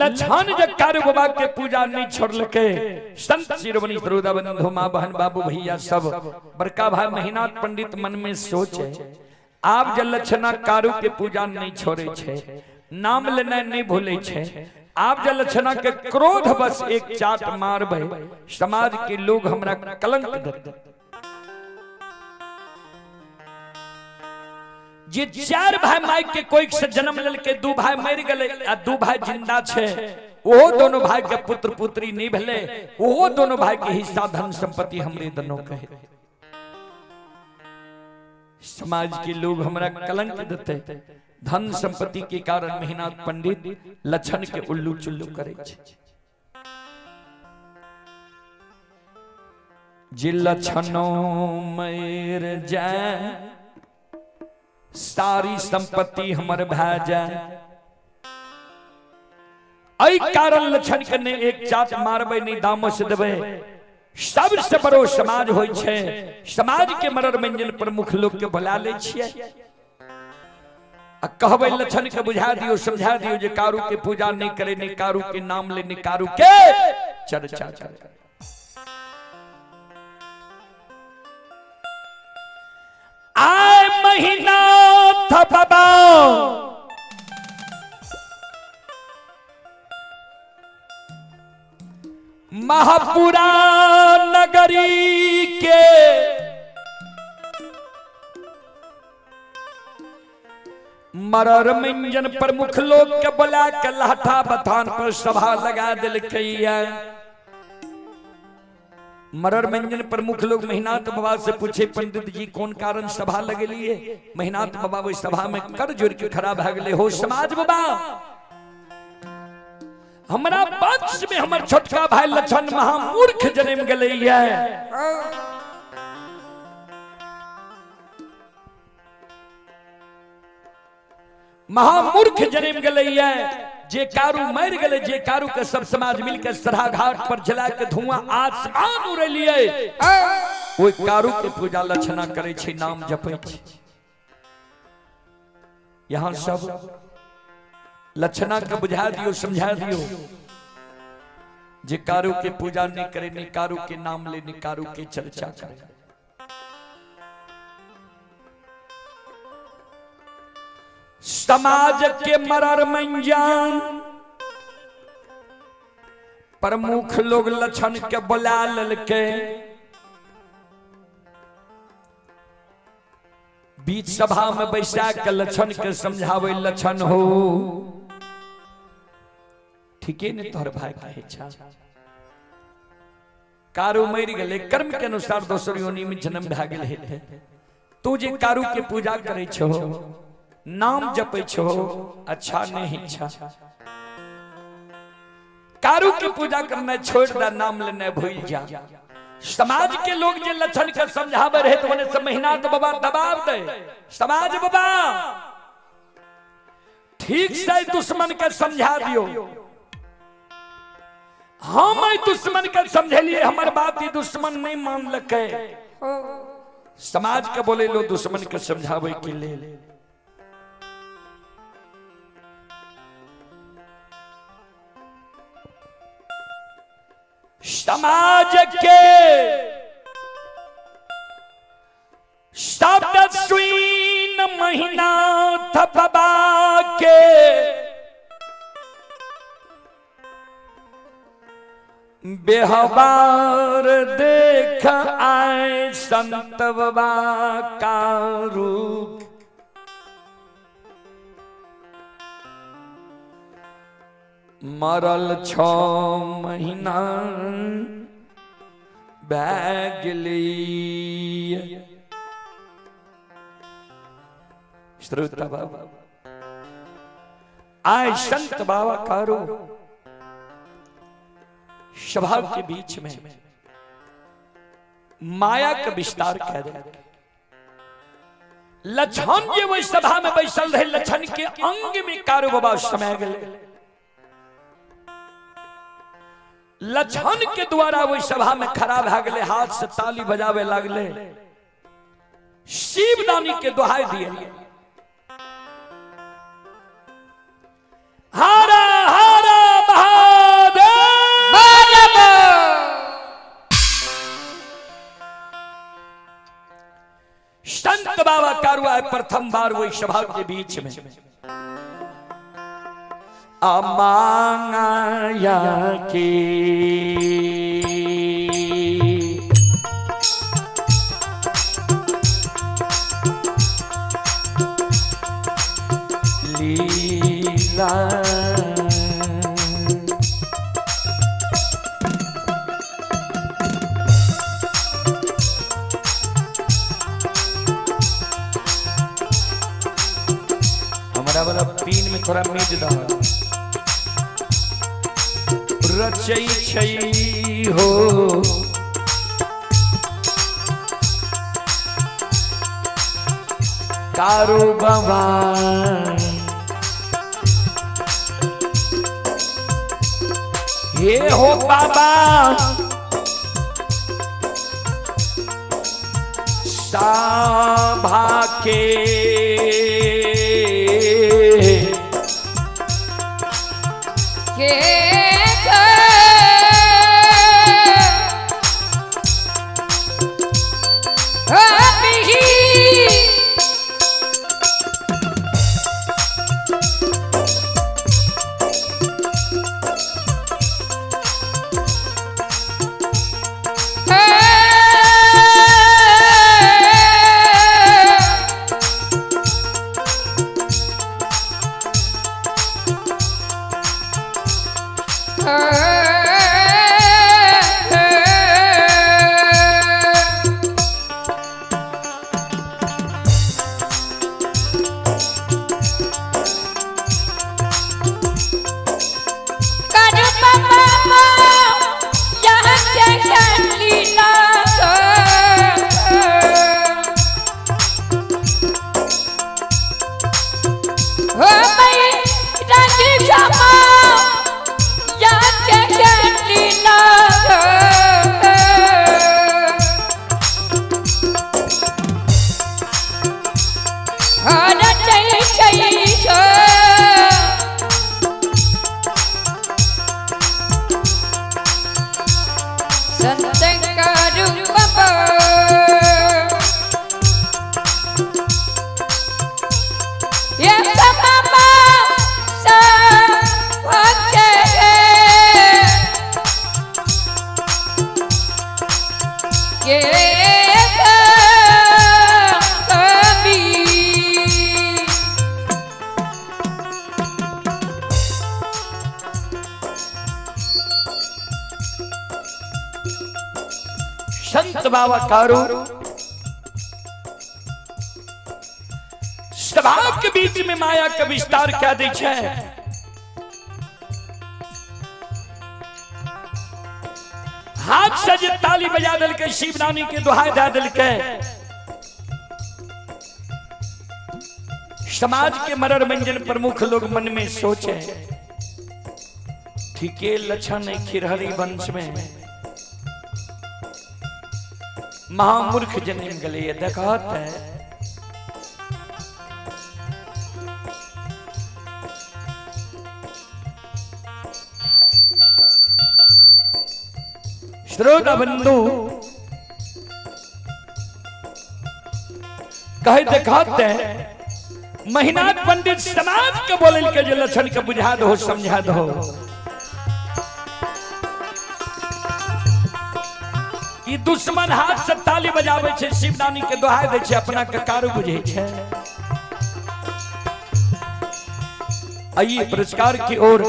लछन जब कारू बाबा के पूजा नहीं छोड़ के संत शिरोमणि सरोदा बंधु माँ बहन बाबू भैया सब बड़का भाई महीनाथ पंडित मन में सोचे आप जब लक्षणा कारू के पूजा नहीं छोड़े छे नाम लेना नहीं भूले छे आप जब लक्षणा के क्रोध बस एक चाट मारबे समाज के लोग हमरा कलंक देते जे चार भाई माई के कोई से जन्म लेल के दू भाई मर गए आ दू भाई जिंदा छे वो दोनों भाई के पुत्र पुत्री नहीं भले वो दोनों भाई के हिस्सा धन संपत्ति हमरे दोनों कहे समाज के लोग हमरा कलंक देते धन संपत्ति के कारण महीनाथ पंडित लक्षण के उल्लू चुल्लू करे छे जे लक्षणों मर जाए सारी संपत्ति हमर भै जाए आई कारण लक्षण के ने एक चाट मारबे नहीं दामो से देबे सबसे बड़ो समाज होय छे समाज के मरर मंजन प्रमुख लोग के बुला ले छिए आ कहबे लक्षण के बुझा दियो समझा दियो जे कारू के पूजा नहीं करे नहीं कारू के नाम ले नहीं कारू के चर्चा करे आय महीनाथ बाबा महापुरा नगरी के मरर मंजन प्रमुख लोग के बुला के लाठा बथान पर सभा लगा दिल मरर मंजन प्रमुख लोग महीनाथ बाबा से पूछे पंडित जी कौन कारण सभा लगे लिए महीनाथ बाबा वही सभा में कर जोड़ के खड़ा भाग ले हो समाज बाबा हमारा वंश में हमार छोटका भाई लक्षण महामूर्ख जन्म गले महामूर्ख जन्म गले जे कारू मर गले जे कारू के सब समाज मिलकर सरा घाट पर जला के धुआं आसमान उड़े लिए वो कारू के पूजा लक्षणा करे छे नाम जपे छे यहाँ सब लक्षणा के बुझा दियो समझा दियो जे कारू के पूजा नहीं करे नहीं कारू के नाम ले नहीं कारू के चर्चा करे समाज के मरर मंजान प्रमुख लोग लक्षण के बुला ललके बीच सभा में बैसा के लक्षण के समझावे लक्षण हो ठीके ने तोहर भाई कहे छा कारू मर गए कर्म के अनुसार दोसर योनि में जन्म भा गेल हेते तू जे कारू के पूजा करे छो नाम जपे छो अच्छा नहीं छा कारू के पूजा करना छोड़ दा नाम लेने भूल जा समाज के लोग जे लक्षण के समझावे रहे तो उन्हें सब महीनाथ बाबा दबाव दे समाज बाबा ठीक से दुश्मन के समझा दियो हम दुश्मन के समझलिए हमार बात दुश्मन नहीं मान लके समाज के बोले लो दुश्मन के समझावे के लिए समाज के शब्द सुन महीनाथ बाबा के बेहबार देख आए संत बाबा का रूप मरल 6 महीना बैगली श्रोता बाबा आए संत बाबा कारो सभा के बीच में माया का विस्तार कह दे लक्षण जे वही सभा में बैसल रहे लक्षण के अंग में कारो बाबा समय गए लक्षण के द्वारा वही सभा में खड़ा भ गए हाथ से ताली बजावे लगले शिवदानी के दोहाई दिए हारा हारा हुआ है प्रथम बार वही सभा के बीच में। अमांगाया की लीला हमारा वाला पीन में थोड़ा मीठ डाल रचई छई हो कारो बाबा ये हो बाबा सभा के संत बाबा कारू सभा के बीच में माया का विस्तार क्या दै छै। हाथ से जे ताली बजा दिल के शिवरानी के दुहाई दे दिल के समाज के मनोरंजन प्रमुख लोग मन में सोचे ठीके लक्षण है खिरहरी वंश में महामूर्ख जन्म गले ये देखत है। श्रोता बंधु कहे देखत है महिनाथ पंडित समाज के बोले के जो लक्षण के बुझा दो समझा दो दुश्मन हाथ से ताली बजावे छे शिवरानी के दोहाई दे छे अपना के कारू बुझे छे। आइए पुरस्कार की ओर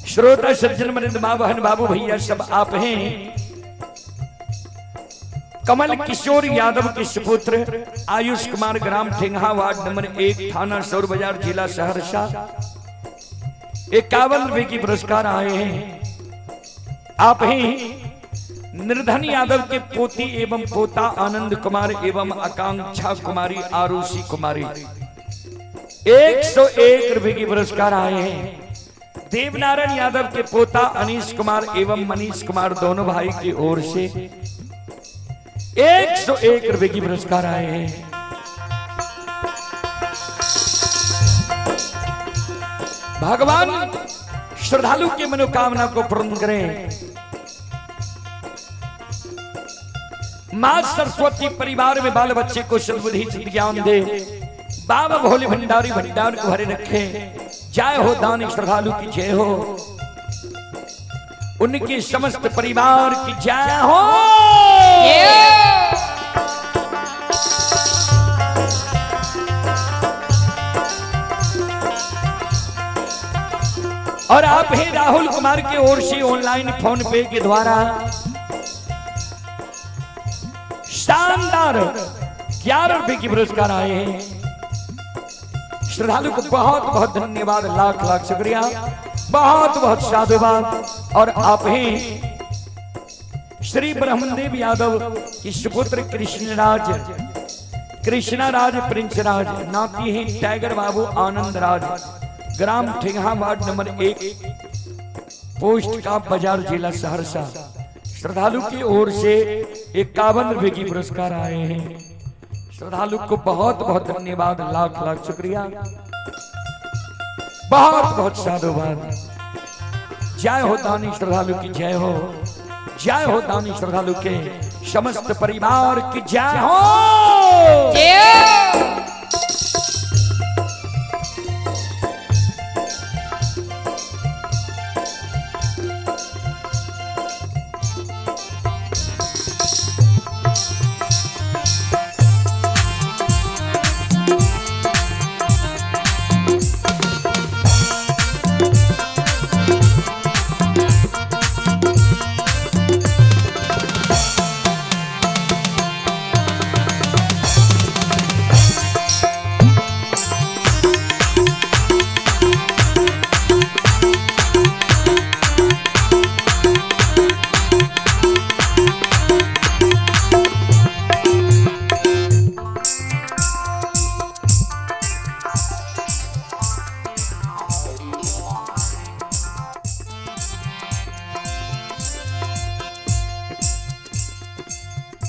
श्रोता सज्जन मनिंद मां बहन बाबू भैया सब आप हैं। कमल किशोर यादव के सुपुत्र आयुष कुमार ग्राम ठेंगा वार्ड नंबर 1 थाना सौर बाजार जिला सहरसा 51 रुपए की पुरस्कार आए हैं। आप हैं निर्धन यादव के पोती एवं पोता आनंद कुमार एवं आकांक्षा कुमारी आरुषि कुमारी 101 रुपए की पुरस्कार आए हैं। देवनारायण यादव के पोता अनीश कुमार एवं मनीष कुमार दोनों भाई की ओर से 101 रुपए की पुरस्कार आए हैं। भगवान श्रद्धालु की मनोकामना को पूर्ण करें। माँ सरस्वती परिवार में बाल बच्चे को सद्बुद्धि ज्ञान दे। बाबा भोले भंडारी भंडार को भरे रखे। जय हो दानी श्रद्धालु की जय हो, उनके समस्त परिवार की जय हो। और आप ही राहुल कुमार की ओर से ऑनलाइन फोन पे के द्वारा शानदार 11 रुपए की पुरस्कार आए हैं। श्रद्धालु को बहुत बहुत धन्यवाद, लाख लाख शुक्रिया, बहुत बहुत साधुवाद। और आप ही श्री ब्रह्मदेव यादव की सुपुत्र कृष्णा राज प्रिंस राज, नाती है टाइगर बाबू आनंद राज, ग्राम ठिंगा वार्ड नंबर 1, पोस्ट का बाजार, जिला सहरसा। श्रद्धालु की ओर से 51 रुपए की पुरस्कार आए हैं। श्रद्धालु को बहुत बहुत धन्यवाद, लाख लाख शुक्रिया, बहुत बहुत साधुवाद। जय हो दानी श्रद्धालु की जय हो, जय हो दानी श्रद्धालु के समस्त परिवार की जय हो।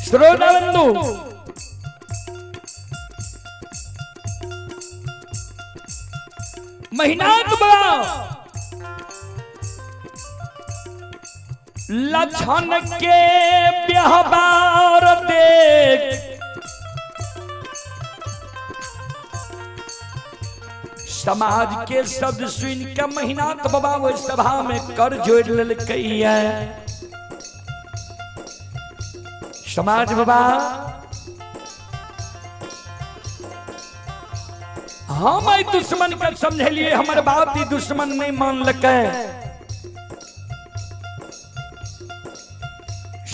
श्रोताबंधु, महीनात बड़ा लछन के ब्याहबार देख, समाज के शब्द सुन के महीनात बाबा वो सभा में कर जोड़ ललकई है। समाज बाबा हम आई दुश्मन का समझे लिए, हमारे बात ही दुश्मन नहीं मान लगे।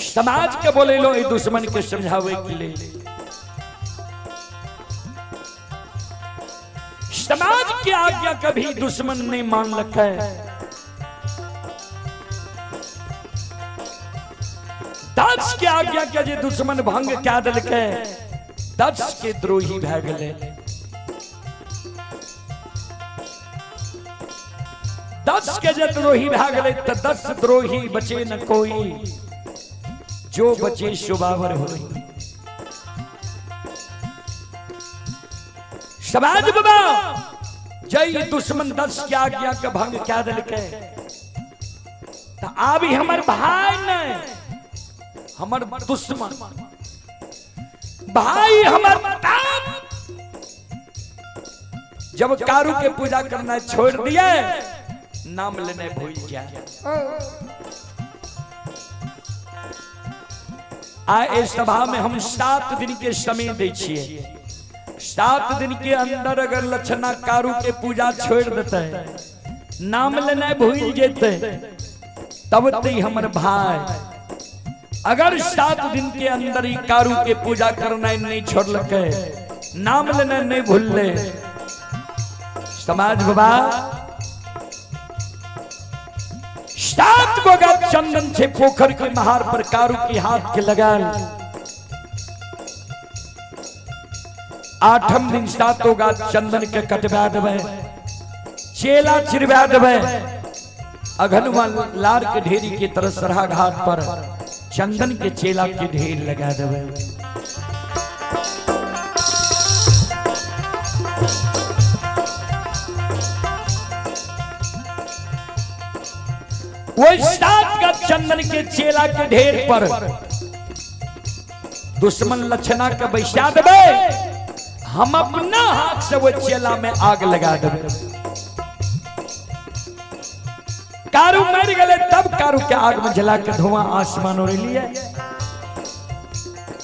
समाज के बोले लो दुश्मन के समझावे के लिए, समाज की आज्ञा कभी दुश्मन नहीं मान लगे। दक्ष के आज्ञा के जे दुश्मन भंग क्या दल के, दक्ष के द्रोही भै गए। दक्ष के जे द्रोही भै गए तो 10 द्रोही बचे न कोई, जो बचे सुबावर हो। समाज बाबा जय दुश्मन दक्ष के आज्ञा के भंग क्या दल के, तो अभी हमारे भाई ने हमार दुश्मन भाई हमार जब कारू के पूजा करना छोड़ दिया, नाम लेने भूल जाए। आए सभा में हम 7 दिन के समय दे छिए। 7 दिन के अंदर अगर लक्षणा कारू के पूजा छोड़ देते, नाम लेने भूल जेते, तब ते हमर भाई। अगर 7 दिन के अंदर ही कारू के पूजा करना नहीं छोड़ लगे, नाम लेना नहीं भूल ले, समाज बाबा 7 गो गाछ चंदन से पोखर के महार पर कारू के हाथ के लगा। 8म दिन 7 गाछ चंदन के कटवा देवे, चेला चिरवा देवे। अघनुआ लार के ढेरी के तरह सरहा घाट पर चंदन के चेला के ढेर लगा देवे। वो 7 का चंदन के चेला के ढेर पर दुश्मन लक्षणा के बैसा देवे, हम अपना हाथ से वो चेला में आग लगा देवे। कारू मर गए तब कारू के आग में जला के धुआं आसमान उड़ लिए।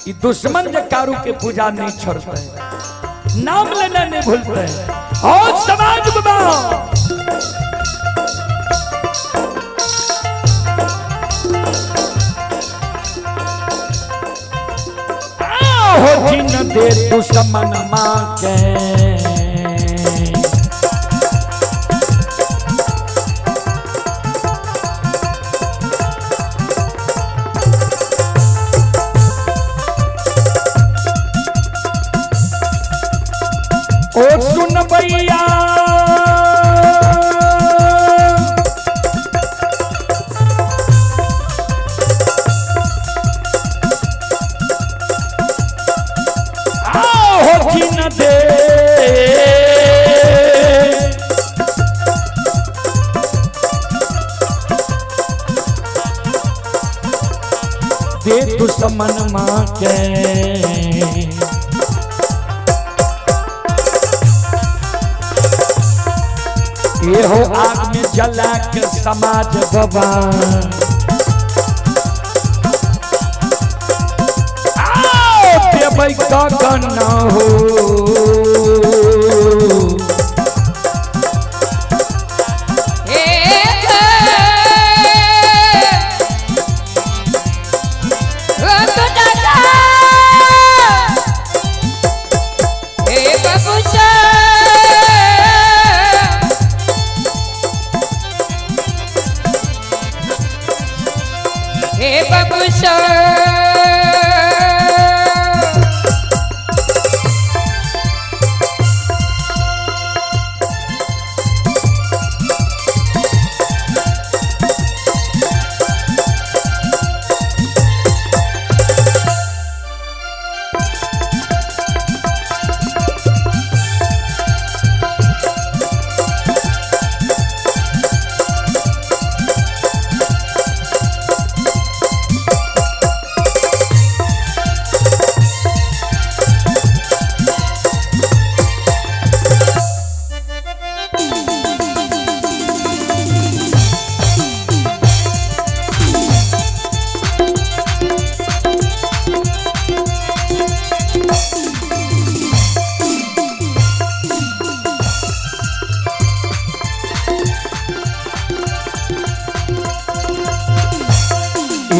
ये दुश्मन जो कारू के पूजा नहीं छोड़ते, नाम लेना नहीं भूलते। और समाज बाबा हो जिन दे दुश्मन मां के, ओ सुन भैया दे दुश्मन मां के, ये हो आग में जला के समाज बाबा। भाई का करना हो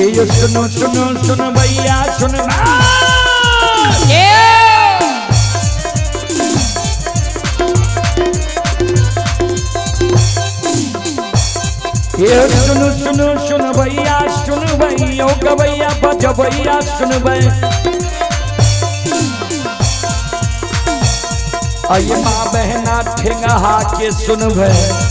ये सुनो सुनो सुनो भैया सुन, ये सुनो सुनो सुन भैया सुन भैया भैया बज भैया सुन भाई। आइए माँ बहना ठेंगा के सुन भाई।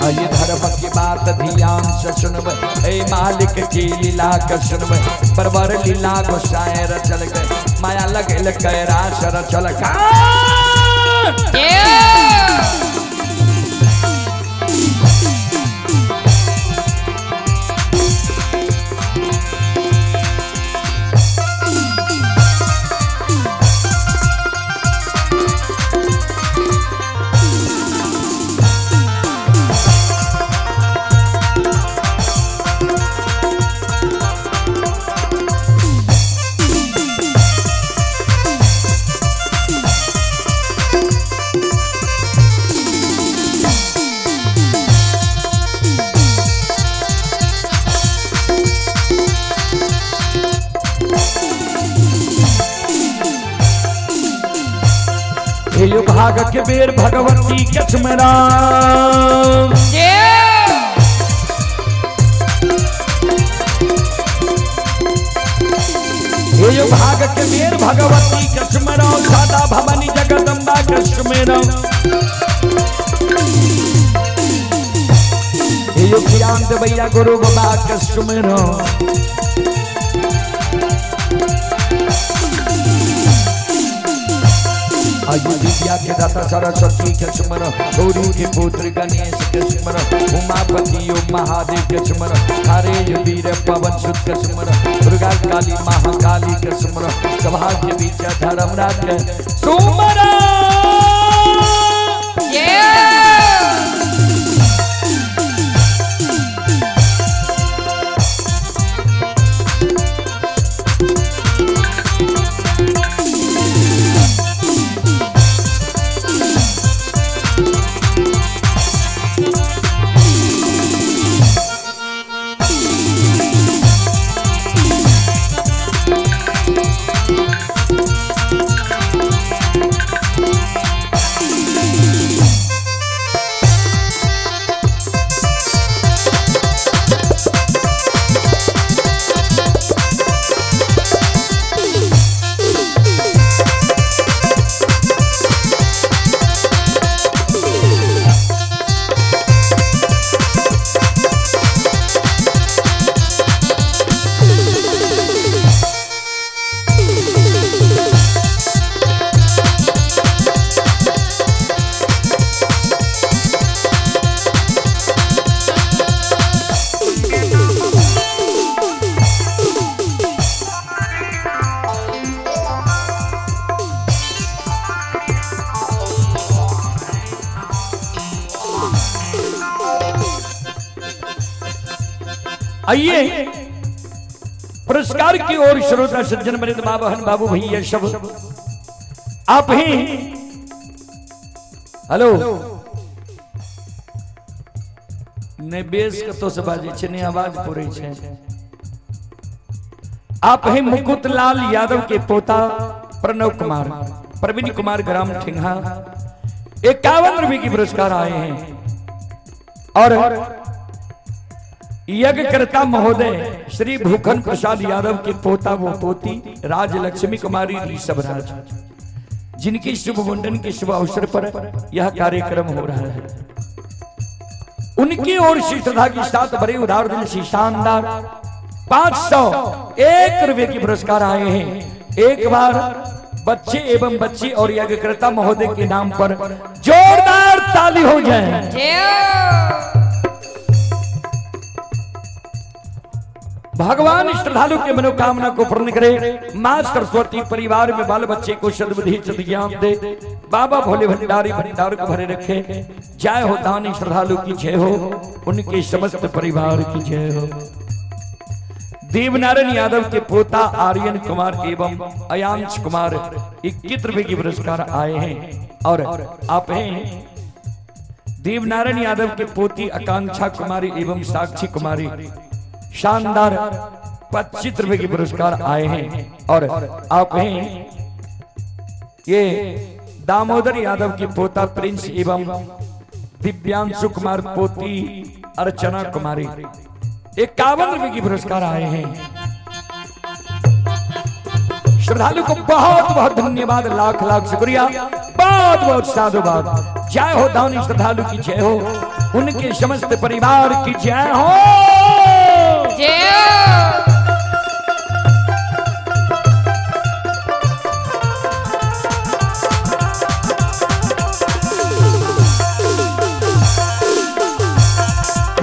आइए धर्म की बात ध्यान से सुनब, हे मालिक की लीला का सुनब। बरबर लीला गोसाए रचल गए, माया लगल कैराश रचल का। भाग के बेर भगवती के सुमेरा, ये भाग के बेर भगवती के सुमेरा, सादा भवानी जगदम्बा के सुमेरा। ये ज्ञान भैया गुरु बाबा के सुमेरा। आइए विद्या के दाता सरस्वती के सुमर, गौरी के पुत्र गणेश के सुमर, उमापति ओम महादेव के सुमर, हरे वीर पवन सुत के सुमर, दुर्गा काली महाकाली के सुमर, सभा के बीच धर्मराज के सुमर। आइए पुरस्कार की ओर श्रोता सज्जन मृद मां बहन बाबू भैया सब आप ही हेलो ने बेस कतो से बाजे छे ने आवाज पूरी छे आप ही मुकुट लाल यादव के पोता प्रणव कुमार प्रवीण कुमार ग्राम ठिंगा 51 रुपए की पुरस्कार आए हैं और यज्ञकर्ता महोदय श्री भूखन प्रसाद यादव के पोता वो पोती राज लक्ष्मी कुमारी ऋषभराज जिनकी शुभ मुंडन के शुभ अवसर पर यह कार्यक्रम हो रहा है उनकी ओर से श्रद्धा के साथ बड़े उदार दिल से शानदार 501 रुपए की पुरस्कार आए हैं। एक बार बच्चे एवं बच्ची और यज्ञकर्ता महोदय के नाम पर जोरदार ताली हो जाए। भगवान श्रद्धालु के मनोकामना को पूर्ण करे। मां सरस्वती परिवार में बाल बच्चे को सद्बुद्धि सद्ज्ञान दे। बाबा भोले भंडारी भंडार को भरे रखे। जय हो दानी श्रद्धालु की जय हो, उनके समस्त परिवार की जय हो। देवनारायण यादव के पोता आर्यन कुमार एवं अयांश कुमार 21 रुपए की पुरस्कार आए हैं और आप हैं देवनारायण यादव के पोती आकांक्षा कुमारी एवं साक्षी कुमारी शानदार 25 रुपए की पुरस्कार आए हैं और आप हैं ये दामोदर यादव के पोता प्रिंस एवं दिव्यांशु कुमार पोती अर्चना कुमारी 51 रुपए की पुरस्कार आए हैं। श्रद्धालु को बहुत बहुत धन्यवाद, लाख लाख शुक्रिया, बहुत बहुत साधुवाद। जय हो दानी श्रद्धालु की जय हो, उनके समस्त परिवार की जय हो।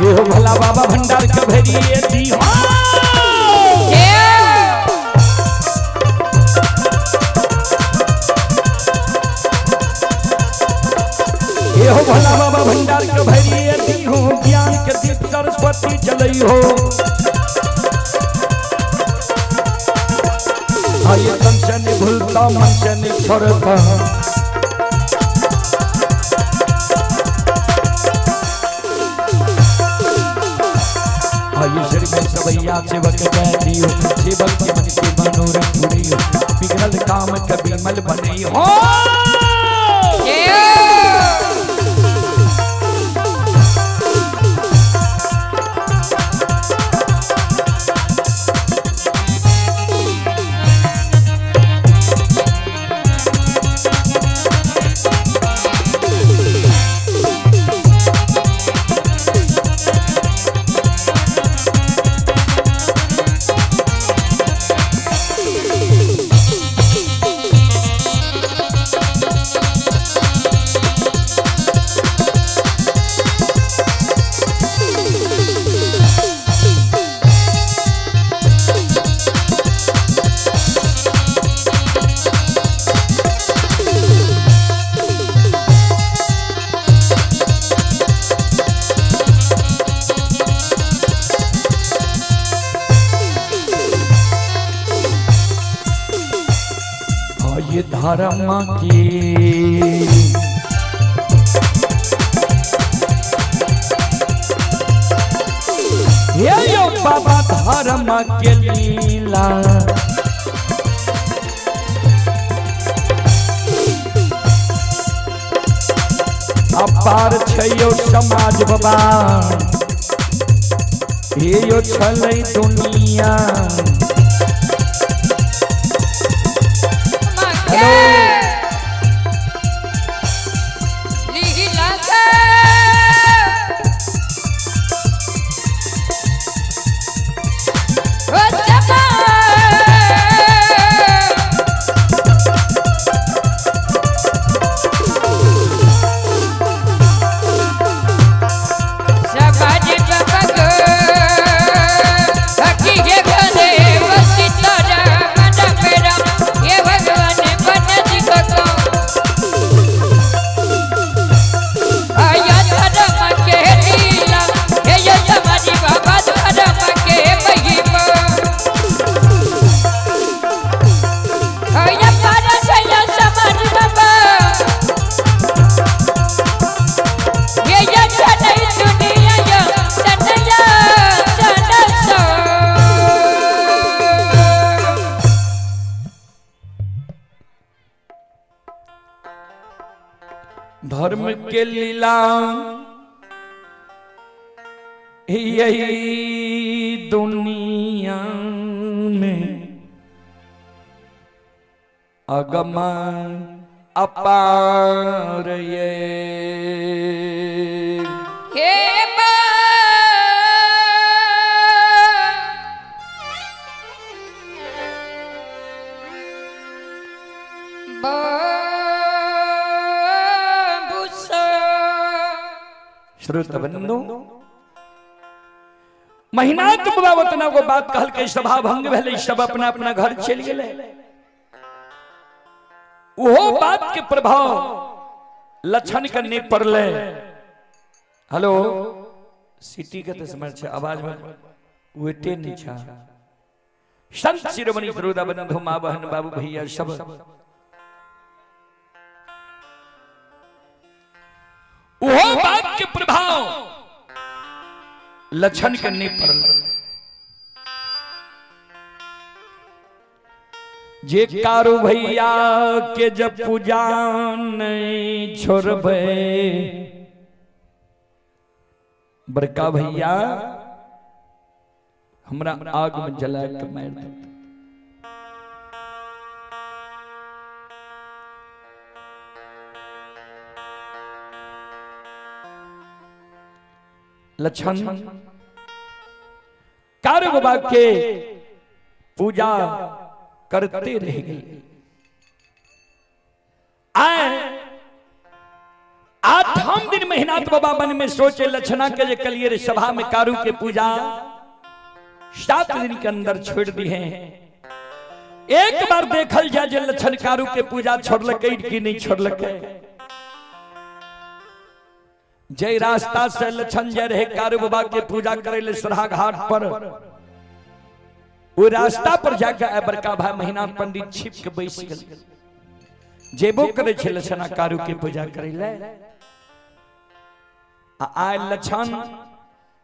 ये हो भला बाबा भंडार का भरिए दी हो। ये हो भला बाबा भंडार का भरिए दी हो, ज्ञान के दीप सरस्वती चलई हो। आइए तन से नहीं भूलता, मन से नहीं छोड़ता। आइए शरीर में सवैया सेवक जय दियो, सेवक के मन के मनोरथ पूरी हो, बिगड़ल काम कभी मल बने हो। धर्म की। ये यो बाबा धर्म के लीला, अपार छयो समाज बाबा, ये यो छलै दुनिया। धर्म के लीला यही दुनिया में अगम अपार ये श्रोतबंधु महीना बाबा उतना को बात कहल के सभा भंग भेले, सब अपना अपना घर चल गए। वो बात के प्रभाव लक्षण करने पड़ले। हेलो सिटी के तस्मर छे आवाज में वेटे नहीं छा। संत शिरोमणि सरोदाबंधु मां बहन बाबू भैया सब वो बात के प्रभाव लक्षण करने पर जे कारू भैया के जब पूजा नहीं छोड़बे, बड़का भैया हमरा आग में जला के मार दे। लक्षण कारू बाबा के पूजा करते रह गए। आठम दिन मेहनात बाबा मन में सोचे लक्षणा के कलियर सभा में कारू के पूजा 7 दिन के अंदर छोड़ दी है। एक बार देखल जाए जे लक्षण कारू के पूजा छोड़लकै कि नहीं छोड़लकै। जय रास्ता से लक्षण जय रहे कारू बाबा के पूजा करे ले सरहा घाट पर, वो रास्ता पर जाकर बड़का भाई महीनाथ पंडित छिप के बैस गए। जेबो करे छे लक्षणा कारू के पूजा करे ले। आय लक्षण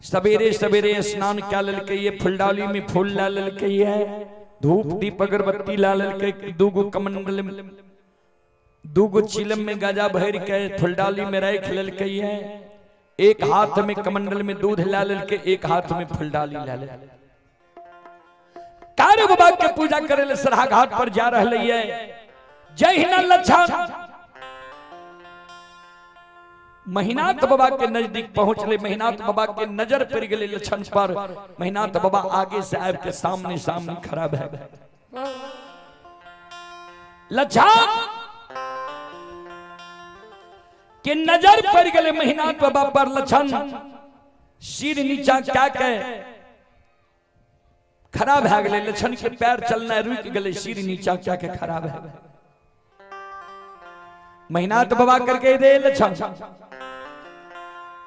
सवेरे सवेरे स्नान क्या ललके, ये फुलडाली में फूल ला ललके, है धूप दीप अगरबत्ती ला ललके, दूगो कमंडल में दूगो चिलम में गाजा भर के फुलडाली में रख ललके, है एक हाथ में कमंडल में दूध ला ललके, एक हाथ में फुलडाली ला ललके। कारू बाबा के पूजा करे ले सरहा घाट पर जा रहे है। जय हिना लक्षण महीनाथ बाबा के नजदीक पहुंचले। महीनाथ बाबा के नजर पड़ गए लक्षण पर। महीनाथ बाबा आगे से आए के सामने सामने खड़ा है। लक्षण के नजर पड़ गए महीनाथ बाबा पर। लक्षण सिर नीचा क्या कहे खराब है गए। लक्षण के पैर चलना रुक गए, सिर नीचा क्या के खराब है। महीनाथ बाबा करके दे लक्षण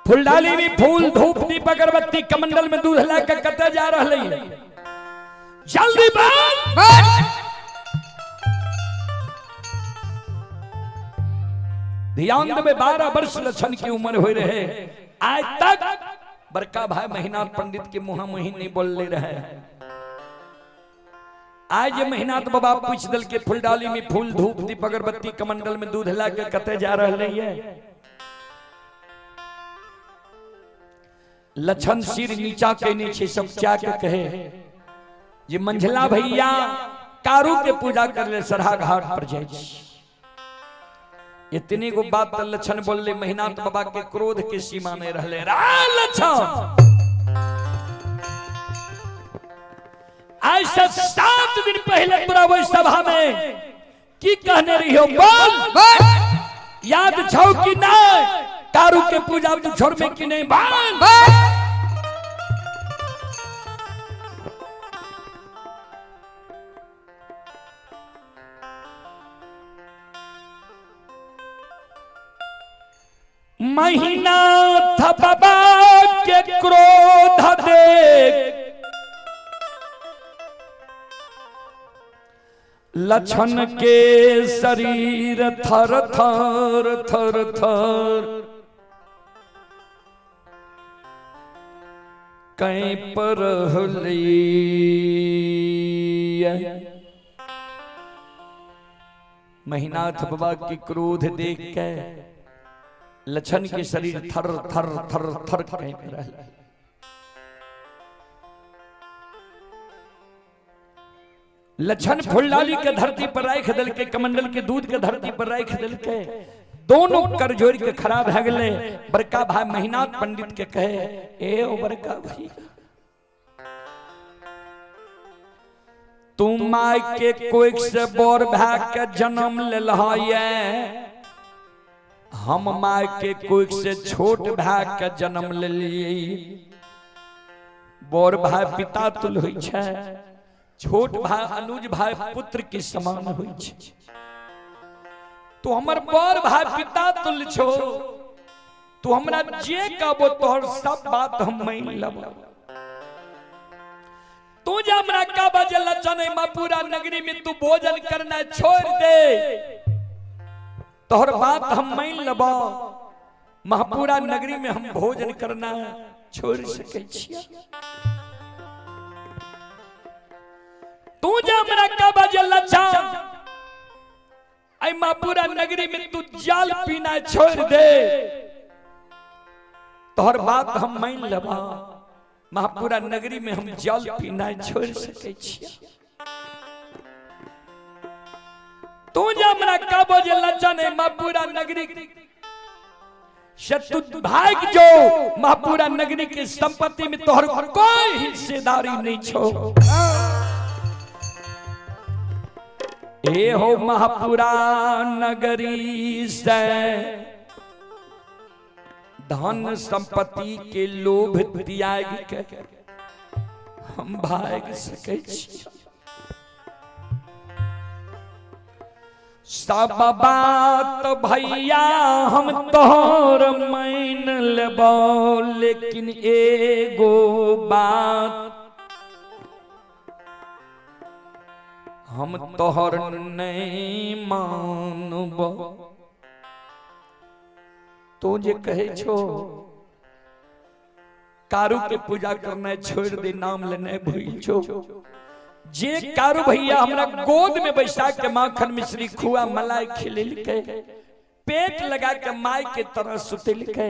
फुलडाली में फूल धूप दीप अगरबत्ती कमंडल में दूध लाकर कते जा रहे है। जल्दी ध्यान देवे 12 वर्ष लक्षण की उम्र हो रहे आज तक बड़का भाई महीनाथ पंडित के मुहा मुही नहीं बोल ले रहे। आज ये महीनाथ बाबा पूछ दल के फूल डाली में फूल धूप दीप अगरबत्ती कमंडल में दूध ला के कते जा रहे है। लक्षण सिर नीचा के नीचे सब क्या के कहे ये मंझला भैया कारू के पूजा कर ले सरहा घाट पर जाए। इतनी को बात लक्षण बोल ले महीनाथ बाबा के क्रोध के सीमा नहीं रहले। लक्षण आज से 7 दिन पहले पूरा वही सभा में की कहने रही हो बोल याद छो कि नहीं कारू के पूजा छोड़ में कि नहीं बोल महीनाथ बाबा के क्रोध देख लक्षण के शरीर थर थर थर थर कहीं पर महीनाथ बाबा के क्रोध देख के लक्षण के शरीर थर थर थर थर कहीं पर रहे। लक्षण फुलडाली के धरती पर राख दल के कमंडल के दूध के धरती पर राख दल के दोनों कर जोड़ के खराब है गले। बड़का भाई महीनाथ पंडित के कहे ए ओ बड़का भाई तुम माय के कोई से बोर भाग के जन्म ले लहाये हम माय के कोई से छोट भाग के जन्म ले लिए। बोर भाई पिता तुल हुई छे छोट भाई अनुज भाई पुत्र के समान हुई छे। तो हमर बड़ भाई पिता तुल छो तू हमरा जे कहबो तोहर सब बात हम मान लब। तू जे हमरा का बजे लचन पूरा नगरी में तू भोजन करना छोड़ दे तोहर बात हम मान लब। महापुरा नगरी में हम भोजन करना छोड़ सके छिया। तू जे हमरा का बजे लचन पूरा नगरी में तू जाल पीना छोड़ दे तोहर बात हम मान लेबा। महापुरा नगरी में हम जाल पीना छोड़ सके छिया। तू जे हमरा का बजे लचन महापुरा नगरी से तू भाग जो महापुरा नगरी की संपत्ति में तोहर कोई हिस्सेदारी नहीं छो। ए हो महापुरा नगरी से धन संपत्ति के लोभ त्याग के हम भाग सके छी। सब बात भैया हम तोहर मान लेबो लेकिन एगो बात हम तोहर नहीं मानब। तो जे कहे छो कारू के पूजा करना छोड़ दे नाम लेने भूल छो। जे कारू भैया हमरा गोद में बैठा के माखन मिश्री खुआ मलाई खिले के पेट लगा के माई के तरह सुते के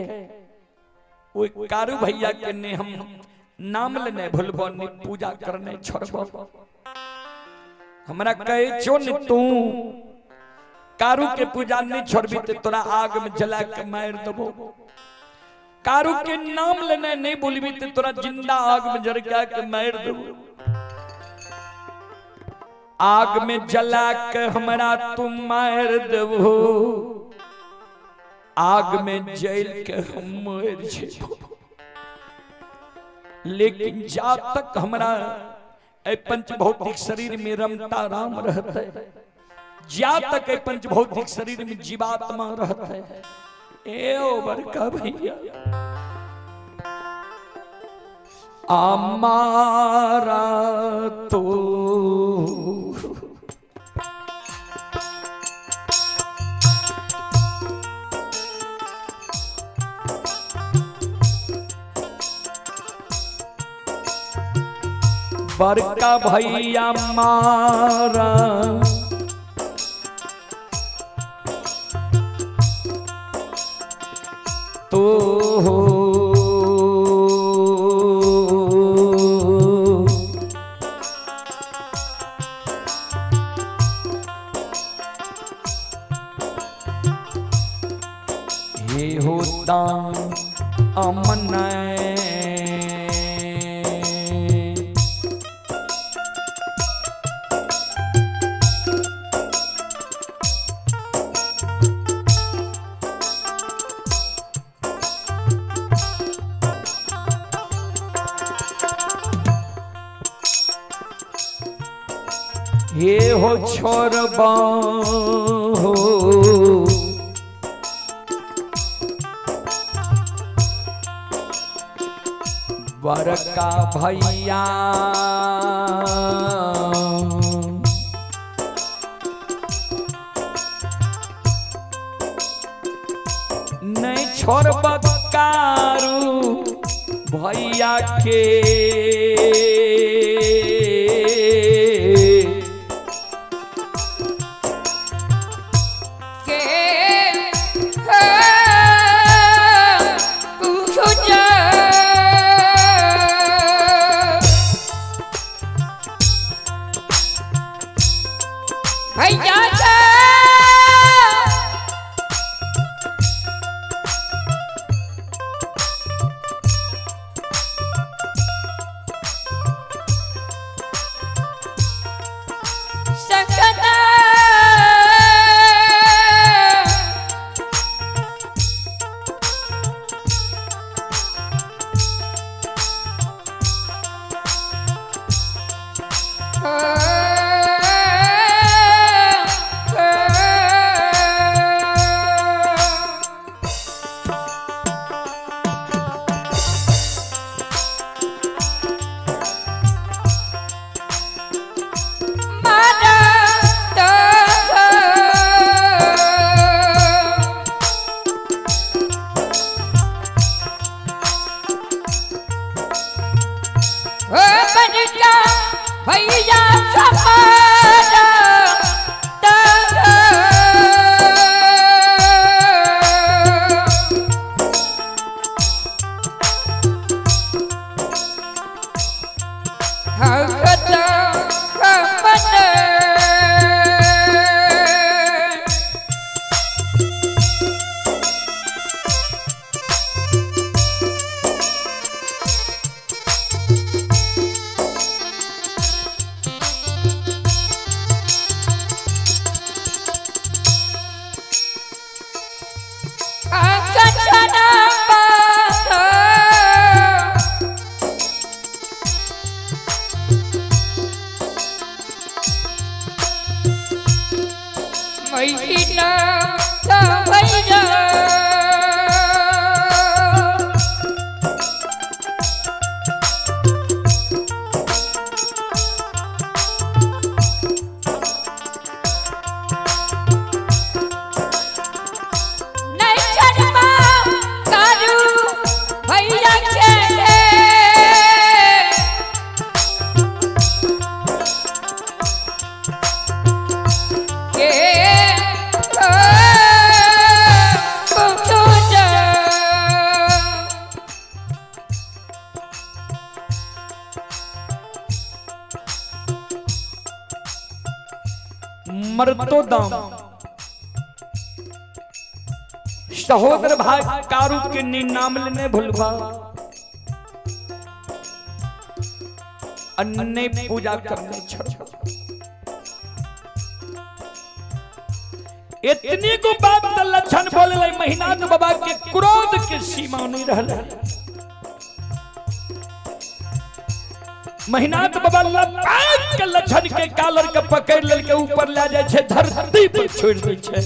वो कारू भैया के ने हम नाम लेने भूलबो नहीं पूजा करने छोड़बो। हमरा कहे छो न तू कारू के पूजा नहीं छोड़बी तो तोरा आग में जला के मार देबो। कारू के नाम लेने नहीं बोलबी तो तोरा जिंदा आग में जर के मार देबो। आग में जला के हमरा तुम मार देबो आग में जल के हम मर जेबो। लेकिन जा तक हमरा पंचभौतिक शरीर में रमता राम रहते ज्या तक पंचभौतिक शरीर में जीवात्मा रहते ए ओ बड़का भैया हमारा तो बड़का भैया मारा तो ये होता अमन ये हो छोरबा हो बड़का भैया नहीं छोड़ब कारू भैया के भैया मरतो दाम सहोदर भाई कारू के नाम लेने भूलवा अन्य पूजा करने छोड़ो। इतनी को बात लक्षण बोले महिनाथ बाबा के क्रोध के सीमा नहीं रहले। महिनाथ बाबा लपाट के लक्षण के कालर के पकड़ लेल के ऊपर ले जाय छे, धरती पर छोड़ दै छे।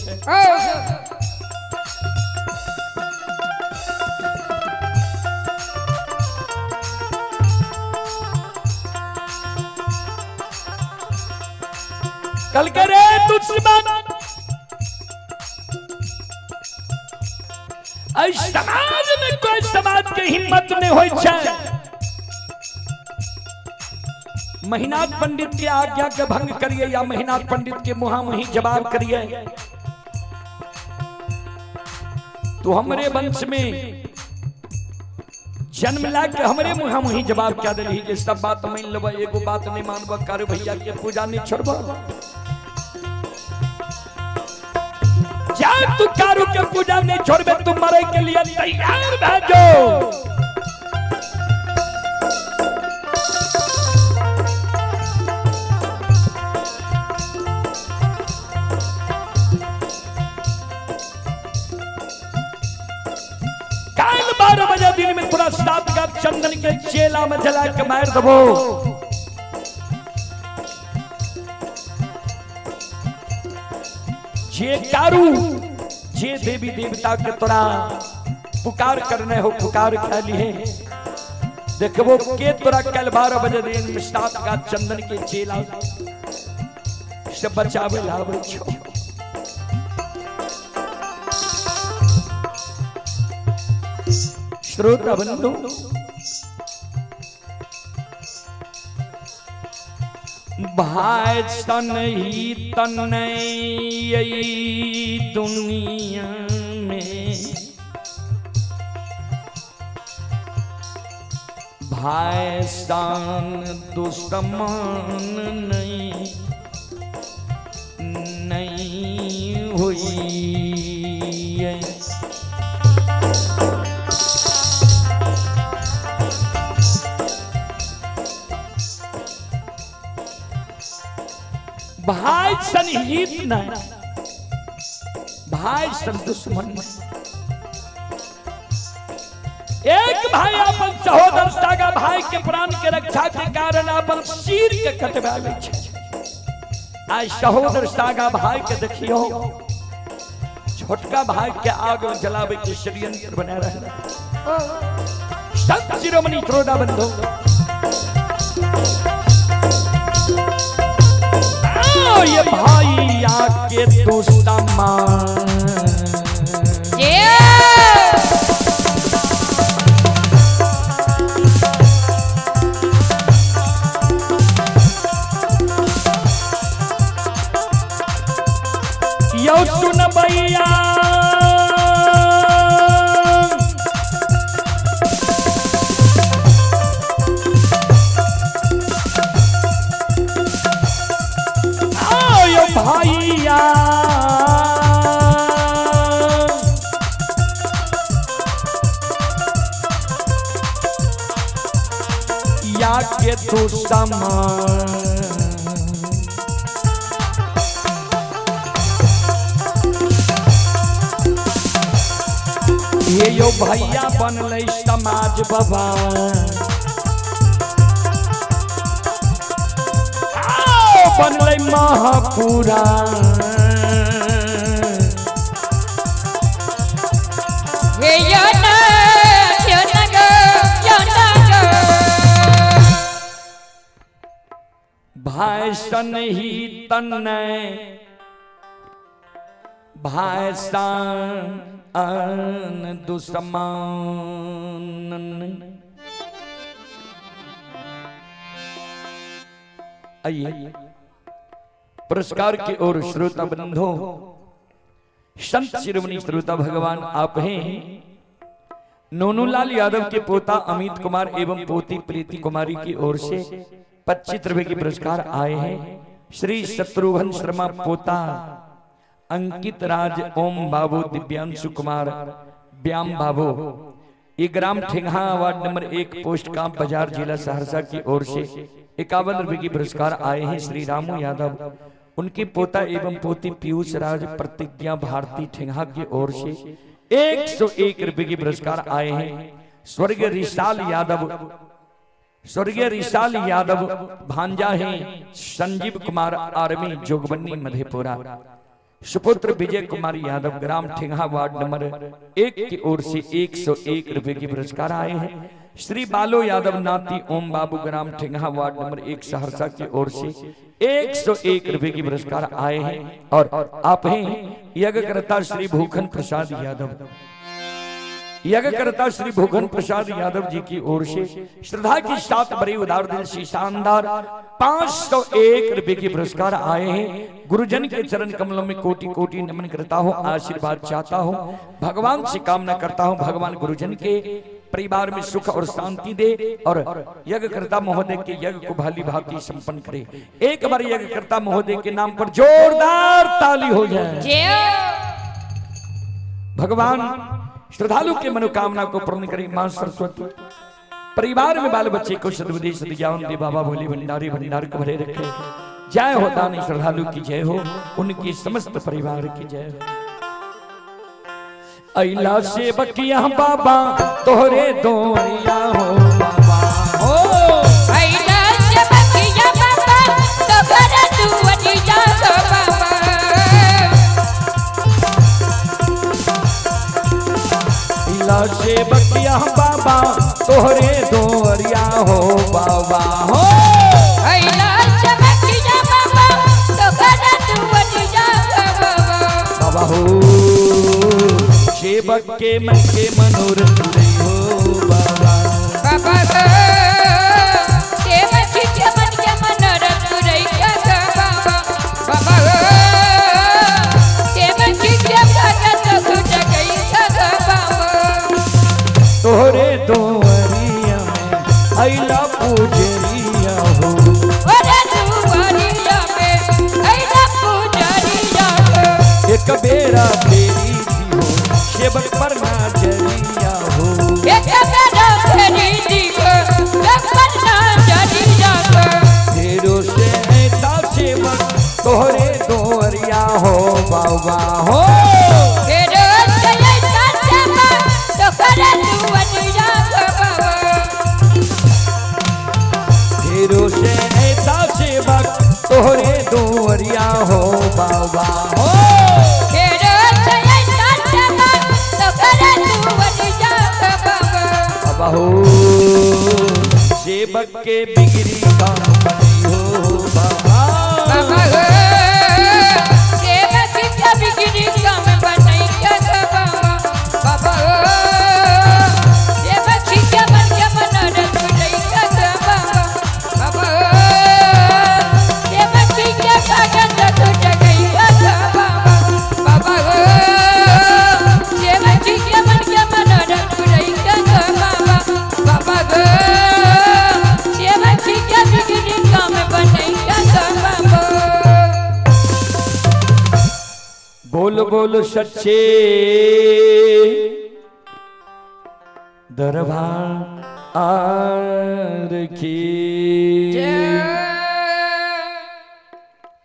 कल करे दुश्मन ऐ समाज में कोई समाज के हिम्मत नहीं होय छे। महिनाथ पंडित की आज्ञा के भंग करिए या महिनाथ पंडित के मुहामुही जवाब करिए तो हमरे वंश में जन्म ला के हमरे मुहामुही जवाब क्या दे रही सब बात मान लब एगो बात नहीं मानब कारू भैया के पूजा नहीं छोड़ब जा तू कारू के पूजा नहीं छोड़बे तू मरे के लिए तैयार भेजो काल 12 बजे दिन में पूरा 7 का चंदन के चेला में जला के मार दबो जे कारू जे देवी देवता के तोरा पुकार करने हो पुकार कर लिए देखबो के तोरा कल 12 बजे दिन में 7 का चंदन के चेला से बचावे लावे छो श्रोता बंधु भाई सन ही तन दुनिया में भाई सन दुश्मन नहीं हुई भाई सन हित न भाई सन दुश्मन एक भाई अपन सहोदर सागा भाई के प्राण के रक्षा के कारण अपन सिर के कटवावे छै आज सहोदर सागा भाई के देखियो छोटका भाई के आग में जलावे के षड्यंत्र बना रहे संत शिरोमणि श्रोता बंधु ये भाई आके तू समान यो सुन भैया भैया या के तू समान ये यो भैया बनले समाज बाबा बनले महापुरा भाई सन ही तन भाई सन दुश्मन आइए पुरस्कार की ओर श्रोता बंधु संत शिरोमणि श्रोता भगवान आप हैं नोनूलाल यादव के पोता अमित कुमार एवं पोती प्रीति कुमारी की ओर से 25 रुपए के पुरस्कार आए हैं श्री शत्रुघ्न शर्मा पोता अंकित राज ओम बाबू दिव्यांशु कुमार ब्याम बाबू ये ग्राम ठेंगा वार्ड नंबर 1 पोस्ट काम बाजार जिला सहरसा की ओर से 51 रुपए की पुरस्कार आए हैं श्री रामू यादव उनकी पोता एवं पोती पीयूष राज प्रतिज्ञा भारती ठेंगा की ओर से 101 रुपए की पुरस्कार आए हैं स्वर्गीय रिसाल यादव भांजा हैं संजीव कुमार आर्मी जोगबन्नी मधेपुरा सुपुत्र विजय कुमार यादव ग्राम ठेंगा वार्ड नंबर 1 की ओर से 101 रुपए की पुरस्कार आए हैं श्री बालो यादव नाती ओम बाबू ग्राम ठेंगा वार्ड नंबर 1 सहरसा की ओर से 101 रुपए की पुरस्कार आए हैं और आप हैं यज्ञकर्ता श्री भूखन प्रसाद यादव यज्ञ करता श्री भूखन प्रसाद यादव जी की ओर से श्रद्धा की 7 बड़ी उदार दिल से शानदार 501 रुपए के पुरस्कार आए हैं। गुरुजन के चरण कमलों में कोटि कोटि नमन करता हूँ, आशीर्वाद चाहता हूँ, भगवान से कामना करता हूँ भगवान गुरुजन के परिवार में सुख और शांति दे और यज्ञ करता महोदय के यज्ञ को भाली भांति संपन्न करे। एक बार यज्ञ करता महोदय के नाम पर जोरदार ताली हो जाए। भगवान श्रद्धालु के मनोकामना को पूर्ण करे। मां सरस्वती परिवार में बाल बच्चे को सद्बुद्धि सद्ज्ञान दे। बाबा भोले भंडारी भंडार को भरे रखे। जय हो दानी श्रद्धालु की जय हो, उनकी समस्त परिवार की जय हो। अइला से बकिया बाबा तोहरे दोरिया हो बाबा हो। अइला से बकिया बाबा तोहरे दोरिया हो बाबा। अइला से बकिया बाबा तोहरे दोरिया हो बाबा हो। अइला से बकिया बाबा तोहरे दोरिया हो बाबा। बाबा हो सेवक के मन के मनोरथ हो बाबा। बाबा हो सेवक के मन के मनोरथ हो बाबा। बाबा हो सेवक के भगत हो जगई हो बाबा। तोहरे दोरिया में अइला पूजरिया हो। ओरे दुआरिया में अइला पूजरिया हो। एक बेरा तेरी सेवक पर नजरिया हो। एक बेरा तेरी सेवक पर नजरिया हो। फेरो से ऐसा सेवक तोहरे दोरिया हो बाबा हो। फेरो से ऐसा सेवक तोहरे दोरिया हो बाबा। फेरो से ऐसा सेवक तोहरे दोरिया हो बाबा हो। फेरो से ऐसा सेवक तोहरे दोरिया हो बाबा। बाबा हो सेवक के बिगड़ी काम बनी हो बाबा। बाबा हो सेवक के बिगड़ी काम बनी हो बाबा। बाबा हो सेवक के मन के मनोरथ हो बाबा। बाबा हो सेवक के भगत हो जगई हो बाबा। बाबा हो सेवक के मन के मनोरथ हो बाबा। बाबा हो सेवक के बिगड़ी काम बनी हो बाबा। बोल बोल सच्चे दरबार की।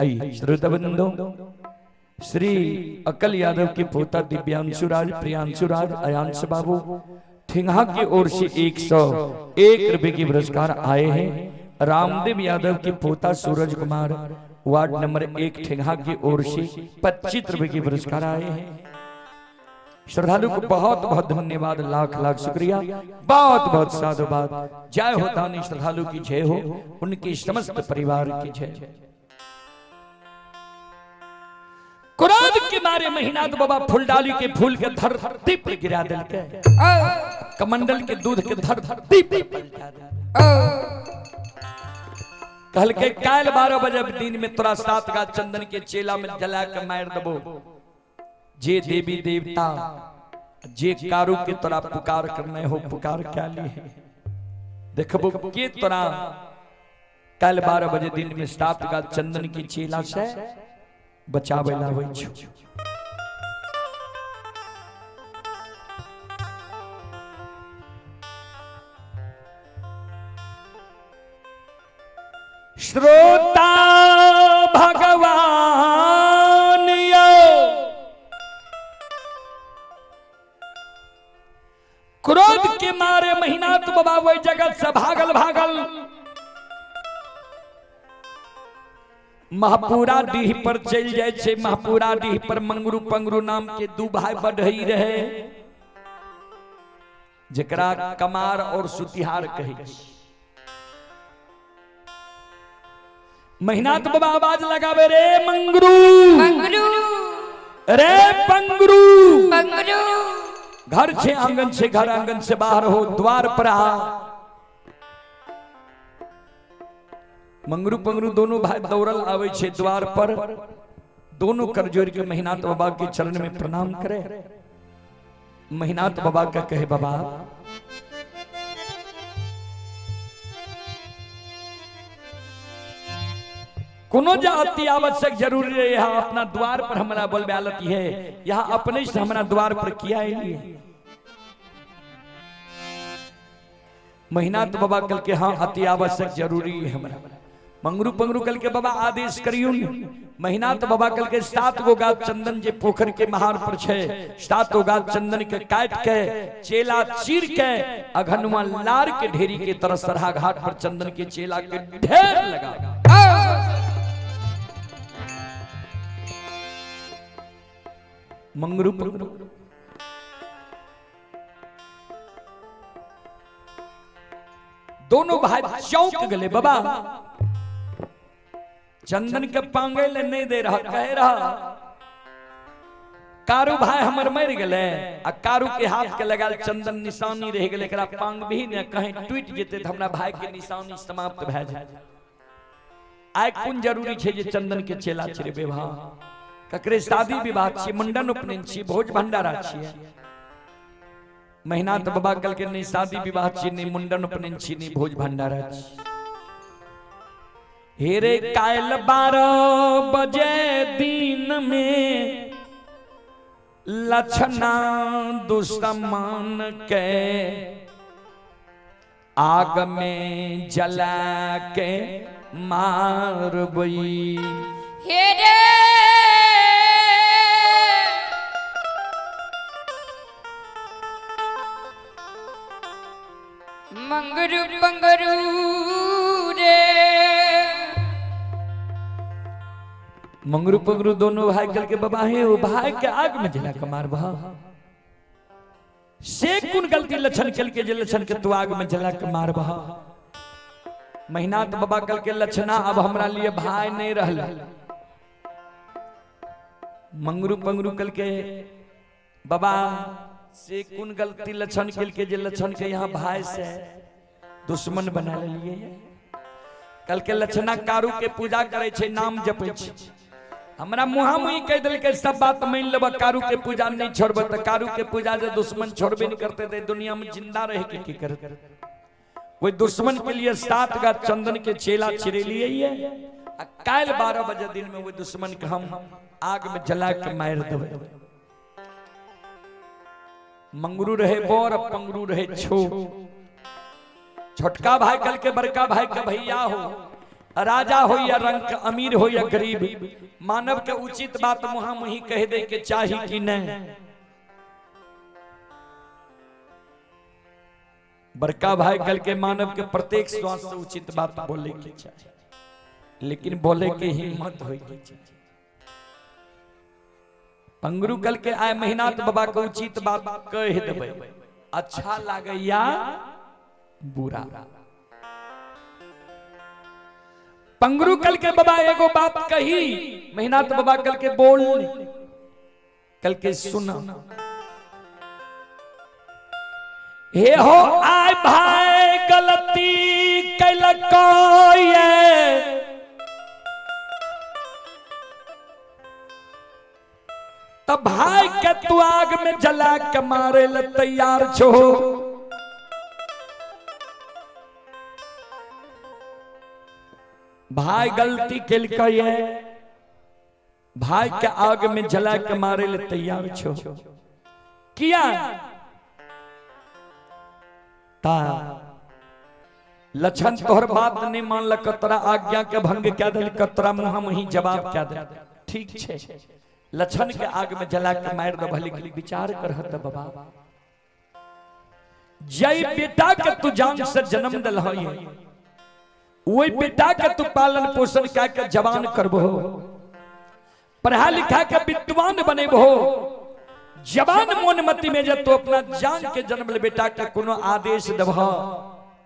आई श्रोता बंधु श्री अकल यादव के पोता दिव्यांशु राज, प्रियांशु राज, अयांश बाबू ठिंगा की ओर से 101 रुपए के पुरस्कार आए हैं। रामदेव यादव के पोता सूरज कुमार वार्ड नंबर 1 ठिंगा की ओर से 25 रुपए के पुरस्कार आए हैं। श्रद्धालु को बहुत बहुत धन्यवाद, लाख लाख शुक्रिया, बहुत बहुत साधुवाद। जय हो दानी श्रद्धालु की जय हो, उनकी समस्त परिवार की जय। क्रोध के मारे महीनाथ बाबा फूलडाली के फूल के धरती पर गिरा देते, कमंडल के दूध के धरती पर पलटा दे। कहल के काल 12 बजे दिन में तोरा 7 गा चंदन के चेला में जला के मार देबो। जे देवी देवता जे कारू के तोरा पुकार करने हो, पुकार क्या लिए देखबो के तोरा काल 12 बजे दिन में 7 गा चंदन की चेला से बचावे लावे छो। श्रोता भगवान यो क्रोध के मारे महीनाथ बाबा वही जगत से भागल भागल महापुरा डीह पर चल जाए छे। महापुरा डीह पर मंगरू पंगरू नाम के 2 भाई बढ़ई रहे, जकरा कमार और सुतिहार कहे। महीनाथ बाबा आवाज लगावे, रे मंगरू मंगरू रे पंगरू मंगरू घर छे आंगन से घर, आंगन से बाहर हो, द्वार पर आ। मंगरू पंगरू दोनों भाई दौड़ल आवे छे द्वार पर, दोनों कर जोड़ के महीनाथ बाबा के चरण में प्रणाम करे। महीनाथ बाबा का कहे, बाबा कोनो जा अति आवश्यक जरूरी है, यहाँ अपना द्वार पर हमारा बोलबे आलत है, यहाँ अपने से हमारा द्वार पर किया है। महीनाथ बाबा कल के हाँ अति आवश्यक जरूरी है हमारा। मंगरू पंगरू कल के बाबा आदेश करियो। महीनाथ बाबा कल के 7 गो गाछ चंदन जे पोखर के महार पर छे, 7 गो गाछ चंदन के काट के चेला चीर के अघनुआ लार के ढेरी के तरह सरहा घाट पर चंदन के चेला के ढेर लगा। मंगरू पंगरू दोनों भाई चौंक गले। बाबा चंदन के पांगे ले नहीं दे रहा, कह रहा कारू भाई हमर मर गले, आ कारू के हाथ के लगाल चंदन निशानी रह गले, एकरा पांग भी न कहीं टूट जेते त हमरा भाई के निशानी समाप्त भ जाए। आइ कोन जरूरी छे जे चंदन के चेला छिरबे। भा ककरे शादी विवाह छी, मुंडन उपनयन छी, भोज भंडारा छी। महीनाथ बाबा कल के नहीं शादी विवाह छी, नहीं मुंडन उपनयन छी, नहीं भोज भंडारा छी। हेरे कायल 12 बजे दिन में लक्षणा दुश्मन के आग में जला के मारबई। हेरे मंगरू पंगरू रे, मंगरू पंगरू दोनों भाई कल के बाबा है, वो भाई के आग में जला के मारबा। से कुन गलती लक्षण कल के जे लक्षण के तू आग में जला के मारबा। महीनाथ बाबा कल के लक्षणा अब हमरा लिए भाई नहीं रहल। मंगरू पंगरू कल के बाबा से कुन गलती लक्षण कल के जे लक्षण के यहाँ भाई से दुश्मन बना लिए। कल के लक्षणा कारू के पूजा करे छे, नाम जपे छे। हमरा मुहा मुही कह दिल के सब बात मान लेबा, कारू के पूजा नहीं छोड़ब त कारू के पूजा जे दुश्मन छोड़बे नहीं करते थे दुनिया में जिंदा रह के की करते। वो दुश्मन के लिए 7 गा चंदन के चेला छिरे लिए। काल 12 बजे दिन में वो दुश्मन के हम आग में जला के मार देवे। मंगरू रहे बोर, पंगरू रहे छो। छोटका भाई कल के बड़का भाई के भैया हो, राजा हो या रंग के अमीर हो या गरीब, मानव के उचित बात मुहा मुही कह दे के चाही कि नहीं। बड़का भाई कल के मानव के प्रत्येक श्वास से उचित बात बोले के चाहिए, लेकिन बोले के हिम्मत हो के चाहिए। पंगरू कल के आए महीनाथ बाबा को उचित बात कह देवे, अच्छा लागे या बुरा। पंगरू कल के बाबा एगो बात कही, महीनाथ बाबा कल के बोल, कल के सुना। हे हो आय भाई गलती कैलको ये, तब भाई के तू आग में जला के मारे ल तैयार छो। भाई गलती कैलको ये, भाई के आग में जला के मारे ल तैयार छो। किया ता लक्षण तोहर बात नहीं मान ल, कतरा आज्ञा के भंग क्या दिल, कतरा मुहा मुही जवाब क्या दिल। ठीक छे, लक्षण के आग में जला के मार दो, भले के विचार करहत बाबा। जय बेटा के तू जान से जन्म दल है, वही बेटा के तू पालन पोषण के जवान करबो, पढ़ा लिखा के विद्वान बनेबो। जवान मोनमती में जब तू अपना जान के जन्मल बेटा के कोनो आदेश देबह,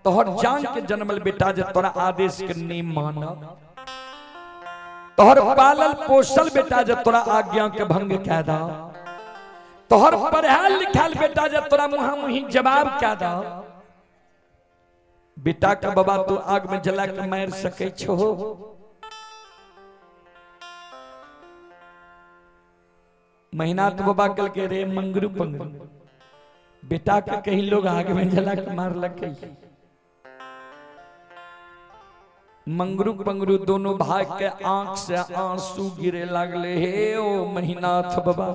तोहर जान के जन्मल बेटा जे तोरा आदेश के नहीं माना, तोहर पालल पोषल बेटा जे तोरा आज्ञा के भंग कह दा, तोहर पढ़ाल लिखाल बेटा जब तोरा मुहा मुही जवाब क्या दो बेटा का बाबा तू आग में जला के मार सके छो। महीना तो बाबा कल के रे मंगरू पंगरू बेटा का कहीं लोग आग में जला के मार लगे। मंगरू पंगरू दोनों भाई के आंख से आंसू गिरे लगले। हे ओ महीनाथ बाबा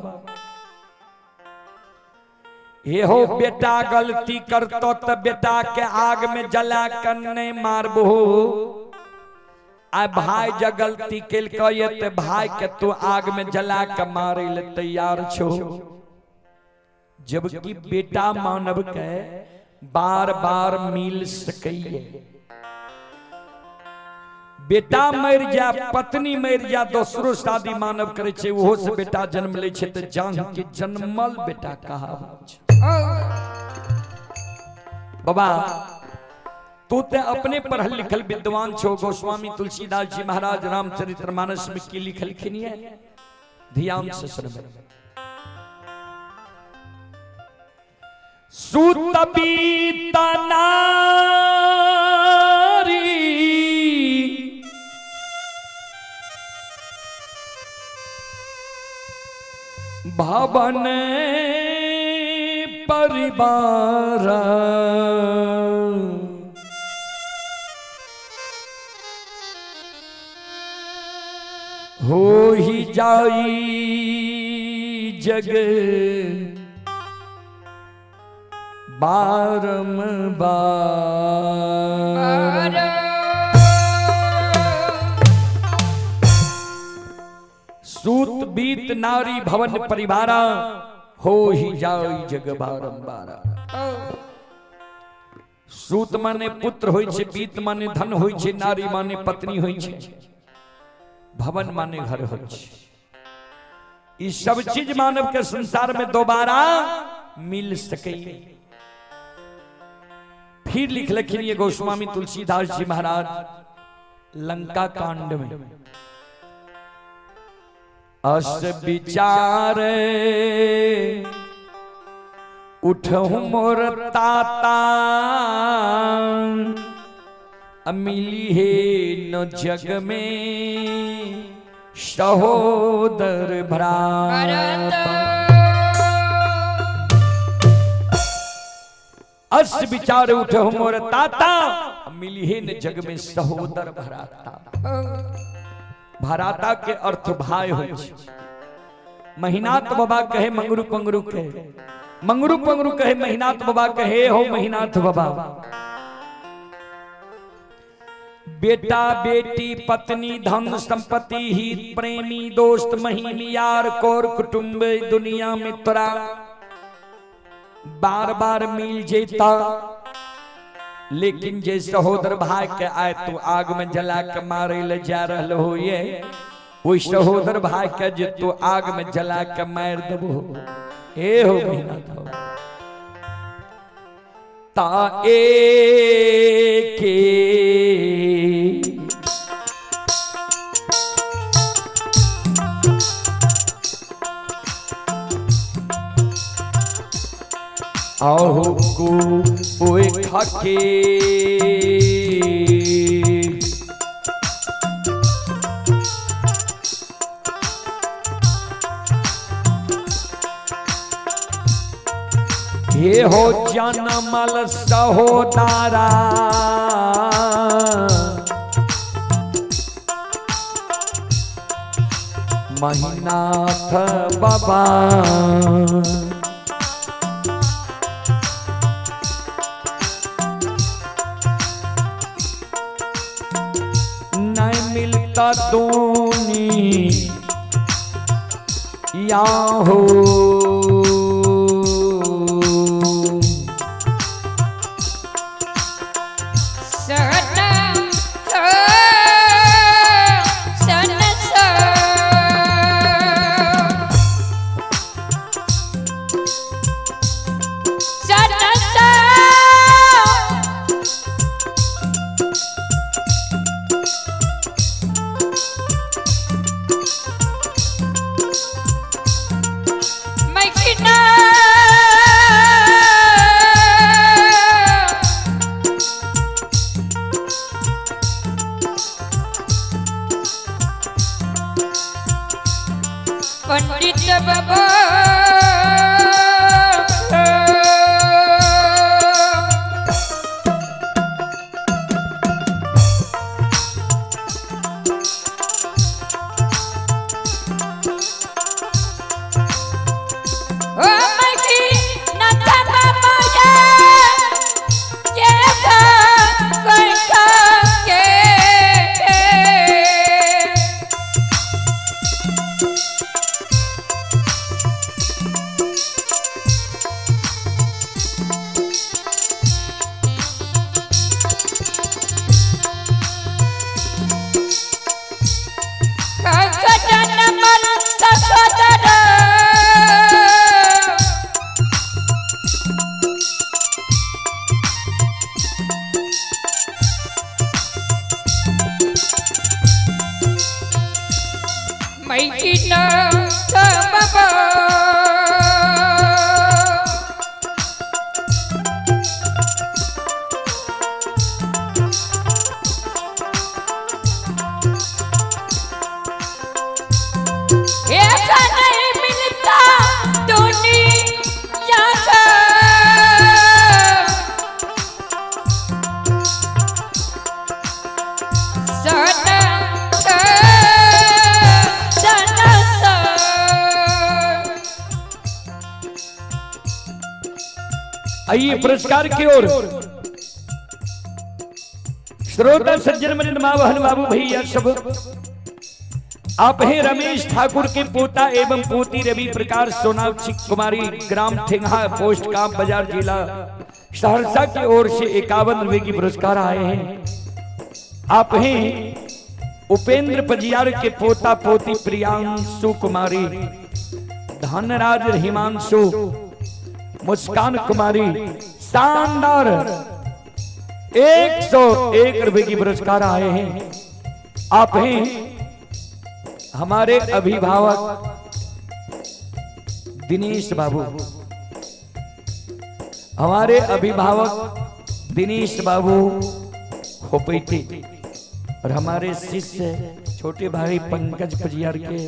ये हो बेटा गलती करतो तो बेटा के आग में जला कर नहीं मारबो। आ भाई जब गलती केल तो भाई के तू आग में जला के मारे ले तैयार छो। जबकि बेटा मानव के बार बार मिल सकइए। बेटा मर जा पत्नी मर जा दूसरो शादी मानव करे छे ओहो से बेटा जन्म ले छे तो जान के जन्मल बेटा कहावत छे। बाबा तू ते अपने पढ़ल लिखल विद्वान छो। गोस्वामी तुलसीदास जी महाराज रामचरितमानस में की लिखल खिनिए ध्यान से सुनबे। सूत बीता नारी भवन परिवार हो ही जाई जग बारंबार। सूत बीत नारी भवन परिवारा हो ही जाई जग बारंबार। सूत माने पुत्र होय छे, बीत माने धन होय छे, नारी माने पत्नी होय छे, भवन माने घर होय छे। ई सब चीज मानव के संसार में दोबारा मिल सके। फिर लिख लखिन ये गोस्वामी तुलसीदास जी महाराज लंका कांड में अस विचार उठहु मोर ताता मिली है न जग में सहोदर भ्राता। अस विचार उठहु मोर ताता मिली है न जग में सहोदर भ्राता। भ्राता के अर्थ भाई हो। महीनाथ बाबा कहे मंगरू पंगरू कहे, मंगरू पंगरू कहे महीनाथ बाबा कहे हो महीनाथ बाबा। बेटा बेटी पत्नी धन संपत्ति हित प्रेमी दोस्त महीन यार कोर कुटुंब दुनिया में तोरा बार बार मिल जेता। लेकिन जे सहोदर भाई के आए तू आग में जला के मारे ले जा रहल हो ये वही सहोदर भाई के जे तू आग में जला के मार देबो। ए हो महीना ता के आहो को ओए खाके ये हो जनमल सहोदारा महीनाथ बाबा। नहीं मिलता दूनी या हो आइए पुरस्कार की ओर श्रोता सज्जन मन मां बहन बाबू भैया सब। आप हैं रमेश ठाकुर के पोता एवं पोती रवि प्रकाश सोनाक्षी कुमारी, ग्राम ठेंगा, पोस्ट काम बाजार, जिला सहरसा की ओर से 51 रुपए की पुरस्कार आए हैं। आप हैं उपेंद्र पजियार के पोता पोती प्रियांशु कुमारी, धनराज हिमांशु, मुस्कान कुमारी, शानदार 101 रुपए की पुरस्कार आए हैं। आप हैं हमारे अभिभावक दिनेश बाबू, हमारे अभिभावक दिनेश बाबू खोपेटी और हमारे शिष्य छोटे भाई पंकज पजियार के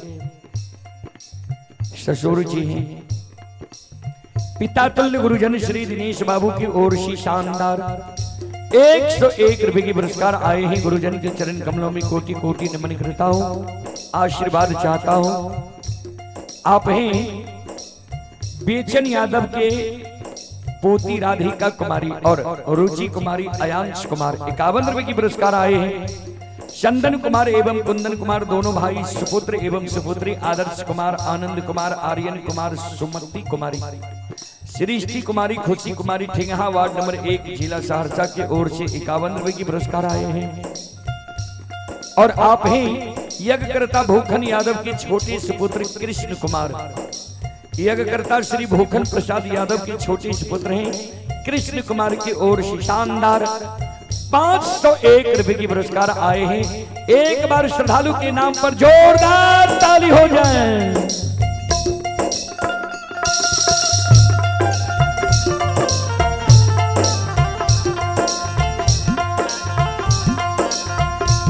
ससुर जी हैं। पिता तुल्य गुरुजन श्री दिनेश बाबू की ओर से शानदार 101 रुपए की पुरस्कार आए हैं। गुरुजन के चरण कमलों में कोटि कोटि नमन करता हूं, आशीर्वाद चाहता हूं। आप हैं बेचन यादव के पोती राधिका कुमारी और रुचि कुमारी, अयांश कुमार 51 रुपए की पुरस्कार आए हैं। चंदन कुमार एवं कुंदन कुमार दोनों भाई, सुपुत्र एवं सुपुत्री आदर्श कुमार, आनंद कुमार, आर्यन कुमार, सुमति कुमारी, सृष्टि कुमारी, खुशी कुमारी, ठेंगा वार्ड नंबर 1 जिला सहरसा की ओर से 51 रुपए की पुरस्कार आए हैं। और आप हैं यज्ञकर्ता भूखन यादव के छोटे सुपुत्र कृष्ण कुमार, यज्ञकर्ता श्री भूखन प्रसाद यादव के छोटे सुपुत्र हैं कृष्ण कुमार की ओर से शानदार 501 रुपए की पुरस्कार आए हैं। एक बार श्रद्धालु के नाम पर जोरदार ताली हो जाए।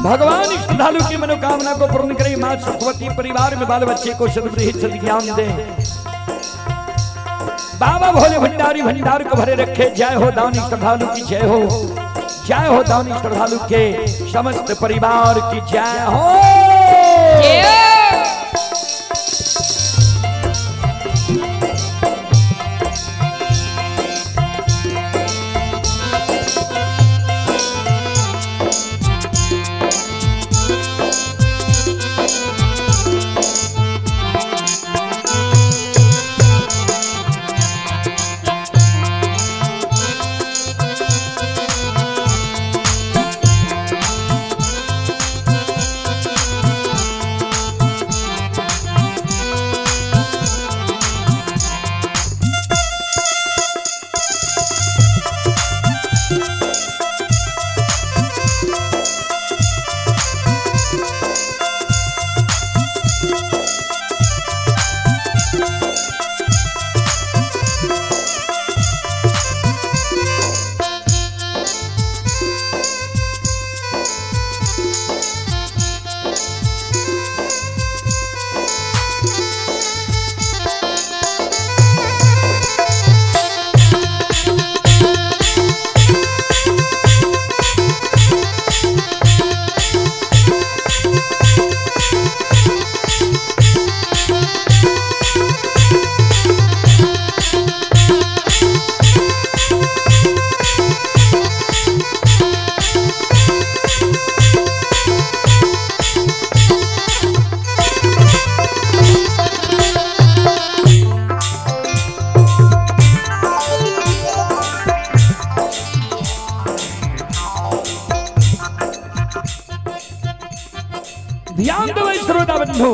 भगवान श्रद्धालु की मनोकामना को पूर्ण करे, मां सुखवती परिवार में बाल बच्चे को सद्बुद्धि सद्ज्ञान दे, बाबा भोले भंडारी भंडार को भरे रखे। जय हो दानी श्रद्धालु की जय हो, जय हो दानी श्रद्धालु के समस्त परिवार की जय हो। ध्यान दो श्रोता बंधु,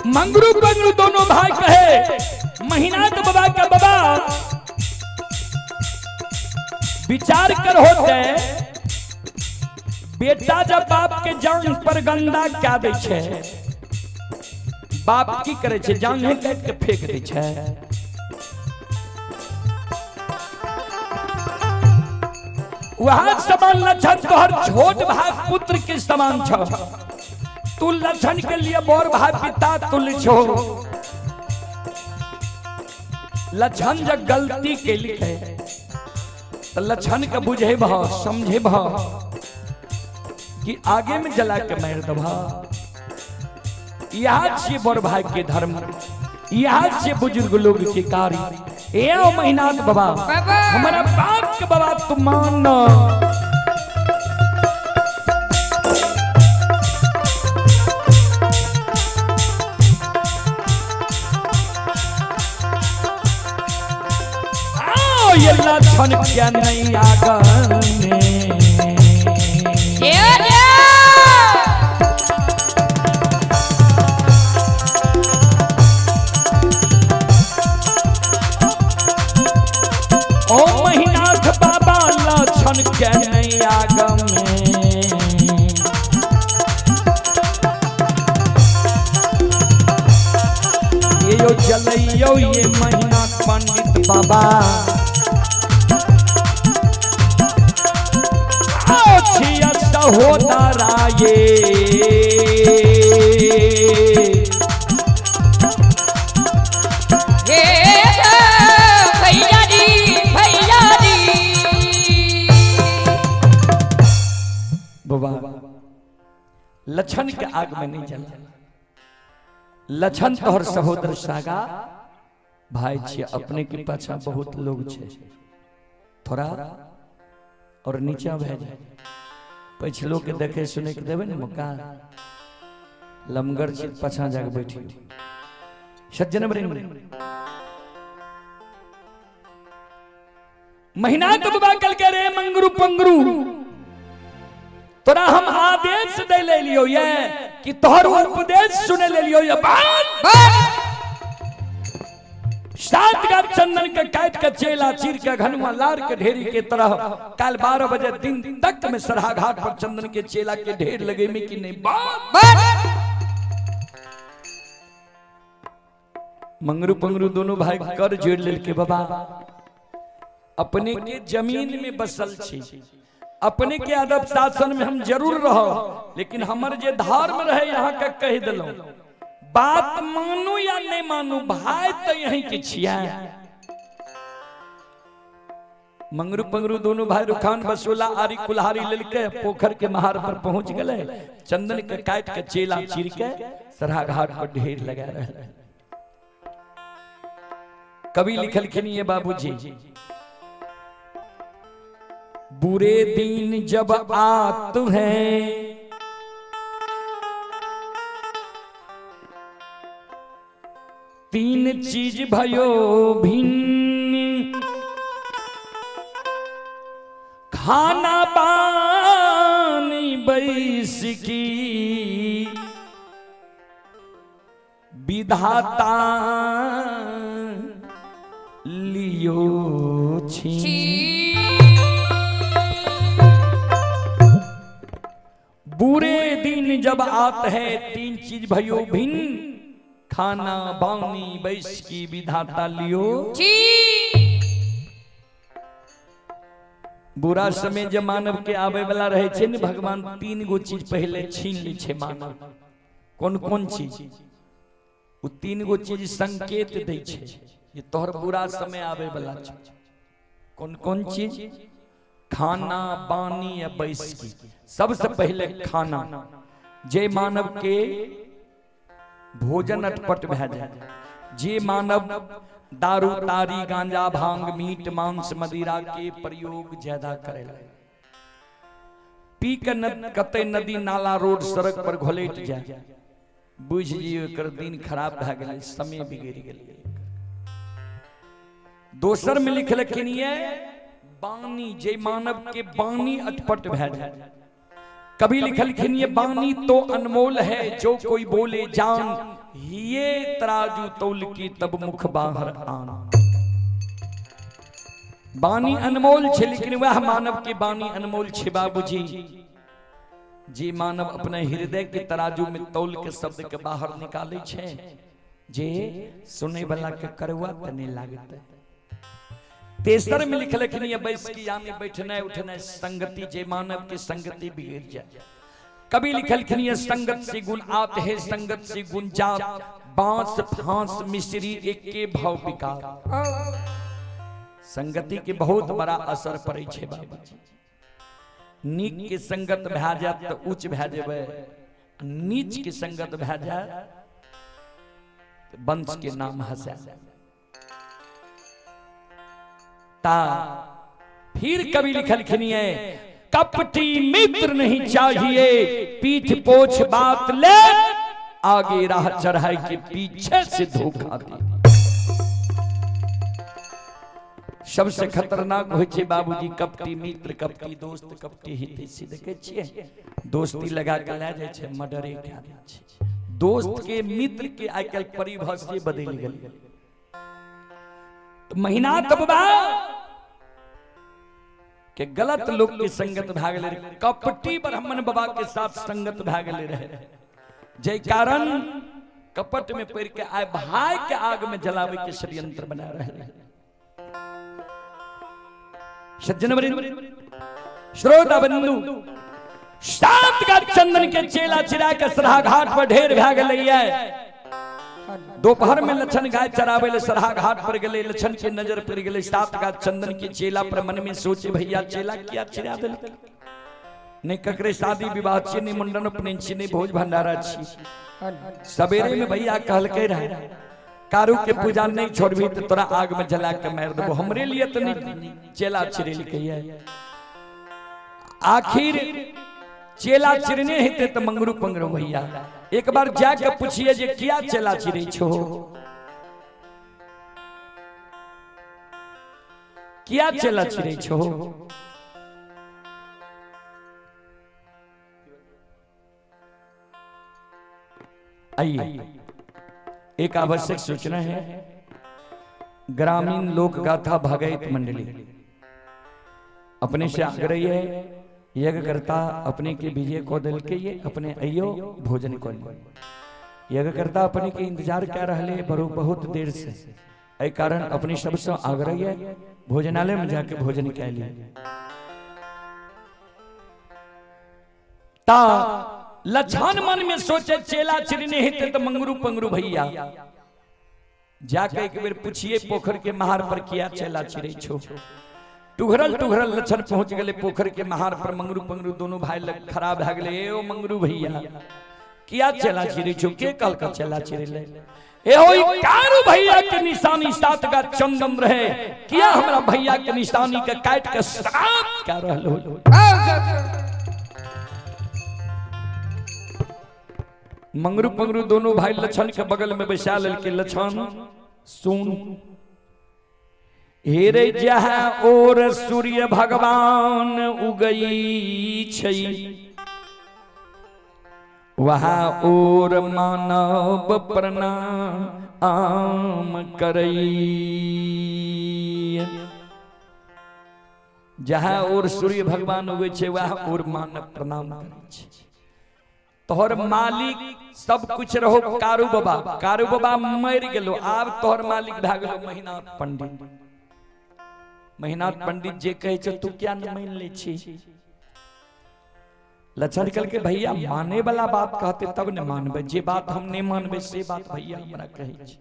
मंगरू बंगरू दोनों भाई कहे, महीनात बाबा का बाबा विचार कर होते बेटा जब बाप के जान पर गंदा क्या दे छे, बाप की करे छे जान है काट के फेंक दे छे। वहां समान लक्षण तोहर छोट भाई पुत्र के समान छो, तू लक्षण के लिए मोर भाई पिता तुल्य छो। लक्षण जब गलती के लिए तो लक्षण का बुझे भाव समझे भाव कि आगे में जला के मार दबा, यहाँ से बड़ भाई के धर्म, यहाँ से बुजुर्ग लोग के कार्य। ये महिनाथ बाबा हमारा बाप के बाबा तुम मानना। ये लक्षण क्या नहीं आगने ओ महिनाथ बाबा लक्षण क्या नहीं आगने। ये यो चलैयो ये महिनाथ पंडित बाबा होता राये भैया दी बाबा लक्षण के आग में नहीं जला। लक्षण तोहर सहोदर सागा भाई छे, अपने के पाछा बहुत लोग छे, थोड़ा और नीचा भे जाए पछलो के देखे सुने के देवे न मौका। लमगर चित पछा जाके बैठी सज्जन महीना तो बाबा कल के रे मंगरू पंगरू तोरा हम आदेश दे ले लियो ये कि तोहर उपदेश सुने ले लियो ये बात। सात का चंदन के काट के चेला चीर के घनुआ लार के ढेरी के तरह कल 12 बजे दिन तक में सरहा घाट पर चंदन के चेला के ढेर लगे में कि नहीं बात। मंगरू पंगरू दोनों भाई कर जोड़ ले के बाबा अपने के जमीन में बसल छी, अपने के अदब शासन में हम जरूर रहो, लेकिन हमर जे धर्म रहे यहाँ का कह दिलो बात मानू या नहीं मानू भाई तो यहीं के छिया। मंगरू पंगरू दोनों भाई रुखान बसोला आरी कुल्हारी लेके पोखर के महार पर पहुंच गए। चंदन के काट के चेला चीर के सरहा घाट पर ढेर लगा रहे। कवि लिखल खिनिए बाबूजी बुरे दिन जब आत हैं तीन चीज भयो भिन्न खाना पानी बैस की विधाता लियो छी। बुरे दिन जब आते हैं तीन चीज भयो भिन्न खाना बानी बैस की विधाता लियो। बुरा समय जब मानव के आवे वाला रहे छे न भगवान तीन गो चीज पहले छीन ली छे मानव। कौन कौन चीज? वो तीन गो चीज संकेत दे छे ये तोहर बुरा समय आवे वाला छे। कौन कौन चीज? खाना बानी या बैस की। सबसे पहले खाना जे मानव के भोजन अटपट भे जाए, जे मानव दारू तारी गांजा भांग मीट मांस मदिरा के प्रयोग ज्यादा करेला, पी के कते नदी नाला रोड सड़क पर घोलेट जाए, बुझ लियो एकर दिन खराब भे गेलै, समय बिगड़ गेलै। दोसर में लिखलखिन ये बानी जे मानव के बानी अटपट भे जाए। कभी लिखलखिन ये बानी तो अनमोल है जो कोई बोले जान, ये तराजू तौल की तब मुख बाहर आन। बानी अनमोल छे लेकिन वह मानव के बानी अनमोल छे बाबूजी जे मानव अपने हृदय के तराजू में तौल के शब्द के बाहर निकाले छे, जे सुने वाला के करवा तने लागत। तेसर में लिखलखिन ये बैस की यानी बैठना उठना संगति जे मानव की संगति बिगड़ जाए। कभी लिखलखिन ये संगत से गुण आते हैं संगत से गुण जात, बांस फांस मिश्री एक के भाव विकार। संगति के बहुत बड़ा असर पड़े छे बाबूजी। नीक के संगत भे जात तो उच्च भे जेबे, नीच के संगत भे जाए वंश के नाम हंसा ता फिर कवि लिखलखिन है कपटी मित्र नहीं चाहिए पीठ पोछ बात ले आगे राह चढ़ाई के पीछे से धोखा दे। सबसे खतरनाक होइ छै बाबूजी कपटी मित्र कपटी दोस्त कपटी हितैषी देखे छियै दोस्ती लगा के ले जाय छै मर्डरे कए दै छै। दोस्त के मित्र के आइ काल्हि परिभाषा बदलि गेल। मेहनत बाबा के गलत लोग के संगत भए गेलै कपटी ब्राह्मण बाबा के साथ संगत भए गेलै रहे जय कारण कपट में पड़ के आइ भाई के आग में जलावे के षड्यंत्र बना रहे। सज्जन श्रोता बंधु 7 का चंदन के चेला चिरा के सरहा घाट पर ढेर भए गेलै। दोपहर में लक्षण गाय चरावे ले सरहा घाट पर गए लक्षण के नजर पड़ गए 7 का चंदन के चेला पर मन में सोचे भैया चेला किया चिरा दिल नहीं ककरे शादी विवाह छी नहीं मुंडन अपने छी नहीं भोज भंडारा छी। सवेरे में भैया कहल के रहे कारू के पूजा नहीं छोड़बी तो तोरा आग में जला के मार देबो हमरे लिए तो नहीं चेला चिरेल कहिए। आखिर चेला चिरने हेते तो मंगरू पंगरू भैया एक बार जाके पूछिए जे क्या चेला चिरे छो क्या चेला चिरे छो। आइए एक आवश्यक सूचना है ग्रामीण लोक गाथा भागयत मंडली अपने से आग्रही है यज्ञ करता अपने के विजय को दल के ये अपने अयो भोजन को यज्ञ करता अपने के इंतजार कर रहे बरो बहुत देर से ऐ कारण अपने सबसे आग्रह है भोजनालय में जाके भोजन कर लिए। ता लछान मन में सोचे चेला चिरने हेते तो मंगरू पंगरू भैया जाके एक बेर पूछिए पोखर के महार पर किया चेला चिरे छो। टुघरल टुघरल लक्षण पहुंच गए पोखर के महार पर मंगरू पंगरू दोनों भाई खराब भए गए। ओ मंगरू भैया किया चेला चिरे छो के कल का चेला चिरे ले ए होई कारू भैया के निशानी 7 का चंदन रहे किया हमरा भैया के निशानी के काट के साफ कर रहलो। मंगरू पंगरू दोनों भाई लक्षण के बगल में बैसा लेल के लक्षण सुन हेरे जहाँ और सूर्य भगवान उगई छई वहाँ और मानव प्रणाम करई। जहाँ और सूर्य भगवान उगई छे वहाँ और मानव प्रणाम करई छे। तोहर मालिक सब कुछ रहो कारू बाबा मर गेलो आब तोहर मालिक भए गेलो मेहनाथ पंडित। मेहनाथ पंडित जे कहे छे तू क्या न मान ले छी। लक्षण कल के भैया माने वाला बात कहते तब न मानबे जे बात हम नहीं मानबे से बात भैया हमरा कहे छी।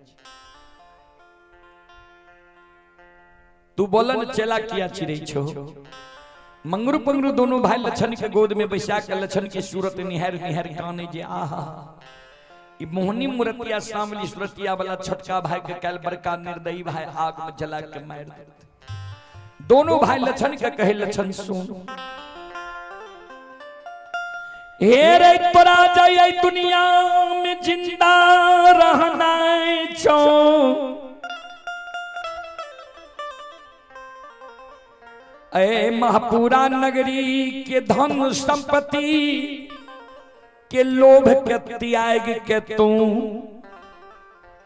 तू बोलन चेला किया चिरे छो। मंगरू पंगरू दोनों भाई लक्षण के गोद में बैसा के लक्षण की सूरत निहर निहर काने जे आहा ई मोहनी मूर्तिया सामली सूरतिया वाला छोटका भाई के कैल बड़का निर्दयी भाई आग में जला के मार दे। दोनों भाई लक्षण के कहे लक्षण सुन हे रे तोरा जाय दुनिया में जिंदा रहना छो ऐ महापुरा नगरी के धन संपत्ति के लोभ के त्याग के तू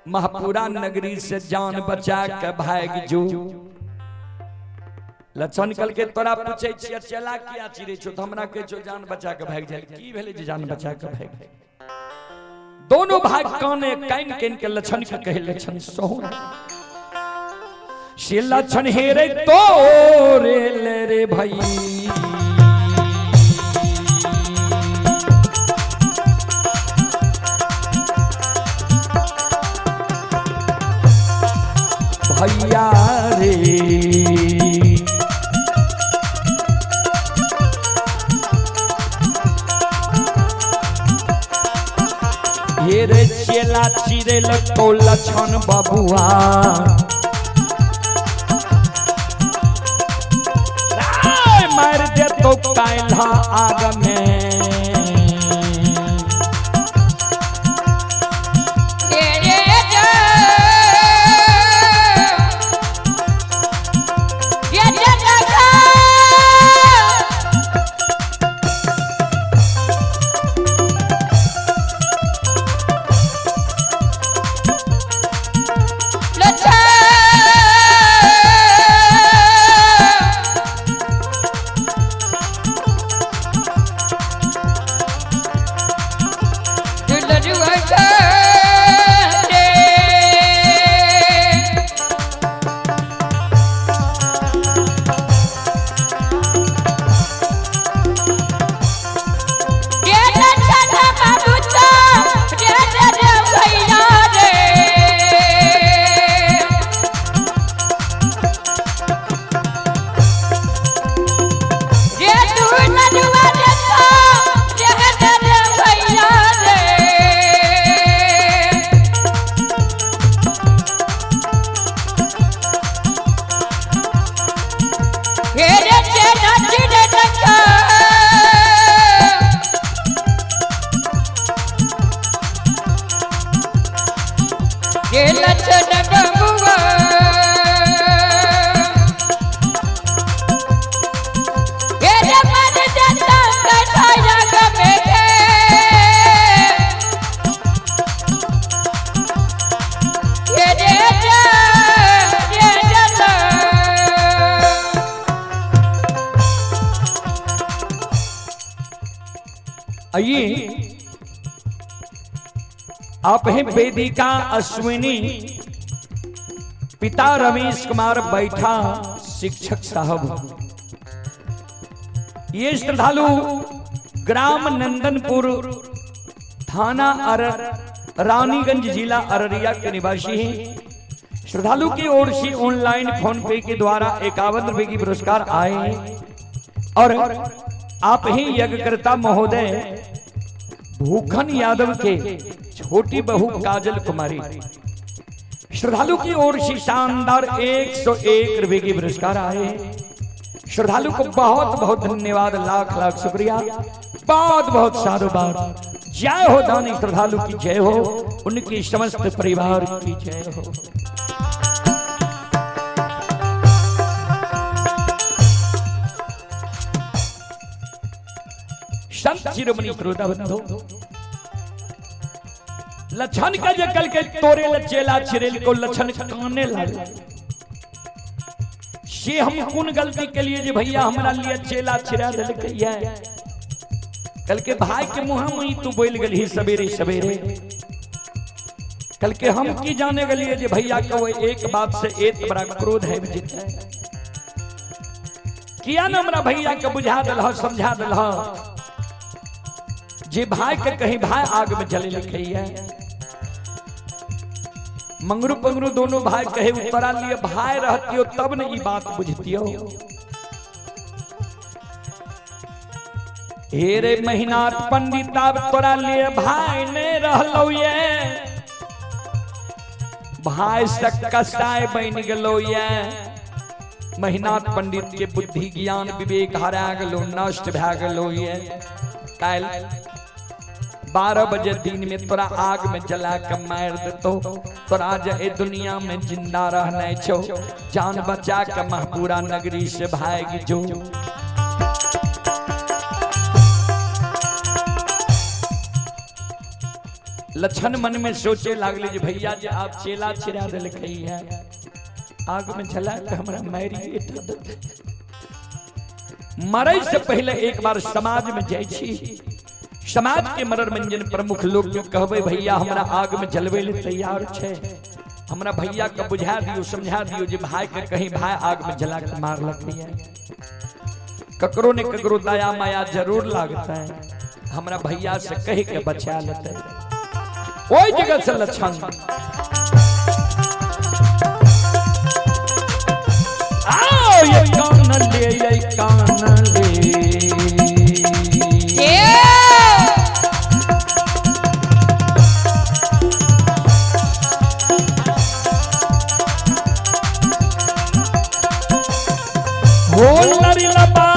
महापुरा नगरी से जान बचा के भाग जो। लक्षण कल के तोरा पूछे छिया चला किया चिरे छो तो हमरा कहे छो जान बचा के भाग जाए की भेले जे जान बचा के भाग। दोनों भाग काने कान कान के लक्षण के कहे लक्षण सोहन से लक्षण हेरे तो रे रे भाई भैया रे ये रे चेला चिरे लगो लछन बबुआ मार दे तो कायला आग में आइए आप हैं वेदिका अश्विनी, पिता रमेश कुमार बैठा शिक्षक साहब। ये श्रद्धालु ग्राम नंदनपुर, थाना रानीगंज, जिला अररिया के निवासी हैं। श्रद्धालु की ओर से ऑनलाइन फोन पे के द्वारा 51 रुपए की पुरस्कार आए और आप ही यज्ञकर्ता महोदय भूखन यादव के छोटी बहू काजल कुमारी। श्रद्धालु की ओर से शानदार 101 रुपए की पुरस्कार आए। श्रद्धालु को बहुत बहुत धन्यवाद, लाख लाख शुक्रिया, बहुत बहुत साधुवाद। जय हो दानी श्रद्धालु की जय हो, उनकी समस्त परिवार की जय हो। संत शिरोमणि श्रोता बंधु, लछन का जकल के तोरे लचेला छिरेल को लछन काने लागे। ये हम कौन गलती के लिए जे भैया हमरा लिए चेला छिरा दिल के है। कल के भाई के मुंह में तू बोल गली सवेरे सवेरे। कल के हम की जाने गलिए जे भैया का वो एक बात से एक बड़ा क्रोध है विजित है। किया ना हमरा भैया के बुझा दिल, समझा दिल जे भाई के कहीं भाई आग में जले लिखे है। मंगरू पंगरू दोनों भाई कहे तोरा लिए भाई रहती हो तब न ये बात बुझती हो। हे रे महीनाथ पंडित अब तोरा लिए भाई ने रहलो ये, भाई से कसाय बन गलो ये। महीनाथ पंडित के बुद्धि ज्ञान विवेक हरा गलो, नष्ट भा गलो ये। काल 12 बजे दिन में तोरा आग में जला के मार देतो, तोरा जे दुनिया में जिंदा रहना छो। जान बचा के महपूरा नगरी से भाग जो। लछन मन में सोचे लागले जे भैया जे आप चेला छिरा दिल खई है, आग में जला के हमरा मारी देते। मरे से पहले एक बार समाज में जाई छी। समाज के मनोरंजन प्रमुख लोग जो कहबे भैया हमरा आग में जलवे ले तैयार छे, हमरा भैया के बुझा दियो, समझा दियो जे भाई के कहीं भाई आग में जला के मार लगी है। ककरो ने ककरो दया माया जरूर लागता है, हमरा भैया से कह के बचा लेते। ओई जगह से लछन आओ ये कान ले, ये कान ले। करी लबा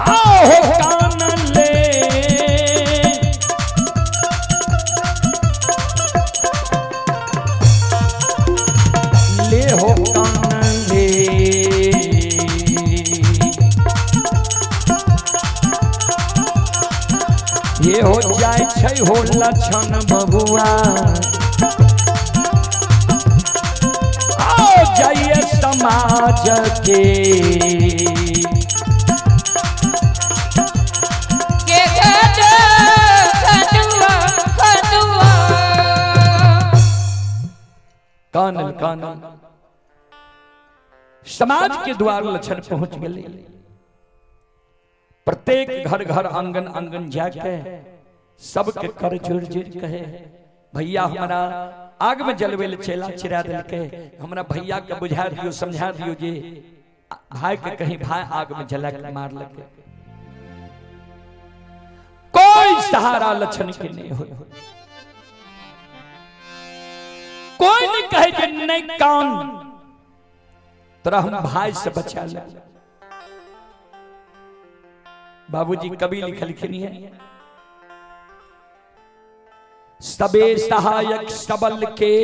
आओ कान ले ले हो कान ले ये हो जाए छै हो लक्षण बबुआ आओ जाइए समाज के कानल कानल समाज के द्वार लक्षण पहुंच गए। प्रत्येक घर घर आंगन आंगन जाके सबके कर जोर जोर कहे भैया हमारा आग में जलवे चेला चिरा दिल के हमारा भैया के बुझा दियो समझा दियो जे भाई के कहीं भाई आग में जला के मार लगे। कोई सहारा लक्षण के नहीं हो कोई नहीं कहे कि नहीं कौन तोरा हम भाई से बचा ले। बाबूजी कवि लिखलखिन है सबे सहायक सबल के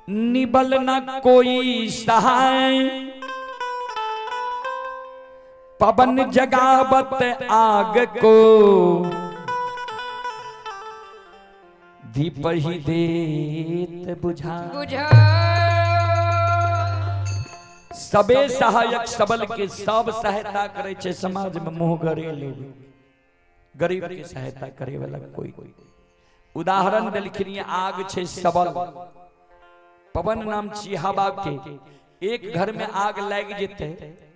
निबल न कोई सहाय पवन जगावत आग को दीप ही देत बुझा सबे सहायक सबल के सब सहायता करे छे समाज में मुंह गरे लोग गरीब की सहायता करे वाला कोई उदाहरण देलखिन आग छे सबल पवन नाम छी हवा के एक घर में आग लग जेते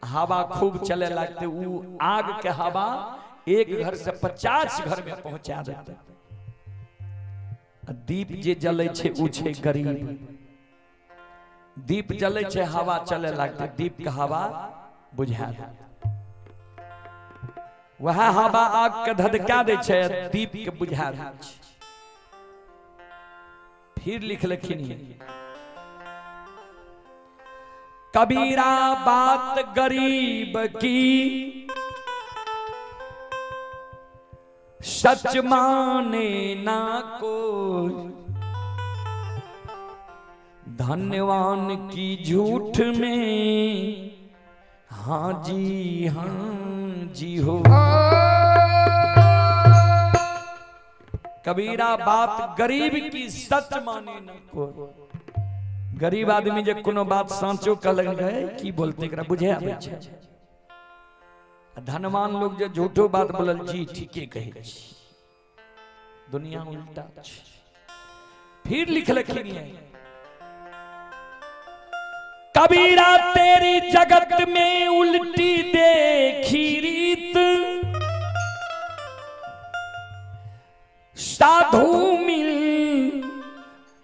हवा खूब चले लगते उ आग के हवा एक घर से 50 घर में पहुंचा देते। दीप जे जले छे उ छे गरीब दीप जले छे हवा चले लगते दीप के हवा बुझा दे वह हवा आग के धधका दे छे दीप के बुझा दे। फिर लिखलखिन कबीरा बात गरीब की सच माने ना कोई धन्यवान की झूठ में हाँ जी हो। कबीरा बात गरीब की सच माने ना कोई गरीब आदमी जे कोनो बात सांचो कहलक गए की बोलते एकरा बुझे आबै छै। धनवान लोग जे झूठो बात बोलल जी ठीके कहे छी दुनिया उल्टा छै। फिर लिखलखिन कबीरा तेरी जगत में उल्टी देखी रीत साधु मिल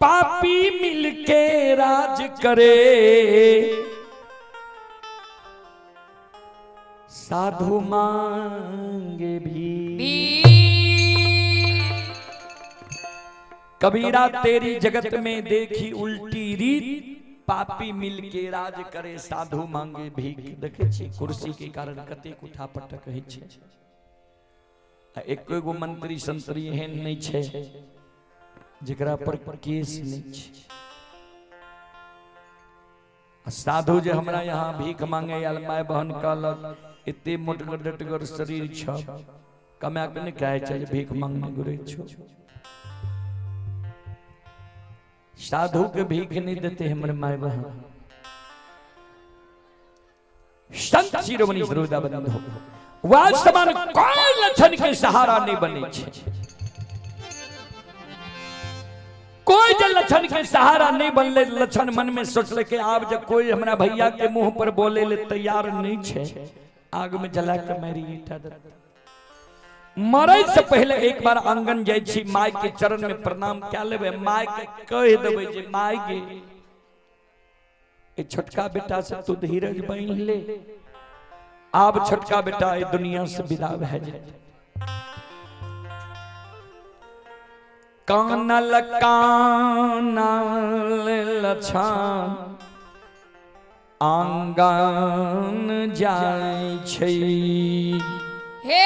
पापी मिलके राज करे साधु मांगे भी। कबीरा तेरी जगत में देखी उल्टी रीत पापी मिलके राज करे साधु मांगे भीख। देखे छी कुर्सी के कारण कतेक उठा पटक होइ छै। एको गो मंत्री संतरी एहन नहीं छै जेकरा पर केस नहीं छै। साधु जे हमरा यहाँ भीख मांगे आयल माय बहन कहलक एते मोटगर डटगर शरीर छ कमा के नहीं कहे छै भीख मांगने गुरे छो। साधु के भीख नहीं देते हमारे माय बहन। संत शिरोमणि सरोदा बंधु वाज समान कोई लक्षण के सहारा नहीं बने छे। कोई जो लक्षण के सहारा नहीं बनले लक्षण मन में सोचले के आप जब कोई हमारा भैया के मुंह पर बोले ले तैयार नहीं छे आग में जला के मेरी ईटा देता। मरे से पहले एक बार आंगन जाय छी माय के चरण में प्रणाम क्या लेबे माय के कह देबे जे माय गे ए छोटका बेटा से तू धीरज बांध ले अब छोटका बेटा ए दुनिया से विदा भ जाए। कानल कानल लछन आंगन जाय छै हे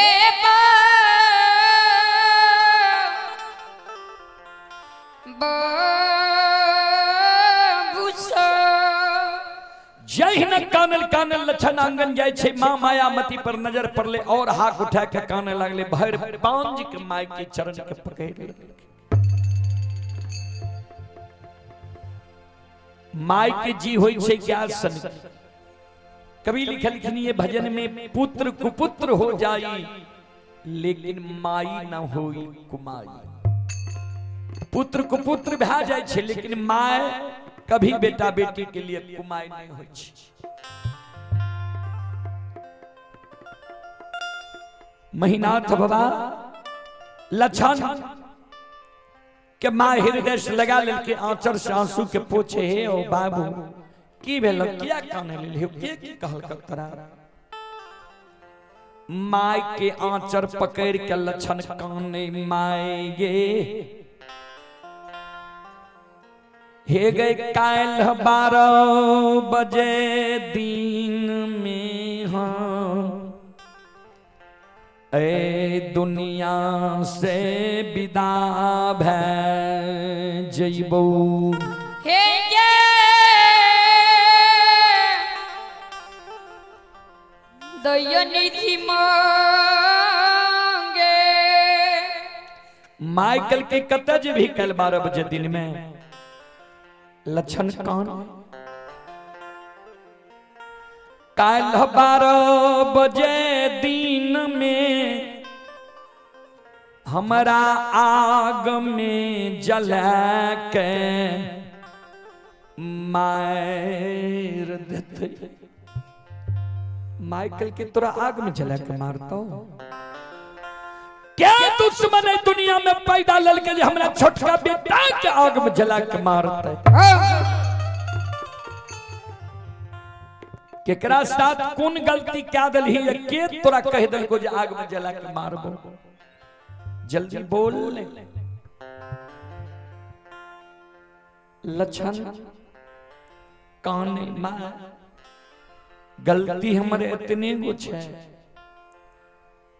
जहिन कानल कानल लछन आंगन जाय छै माँ मायामती पर नजर पड़ले और हाथ उठा के काने लगले भर पांज के माय के चरण के पकड़ माय के जी होई छै ज्ञान सन कवि लिखनी है भजन में पुत्र कुपुत्र हो जाई लेकिन माई न होई कुमाई पुत्र कुपुत्र भा जाय छै लेकिन माय कभी बेटा बेटी के लिए कुमाई नहीं होई छै महीनाथ बाबा लछन के माँ हृदय से लगा लेके आंचर से आंसू के पोछे हे ओ बाबू की भेल किया काने ले के की कहल तोरा माय के आंचर पकड़ के लछन काने माय गे हे गए काल 12 बजे दिन में हाँ ए दुनिया से विदा भै जइबो हे गे दया निधि मांगे माइकल के कतज भी कल 12 बजे दिन में लछन कान काल 12 बजे दिन में हमारा आग में जला के मार देते माइकल के तोरा आग में जला के मारता क्या दुश्मन है दुनिया में पैदा ललके जे हमरा छोटका बेटा के आग में जला के मारते केकरा साथ कौन गलती क्या दलही के तोरा कह दल को जे आग में जला के मारबो जल्दी बोल ले लछन काने मां गलती हमारे इतने कुछ है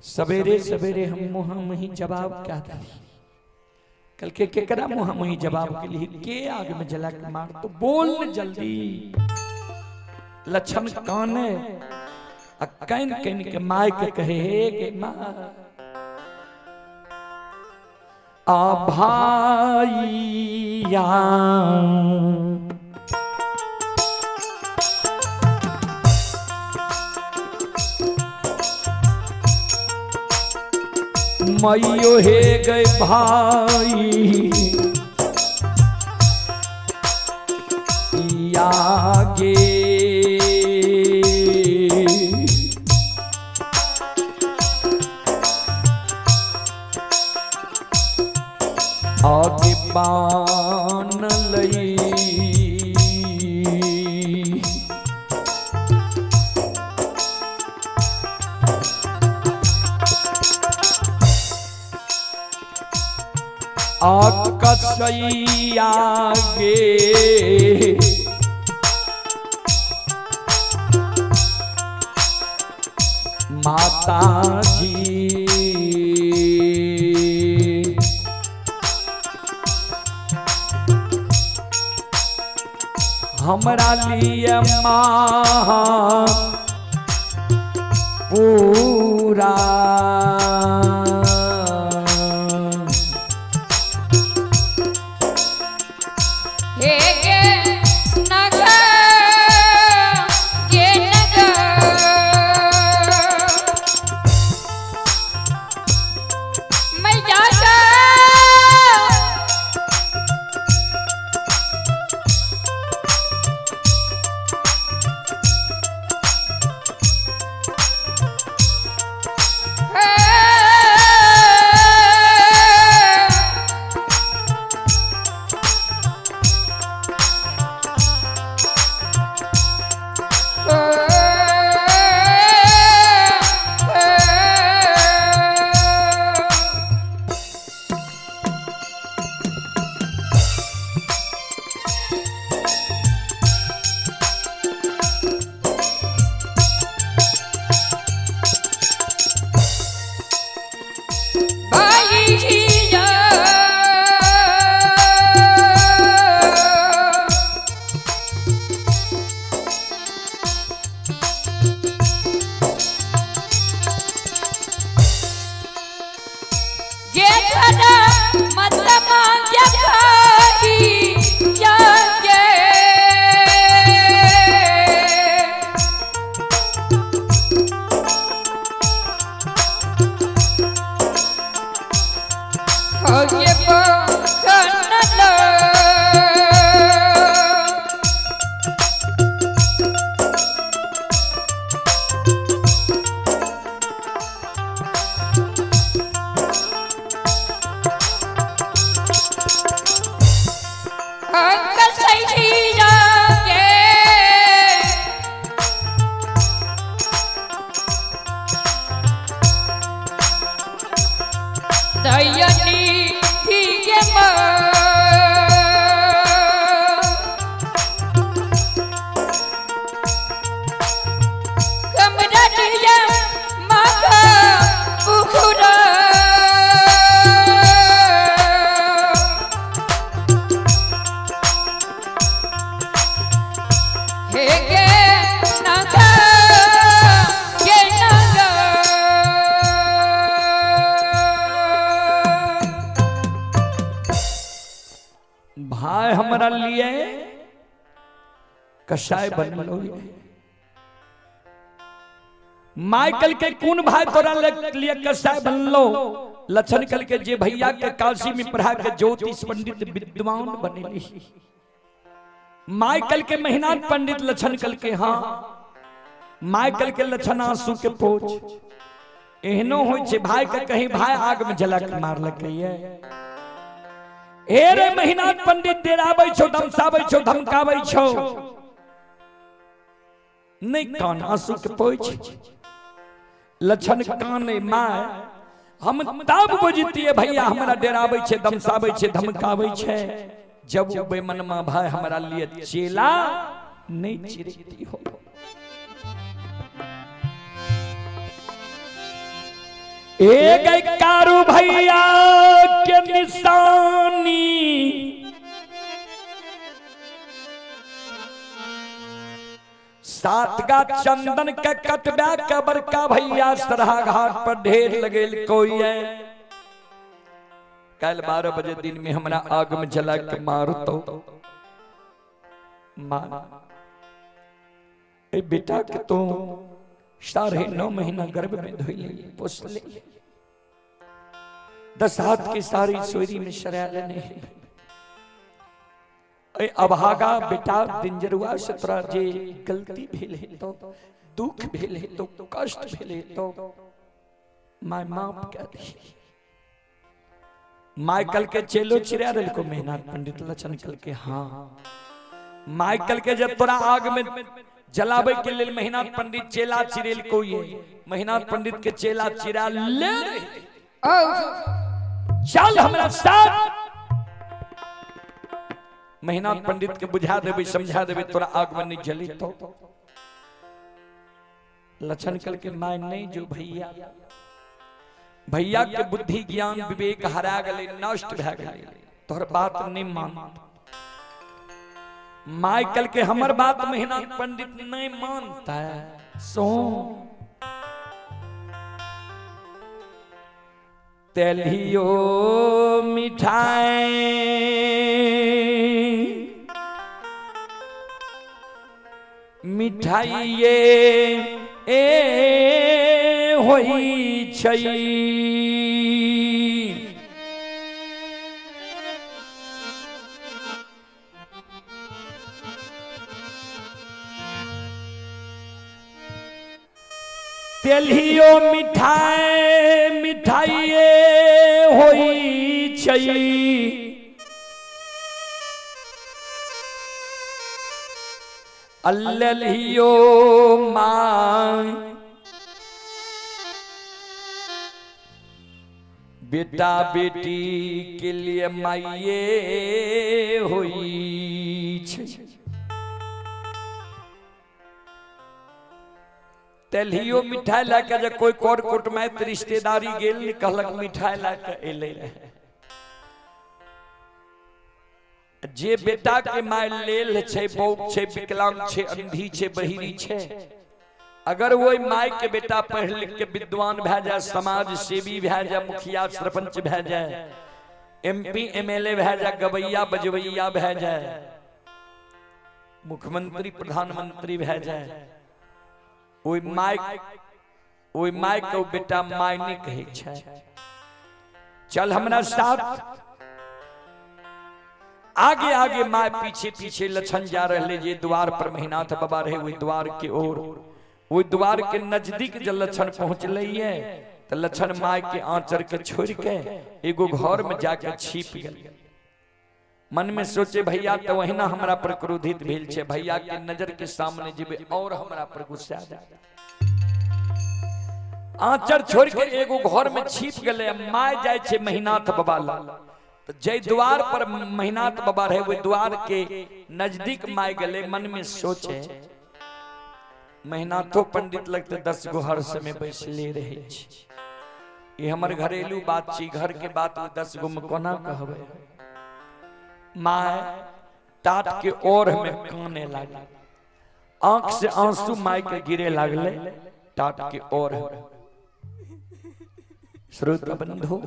सवेरे सवेरे हम मुहा मही जवाब क्या दे कल के केकरा मुहा मही जवाब के लिए के आग में जला के मार तो बोल जल्दी लछन काने कैन कैन के माय के कहे के माँ आ भाईया मैयो हे गए भाई आगे आगे बान लई कसैया गे माता जी हमरा लिए माँ पूरा मांगे भाई जागे हो ये कन्नड़ भाई हमारा लिए कसाय बन लो। माइकल के कौन भाई तोरा लिए कसाय बन लो। लक्षण कल के जे भैया के काशी में पढ़ा के ज्योतिष पंडित विद्वान बनेली। माइकल के मेहनत पंडित लक्षण कल के हाँ माइकल के लक्षण आंसू के पोछ एहनो हो छे भाई के कहीं भाई आग में जला के मार लगे। ए रे मेहनत पंडित डेराबै छौ धमसाबै छौ धमकाबै छौ नहीं कान आंसू के पोछ लक्षण काने माय हम तब बुझतिए भैया हमरा डेराबै छे धमसाबै छे धमकाबै छे जब वो बेमनमा भाई हमरा लिए चेला नहीं चिरती हो। एक कारू भैया के निशानी सातगा चंदन के कटबा के बड़का भैया सरहा घाट पर ढेर लगेल कोई है। कल 12 बजे दिन में हमरा आग में जला के मारतो मार ए बेटा के तो 9.5 महीना गर्भ में धोइले पोस ले 10 हाथ की सारी सोरी में शराल नहीं ए अभागा बेटा दिंजरुआ से तोरा जे गलती भेल है तो दुख भेल है तो कष्ट भेल है तो मैं माफ कर दी। माइकल के चेलो चिरा रल को मेहनत पंडित लक्षण कल के हाँ माइकल के जब तोरा आग में जलावे के लिए मेहनत पंडित चेला चिरेल को ये मेहनत पंडित के चेला चिरा ले चल हमरा साथ मेहनत पंडित के बुझा देवे समझा देवे तोरा आग में नहीं जली तो लक्षण कल के माय नहीं जो भैया भैया के बुद्धि ज्ञान विवेक हरा गले नष्ट भे गले तोहर बात नहीं मान माइकल के हमर बात मेहनत पंडित नहीं मानता है। सो तेलियो मिठाई मिठाई ये ए होई छई तेलियो मिठाई मिठाई होई छई अल्ललियो मां बेटा बेटी के लिए माइये होई छई तेलियो मिठाई लाके जे कोई कोर कोट में रिश्तेदारी गेल कहलक मिठाई लाके एले रहे जे बेटा के माय लेल छे बौक छे विकलांग छे अंधी छे बहिरी छे अगर वो माय के बेटा पढ़ लिख के विद्वान भे जाए समाज सेवी भे जाए मुखिया सरपंच भे जाए MP MLA भै जा, गवैया बजवैया भै जाए, मुख्यमंत्री प्रधानमंत्री भै जाए, ओई माय को बेटा माय नहीं कहे छै। चल हमरा साथ, आगे आगे माय पीछे पीछे लछन जा रहे। जे द्वार पर महीनाथ बाबा रहे वही द्वार के ओर, वही द्वार के नजदीक जब लछन पहुंचल तो लछन माय के आंचर के छोड़ के एगो घर में जाकर छिप गए। मन में सोचे भैया तो वही ना हमरा पर क्रोधित भेल छे, भैया के नजर के सामने जेबे और हमरा पर गुस्सा जाए। आंचर छोड़ के एगो घर में छिप गए। माय जाए छे महीनाथ बाबा ला, तो जय द्वार पर महीनाथ बाबा रहे वही द्वार के नजदीक माय गले। मन में सोचे महीनाथो पंडित लगते 10 गो हर समय बैसले रहे छे। ये हमर घरेलू बात छी, घर के बात 10 गो में कोना कहबे। माय टाट के ओर में काने लागे, आंख से आंसू माय के गिरे लागले टाट के ओर। श्रोता बंधु,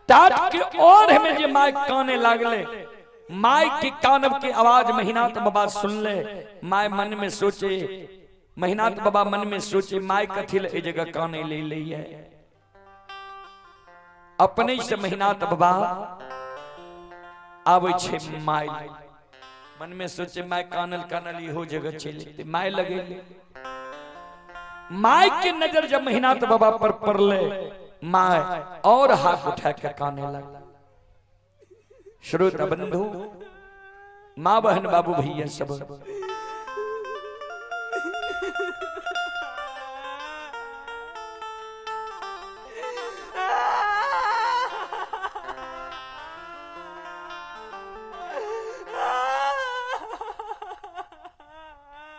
टाट के ओर में जे माय काने लागले, माय के कानब की आवाज महीनाथ बाबा सुन ले। माय मन में सोचे, महीनाथ बाबा मन में सोचे माय कथिल ए जगह काने ले है। अपने से महीनाथ बाबा आवे छे माय, मन में सोचे माय कानल कानल हो जगह चले। माय लगे, माय के नजर जब महीनाथ बाबा पर पड़ले, माय और हाथ उठा के काने लगा। श्रोता बंधु, माँ बहन बाबू भैया सब,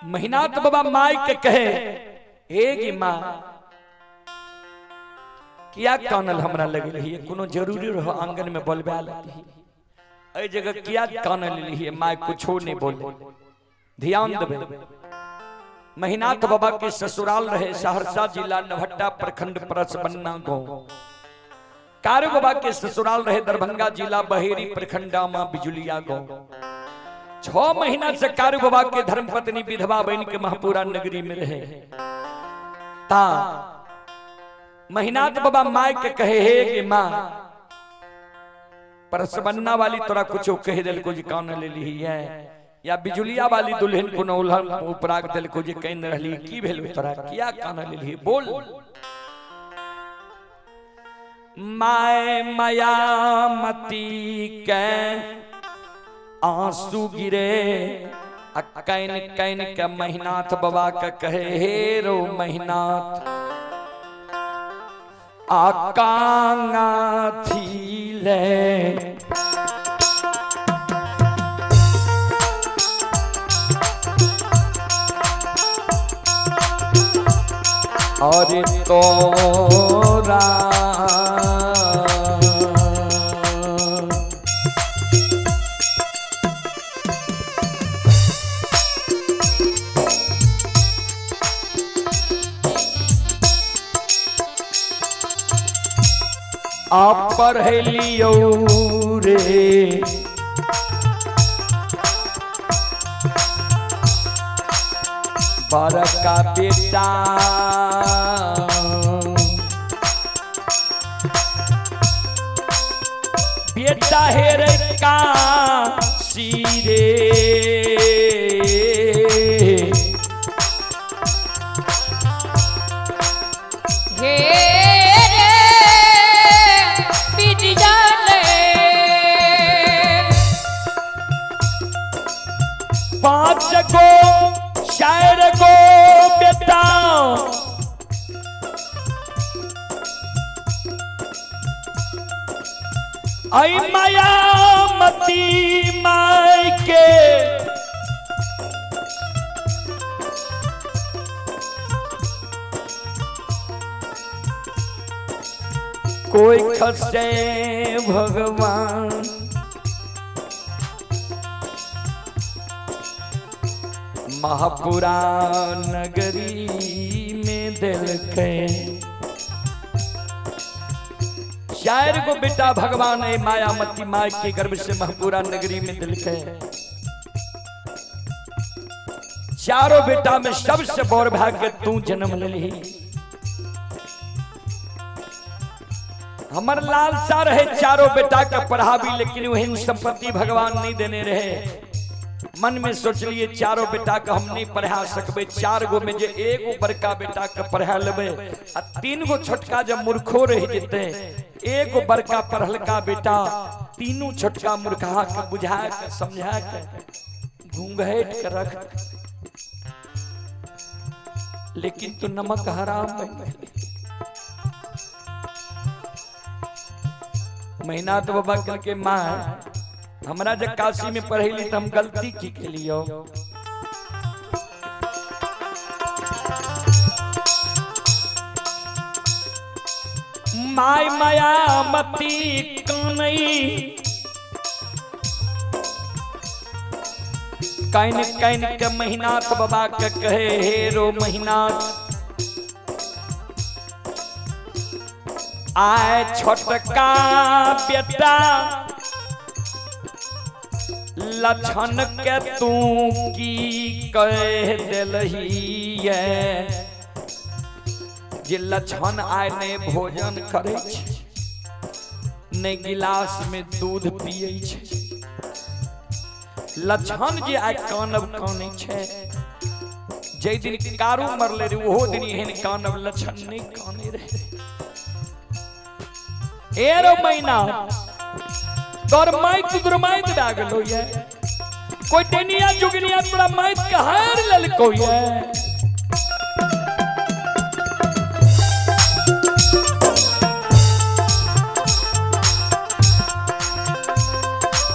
महीनाथ बाबा माई के कहे, हे माँ किया कानल हमरा लगे रही, कोनो जरूरी रहो आंगन में बोलबा लगी, ऐ जगह किया कानल रही। माय कुछो नहीं बोले। ध्यान देबे, महीनाथ बाबा के ससुराल रहे सहरसा जिला नवहट्टा प्रखंड परसबन्ना गांव। कारू बाबा के ससुराल रहे दरभंगा जिला बहेरी प्रखंडा मां बिजुलिया गांव। 6 महीना से कारू बाबा के धर्मपत्नी विधवा बन के महापुरा नगरी में रहे। ता महीनाथ बाबा माय के कहे, हे कि माँ परसबन्ना वाली तोरा कुछो कह दिल को जी कान ले ली है, या बिजुलिया वाली दुल्हन को नौलहन उपराग दिल को जी कह रही, की भेल तोरा किया कान ले ली, बोल। माय मायामती के आंसू गिरे, कैन कैन के महीनाथ बाबा के कहे, हे रो महीनाथ आकांगा थी ले, और तोरा आप पढ़लियो रे बड़का बेटा, बेटा हे रे का सीरे, गो शायर गो बेटा, आई मायामती माई के कोई खसे भगवान, महापुरा नगरी में दिल के शायर को बेटा भगवान है मायामती माई के गर्भ से महापुरा नगरी में दिल के चारों बेटा में सबसे बौर भाग्य तू जन्म ले ली। हमर लालसा रहे चारों बेटा का पढ़ावी लेकिन वही संपत्ति भगवान नहीं देने रहे। मन में सोच लिए चारों बेटा का हम नहीं पढ़ा सकबे, 4 गो में जे एगो बड़का बेटा का पढ़ा लेबे आ 3 गो छोटका जब मूर्खो रह जेते, एगो बड़का पढ़लका बेटा 3 छोटका मूर्खा के बुझा के समझा के घूंघट के रख। लेकिन तू नमक हराम बन महीना तो बाबा कल के माँ हमरा जब काशी में पढ़ेली तो हम गलती की के लियो। माय मायामती कनई कैन कैन के महीनाथ बाबा के कहे हेरो महीनाथ आए छोटका बेटा लछन के तू की कह दिलही है जे लछन आय ने भोजन करे ने गिलास में दूध पिए छे। लछन जे आय कानब काने छे जे दिन कारू मरले रे ओहो दिन एहन कानब लछन नहीं काने रहे। एरो महीना तोर माइक तुर माइक दागलो ये कोई टेनिया जुगनिया तोरा माइक कहार ललको ये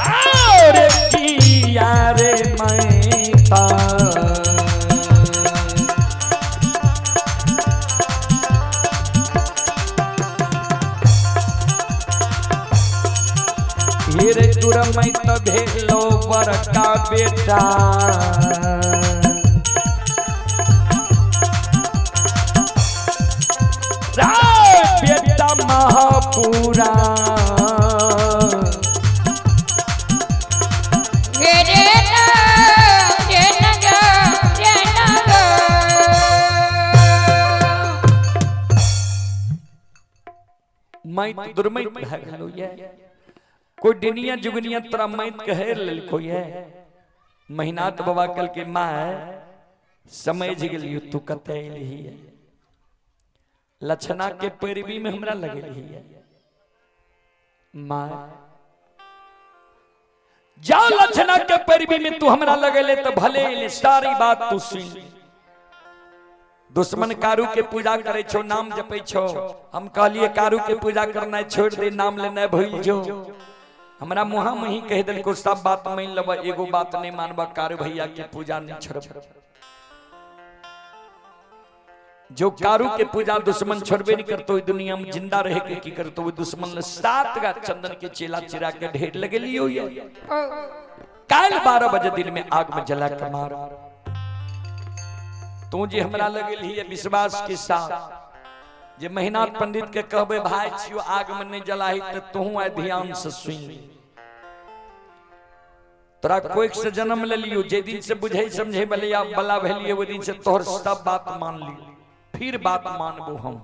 अरे किया रे मैता हीरे तुरमई तो भेलो बड़का बेटा बेटा महापुरा मैं दुर्मई भागलो ये कोई डिनिया जुगनिया तोरा मैत कहे ललको ये महीनाथ बाबा कल के माँ समझ गेलियो तू कते एलही है लछना के पैरवी में हमरा लगेलही है माँ जा लछना के पैरवी में तू हमरा लगेले तो भले ले सारी बात तू सुन। दुश्मन कारू के पूजा करे छो नाम जपे छो हम कहलिए कारू के पूजा करना छोड़ दे नाम लेना भूल जो हमरा मुहा मही कह दिल को सब बात मान लब एगो बात नहीं मानबा कारू भैया के पूजा नहीं छोड़ब। जो कारू के पूजा दुश्मन छोड़बे नहीं करतो दुनिया में जिंदा रहे के की करतो वो दुश्मन 7 गा चंदन के चेला चिरा के ढेर लगे लियो ये काल 12 बजे दिन में आग में जला के मार तू जे हमरा लगेली है विश्वास के साथ जे महीनाथ पंडित के कहबे भाई छियो आग में नहीं जलाही तो तू आ ध्यान से सुन तोरा कोई से जन्म ले लियो जे दिन से बुझे समझे बलिया बला भेलिए वो दिन से तोहर सब बात मान ली फिर बात मानबो हम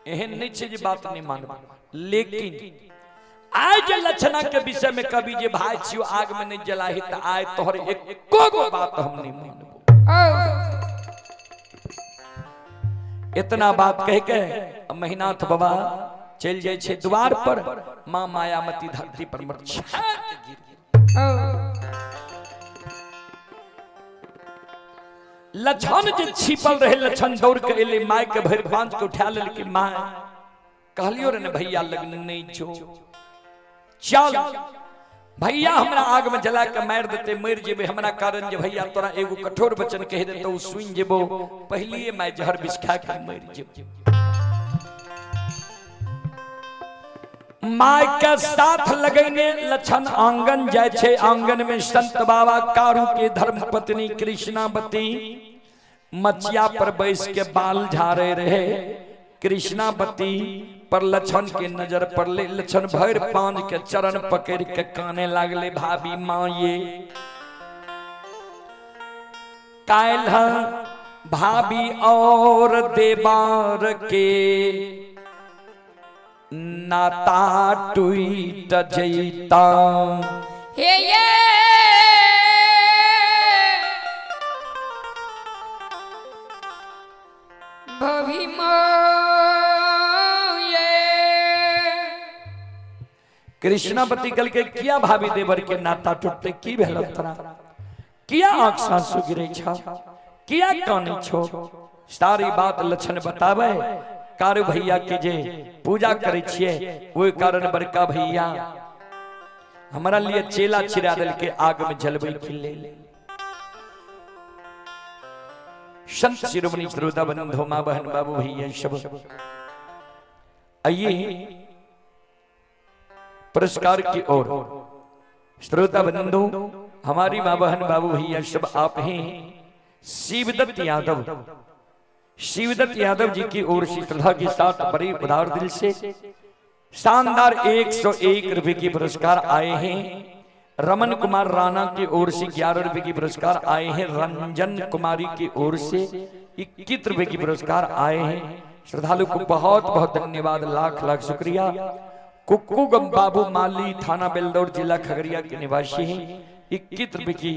एहन नहीं छे जे बात नहीं मानबो। लेकिन आज जे लक्षणा के विषय में कभी जे भाई छियो आग में नहीं जलाही तो आए तोहर एको गो बात हम नहीं मानबो। इतना बात कह के महीनाथ बाबा चल जाए छे द्वार पर मां मायामती धरती पर लछन जे छिपल रहे लछन दौड़ के एले माय के भर बांध के उठा लेल कि मां कहलियो रे न भैया लगन नहीं जो चल भैया हमरा आग में जला के मार देते मर जेबे हमरा कारण जे भैया तोरा एगो कठोर वचन कह देतो उ सुन जेबो पहलिए मैं जहर विष खा के मर जेबो। माय के साथ लगेंगे लक्षण आंगन जाय छे। आंगन में संत बाबा कारू के धर्म पत्नी कृष्णावती मचिया पर बैस के बाल झाड़े रहे। कृष्णावती पर लक्षण के नजर पड़ले। लक्षण भर पांच के चरण पकड़ के काने लागले, भाभी माँ ये कायल भाभी और देवार के नाता टूट जैता। हे ये भभी कृष्णावती कल के किया भाभी देवर के नाता टूटते की भेल तोरा, किया आंख सासु गिरे छा, किया काने छो। सारी बात लक्षण बतावे। कारू भैया के जे पूजा करे छिए वो कारण बड़का भैया हमारा लिए चेला चिरा दल के आग में जलबै खिले। संत शिरोमणि श्रोता बंधु मां बहन बाबू भैया सब आइए पुरस्कार की ओर। श्रोता बंधु हमारी मां बहन बाबू भैया सब आप हैं। शिवदत्त यादव, शिवदत्त यादव जी की ओर से श्रद्धा के साथ बड़े उदार दिल से शानदार 101 रुपए की पुरस्कार आए हैं। रमन कुमार राणा की ओर से 11 रुपए की पुरस्कार आए हैं। रंजन कुमारी की ओर से 21 रुपए की पुरस्कार आए हैं। श्रद्धालु को बहुत बहुत धन्यवाद, लाख लाख शुक्रिया। कुक्कू गम बाबू माली थाना बेलदौर जिला खगड़िया के निवासी हैं। 21 रुपए की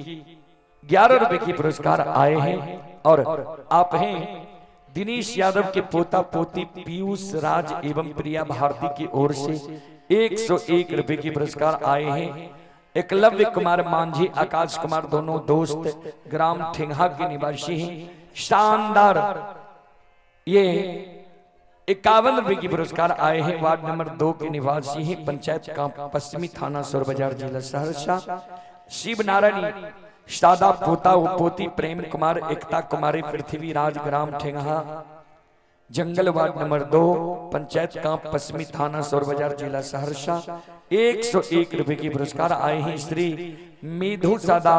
11 रुपए की पुरस्कार आए हैं। और आप हैं दिनेश यादव के पोता पोती पीयूष राज एवं प्रिया भारती की ओर से 101 रुपए की पुरस्कार आए हैं। एकलव्य कुमार मांझी, आकाश कुमार दोनों दोस्त ग्राम ठेंगा के निवासी हैं। शानदार ये 51 रुपए की पुरस्कार आए हैं। वार्ड नंबर 2 के निवासी हैं। पंचायत का पश्चिमी थाना सोर बाजार जिला सहरसा। शिव नारायणी सादा पोता व पोती प्रेम कुमार, एकता कुमारी, पृथ्वी राज ग्राम ठेंगा जंगल वार्ड नंबर 2 पंचायत का पश्चिमी थाना सोर बाजार जिला सहरसा। 101 रुपए की पुरस्कार आए हैं। श्री मेधु सादा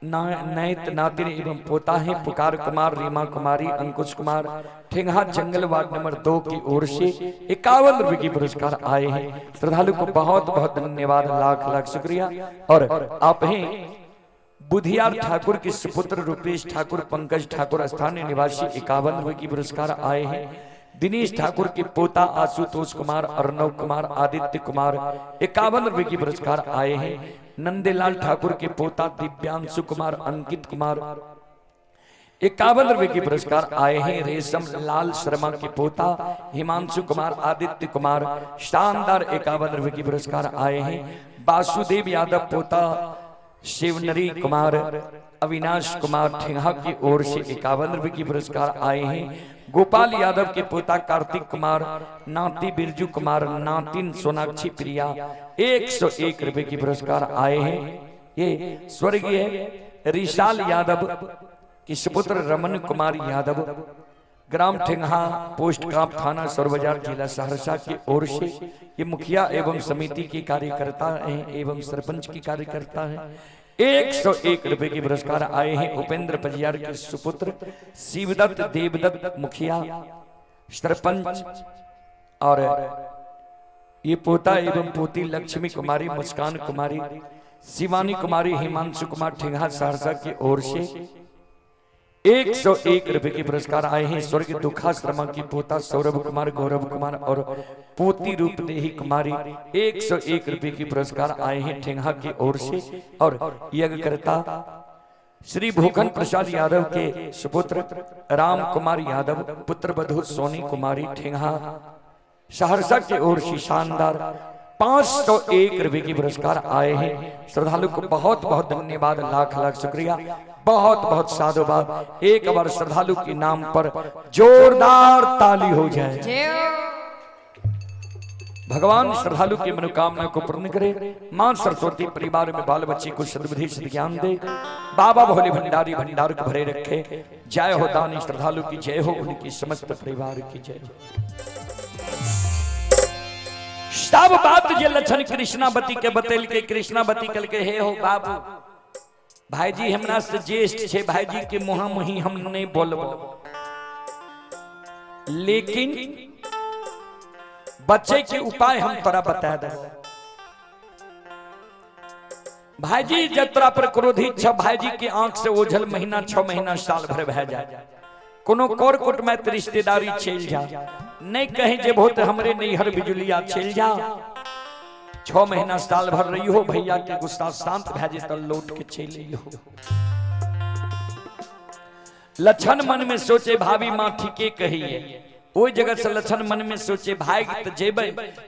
नैत नातिन एवं पोता है पुकार कुमार, रीमा कुमारी, अंकुश कुमार ठेंगा जंगल वार्ड नंबर 2 की ओर से 51 रुपए की पुरस्कार आए हैं। श्रद्धालु को बहुत बहुत धन्यवाद, लाख लाख शुक्रिया। और आप हैं बुधियार ठाकुर के सुपुत्र रूपेश ठाकुर, पंकज ठाकुर स्थानीय निवासी 51 रुपए की पुरस्कार आए हैं। दिनेश ठाकुर के पोता आशुतोष कुमार, अर्णव कुमार, आदित्य कुमार 51 रुपए की पुरस्कार आए हैं। नंदेलाल ठाकुर के पोता दिव्यांशु कुमार, अंकित कुमार 51 रुपए की पुरस्कार आए हैं। रेशम लाल शर्मा के पोता हिमांशु कुमार, आदित्य कुमार शानदार 51 रुपए की पुरस्कार आए हैं। वासुदेव यादव पोता शिवनरी कुमार, अविनाश कुमार ठेंगा की ओर से 51 रुपए की पुरस्कार आए हैं। गोपाल यादव के पोता कार्तिक कुमार, नाती बिरजू कुमार, नातिन सोनाक्षी प्रिया 101 रुपए की पुरस्कार आए हैं। ये स्वर्गीय रिशाल यादव की सुपुत्र रमन कुमार यादव ग्राम ठेंगा पोस्ट काप थाना सोर बाजार जिला सहरसा की ओर से ये मुखिया एवं समिति के कार्यकर्ता हैं एवं सरपंच की कार्यकर्ता हैं। 101 रुपए की पुरस्कार आए हैं। उपेंद्र पजियार के सुपुत्र शिवदत्त देवदत्त मुखिया सरपंच और ये पोता एवं पोती लक्ष्मी कुमारी, मुस्कान कुमारी, शिवानी कुमारी, हिमांशु कुमार ठेंगा सहरसा की ओर से 101 रुपए के पुरस्कार आए हैं। स्वर्ग दुखाश्रमा की पोता सौरभ कुमार, गौरव कुमार और पोती रूपदेही कुमारी 101 रुपए की पुरस्कार आए हैं ठेंगा की ओर से। और यज्ञकर्ता श्री भूखन प्रसाद यादव के सुपुत्र राम कुमार यादव, पुत्र वधु सोनी कुमारी ठेंगा सहरसा की ओर से शानदार 501 रुपए की पुरस्कार आए हैं। श्रद्धालु को बहुत बहुत धन्यवाद, लाख लाख शुक्रिया, बहुत बहुत साधुवाद। एक बार श्रद्धालु के नाम पर जोरदार ताली हो जाए। भगवान श्रद्धालु की मनोकामना को पूर्ण करे। मां सरस्वती परिवार में बाल बच्चे को सद्बुद्धि ज्ञान दे। बाबा भोले भंडारी भंडार को भरे रखे। जय हो दानी श्रद्धालु की जय हो, उनकी समस्त परिवार की जय हो। सब बात जे लक्षण कृष्णावती के बतैल के कृष्णावती कल के हे हो बाबू भाईजी हमरा से ज्येष्ठ छे भाईजी के मुहा मुही हम नहीं बोलबो लेकिन बच्चे के उपाय हम तोरा बता दे भाईजी जब तोरा पर क्रोधित छ भाईजी के आंख से ओझल महीना 6 महीना साल भर भे जाए कोनो कोर कुट में रिश्तेदारी चल जा नहीं कहे जे बहुत हमरे नैहर बिजुलिया चल जा 6 महीना साल भर रही हो भैया के गुस्सा शांत भेजे तो लौट के चले हो लक्षण मन में सोचे भाभी माँ ठीके कही है ओई जगह से लक्षण मन में सोचे भाई तो जेबे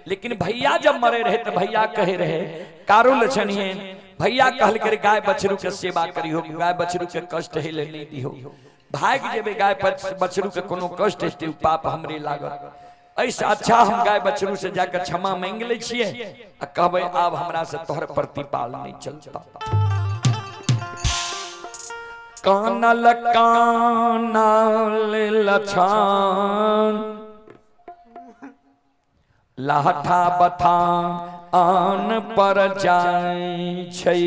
लेकिन भैया जब मरे रहे तो भैया कहे रहे कारो लक्षण है भैया कहल कर गाय बछरू के सेवा करी हो गाय बछरू के कष्ट है ले नहीं दी हो भाग जेबे गाय बछरू के कोनो कष्ट है पाप हमरे लागत ऐसा अच्छा हम गाय बछरू से जाकर क्षमा मांग ले छिए आ कहबे आब हमरा से तोहर प्रतिपाल नहीं चलता कानल कानल लक्षण लाठा बथा आन पर जाय छै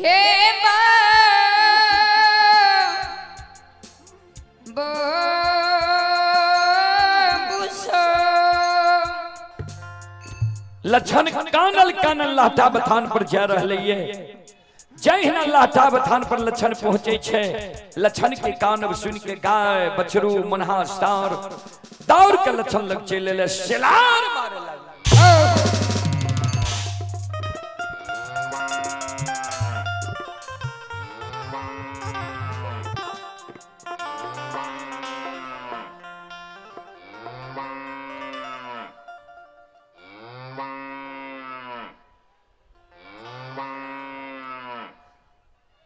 हे लक्षण कानल कानल लाठा बथान पर जा रहले ये जहिना लाठा बथान पर लक्षण पहुंचे छे लक्षण के कान सुन के गाय बछरू मनहा सार दौड़ के लक्षण लग चले ले सिलार मारे लग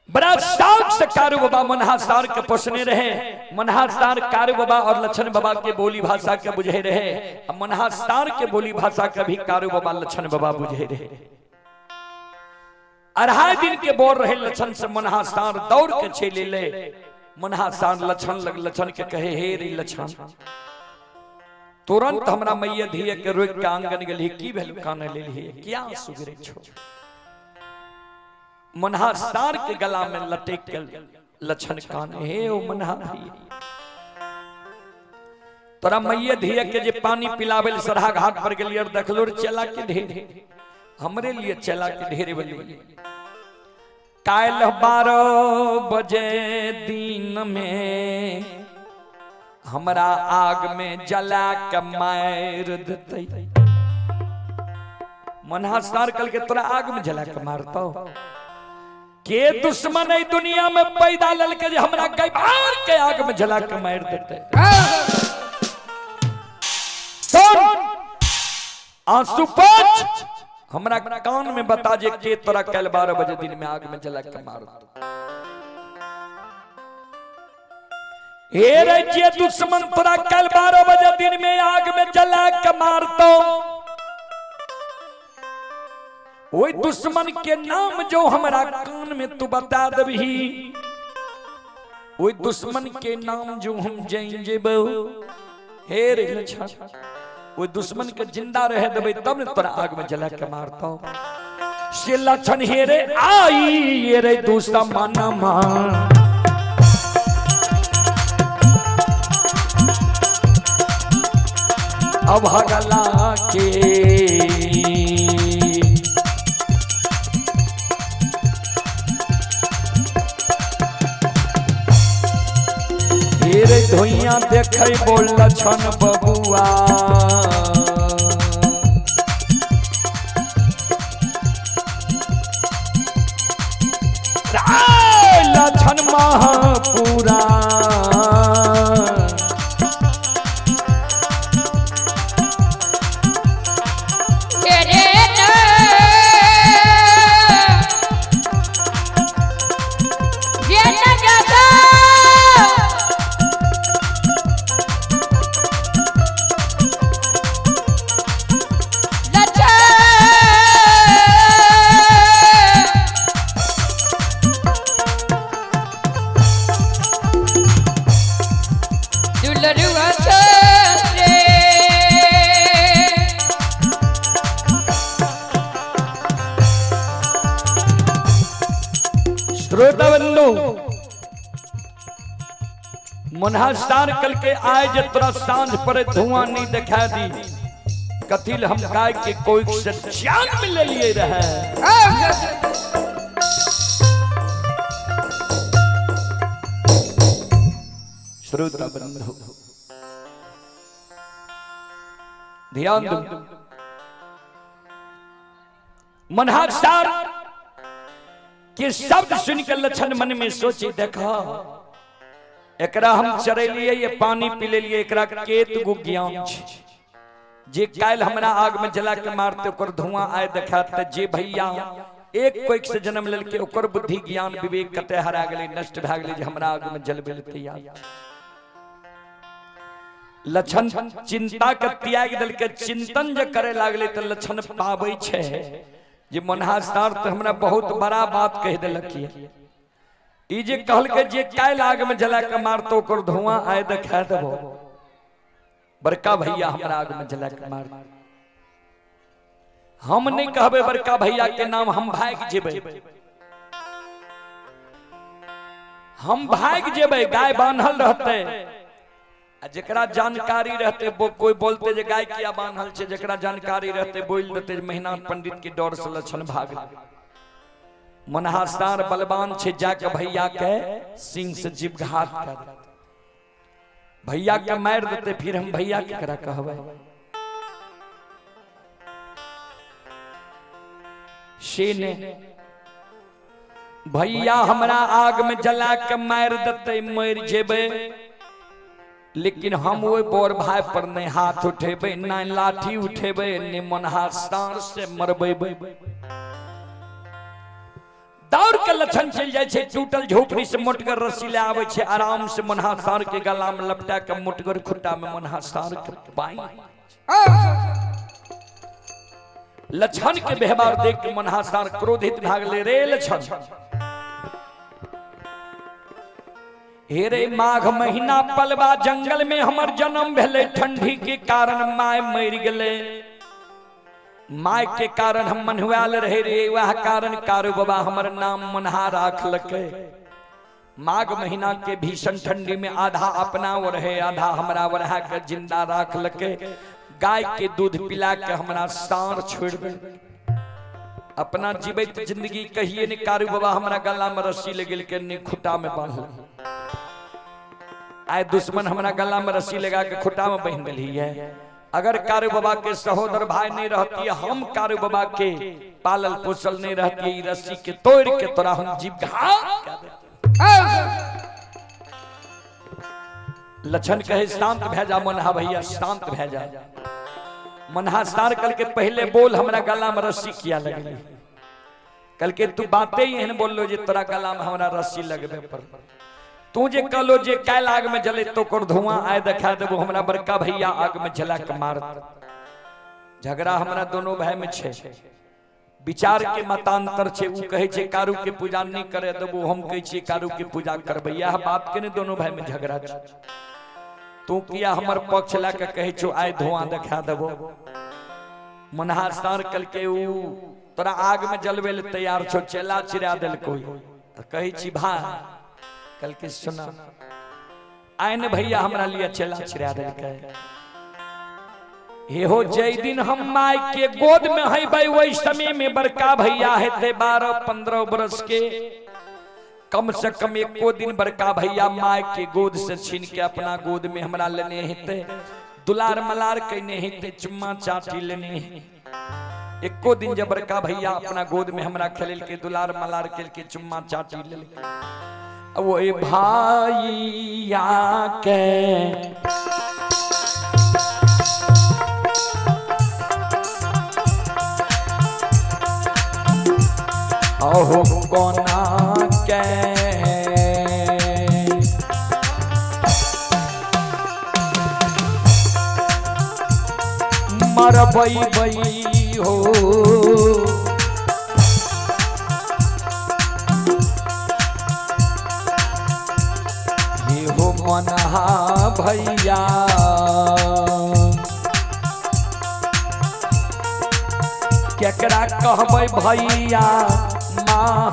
बड़ा शौक से कारू बाबा मनहासार के पोषणे रहे मनहासार कारू बाबा और लक्षण बाबा के बोली भाषा के बुझे रहे मनहासार के बोली भाषा के भी कारू बाबा लक्षण बाबा बुझे रहे 2.5 दिन के बोल रहे लक्षण से मनहासार दौड़ के चले ले मनहासार लक्षण के कहे हे रे लक्षण तुरंत हमरा मैया धिया के रोक के आंगन गेली की भेल कान ले ली क्या सुगरे छो मनहासार के गला में लटक के लक्षण कान हे ओ मनहा तोरा मैया धिया के जे पानी पिलावे सरहा घाट पर गेली और देखलो चला के ढेर हमरे लिए चला के ढेर बोली काल 12 बजे दिन में हमरा आग में जला के मार देते मनहासार कल के तोरा आग में जला के मारता के दुश्मन है दुनिया में पैदा ललके जे हमरा गैबार के आग में जला के मार देते आंसू पोंछ हमरा कान में बता जे के तोरा कल 12 बजे दिन में आग में जला के मार हे रे जे दुश्मन तोरा कल 12 बजे दिन में आग में जला के मारतो ओई दुश्मन के नाम जो हमारा कान में तू बता दबही ओई दुश्मन के नाम जो हम जान जेबो हे रे लक्षण ओई दुश्मन के जिंदा रह देबे तब ने तोरा आग में जला के मारतो से लक्षण हे रे आई ये रे दुश्मन मान अब हगला के रे धोइया देखे बोल लक्षण बबुआ लक्षण महापूरा श्रोता बंधु मुनहासार कल के आए जे तोरा सांझ पर धुआं नहीं दिखा दी कथिल हम काय के कोई से जान मिल लिए रहे श्रोता बंधु ध्यान दो मनहासार के शब्द सुनकर लक्षण मन में सोचे देखा एकरा हम चरेलिए ये पानी पी लिए एकरा केत गो ज्ञान जे काल हमरा आग में जला के मारते ओकर धुआं आए देखाते जे भैया एक कोइक से जन्म लेल के ओकर बुद्धि ज्ञान विवेक कते हरा गेले नष्ट भ गेले जे हमरा आग में जलबे ले तैयार लक्षण चिंता के त्याग दल के चिंतन जे करे लागले त लक्षण पाबै छे जे मनहासार तो हमरा बहुत बड़ा बात कह देलक ई जे कहल के जे काल आग में जला के मारतो ओकर धुआं आए देखा देबो बड़का भैया हमरा आग में जला के मार हम नहीं कहबे बड़का भैया के नाम हम भाग जेबे हम भाग जेबे गाय बांधल रहते जकरा जानकारी रहते वो कोई बोलते जे गाय किया बांधल छे जकरा जानकारी रहते बोल देते मेहनत पंडित के डर से लक्षण भाग मनहासार बलवान छे जाके भैया के सिंह से जीवघात कर भैया के मार देते फिर हम भैया के करा कहबे शेने भैया हमरा आग में जला के मार देते मर जेबे लेकिन हम वो बोर भाई पर नहीं हाथ उठेबे न लाठी उठेबे न मनहासार से मरबेबे दौड़ के लक्षण चल जाए छे टूटल झोपड़ी से मोटगर रस्सी ले आवे छे आराम से मनहासार के गला में लपटा के मोटगर खुट्टा में मनहासार के बाई लक्षण के व्यवहार देख के मनहासार क्रोधित भागले रे लक्षण हेरे माघ महीना पलवा जंगल में हमर जन्म भेले ठंडी के कारण माय मर गेले माय के कारण हम मनहुआल रहे रे वह कारण कारू बाबा हमर नाम मनहा राखलके माघ महीना के भीषण ठंडी में आधा अपना वो रहे आधा हमरा वरहा के जिंदा राखलके गाय के दूध पिला के हमरा सार छोड़ दे अपना जीवित जिंदगी कहिए ने कारू बाबा हमरा गला में रस्सी लगे के ने खुटा में बांध आए दुश्मन हमरा गला में रस्सी लगा के खुटा में बांध गई है अगर कारू बाबा के सहोदर भाई नहीं रहती हम कारू बाबा के पालल पोसल नहीं रहती रस्सी के तोड़ के तोरा हम जीव लक्षण कहे शांत भेजा मनहा भैया शांत भेजा मनहा सार कल के पहले बोल हमरा गला में रस्सी किया लगे कल के तू बातें ही एहन बोल लो जे तोरा गला में हमरा रस्सी लगबे पर तू जे कहलो जे काल आग में जले तो कर धुआं आए देखा देबो हमरा बड़का भैया आग में जला के मार झगड़ा हमरा दोनों भाई में छे विचार के मतांतर छे उ कहे छे कारू के पूजा नहीं करे देबो हम कहे छे कारू के पूजा करबे यह बात के ने दोनों भाई में झगड़ा छे तू किया हमर पक्ष ला के कहे छो आए धुआं देखा देबो मनहा सार कल के उ तोरा आग में जलबे ले तैयार छो चला चिरा देल कोई त कहे छी भाई कल के सुना आइन भैया हमरा लिए चला चिरा देल के हे हो जय दिन हम माय के गोद में है भाई वही समय में बड़का भैया हेते 12-15 बरस के कम से कम एको दिन बड़का भैया माय के गोद से छीन के अपना गोद में हमरा लेने हेते दुलार मलार कहने हेते चुम्मा चाटी लेने एको दिन जब बड़का भैया अपना गोद में हमरा खेल के दुलार मलार के चुम्मा चाटी ले वो भाईया के ओहो कोना के मरबई बई हो हे हो मनहा भैया केकरा कहबै भैया माँ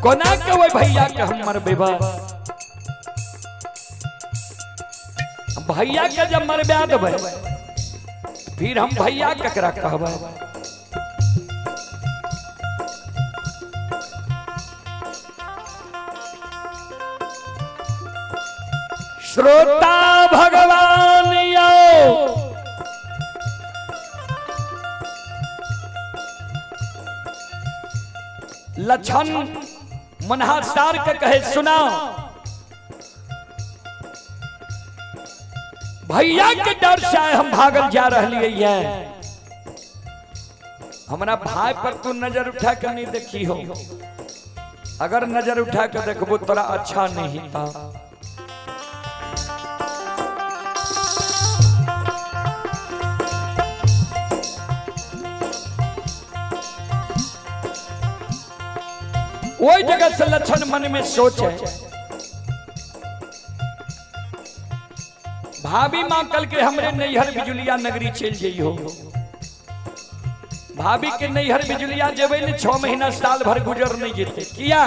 कोना के वो भैया के हम मरबे बा भैया के जब मरबे देबै फिर हम भैया ककरा कहबै श्रोता भगवान यो लक्षण मनहासार के कहे सुना भैया के डर से हम भागल जा रही है हमारा भाई पर तू नजर उठा कर नहीं देखी हो अगर नजर उठा कर देखबो तोरा अच्छा नहीं था वही जगह से लक्षण मन में सोचे भाभी माँ कल के हमरे नैहर बिजुलिया नगरी चल जाइयो भाभी के नैहर बिजुलिया जेबे ने 6 महीना साल भर गुजर नहीं जेते किया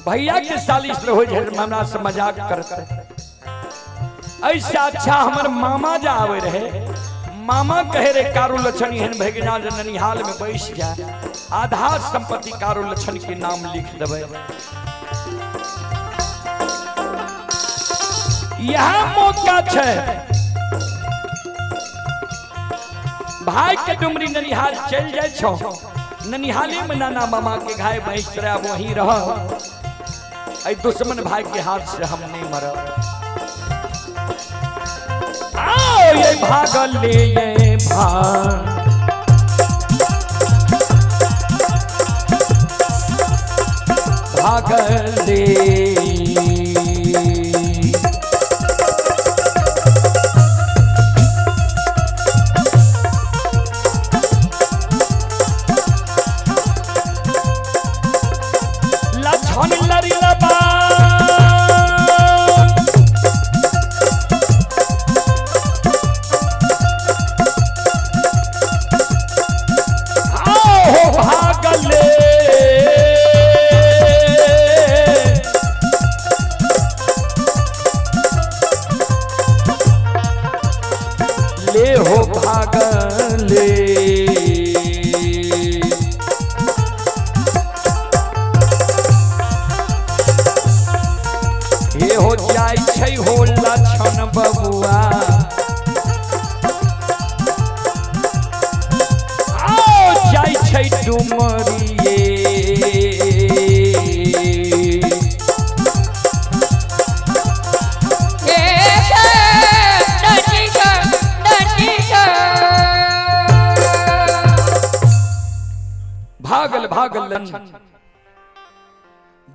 भैया के सालिश हो हमरा से मजाक करते ऐसा अच्छा हमर मामा जा आवे रहे मामा कहे रे कारू लक्षण एहन भगना ननिहाल में बैठ जाए आधा संपत्ति कारू लक्षण के नाम लिख देवे यह मौका छे भाई के डुमरी ननिहाल चल जाए छो ननिहाले में नाना मामा के घाय भैंस रहा वहीं रह ऐ दुश्मन भाई के हाथ से हम नहीं मरब आओ ये भागल ले ये भागल ले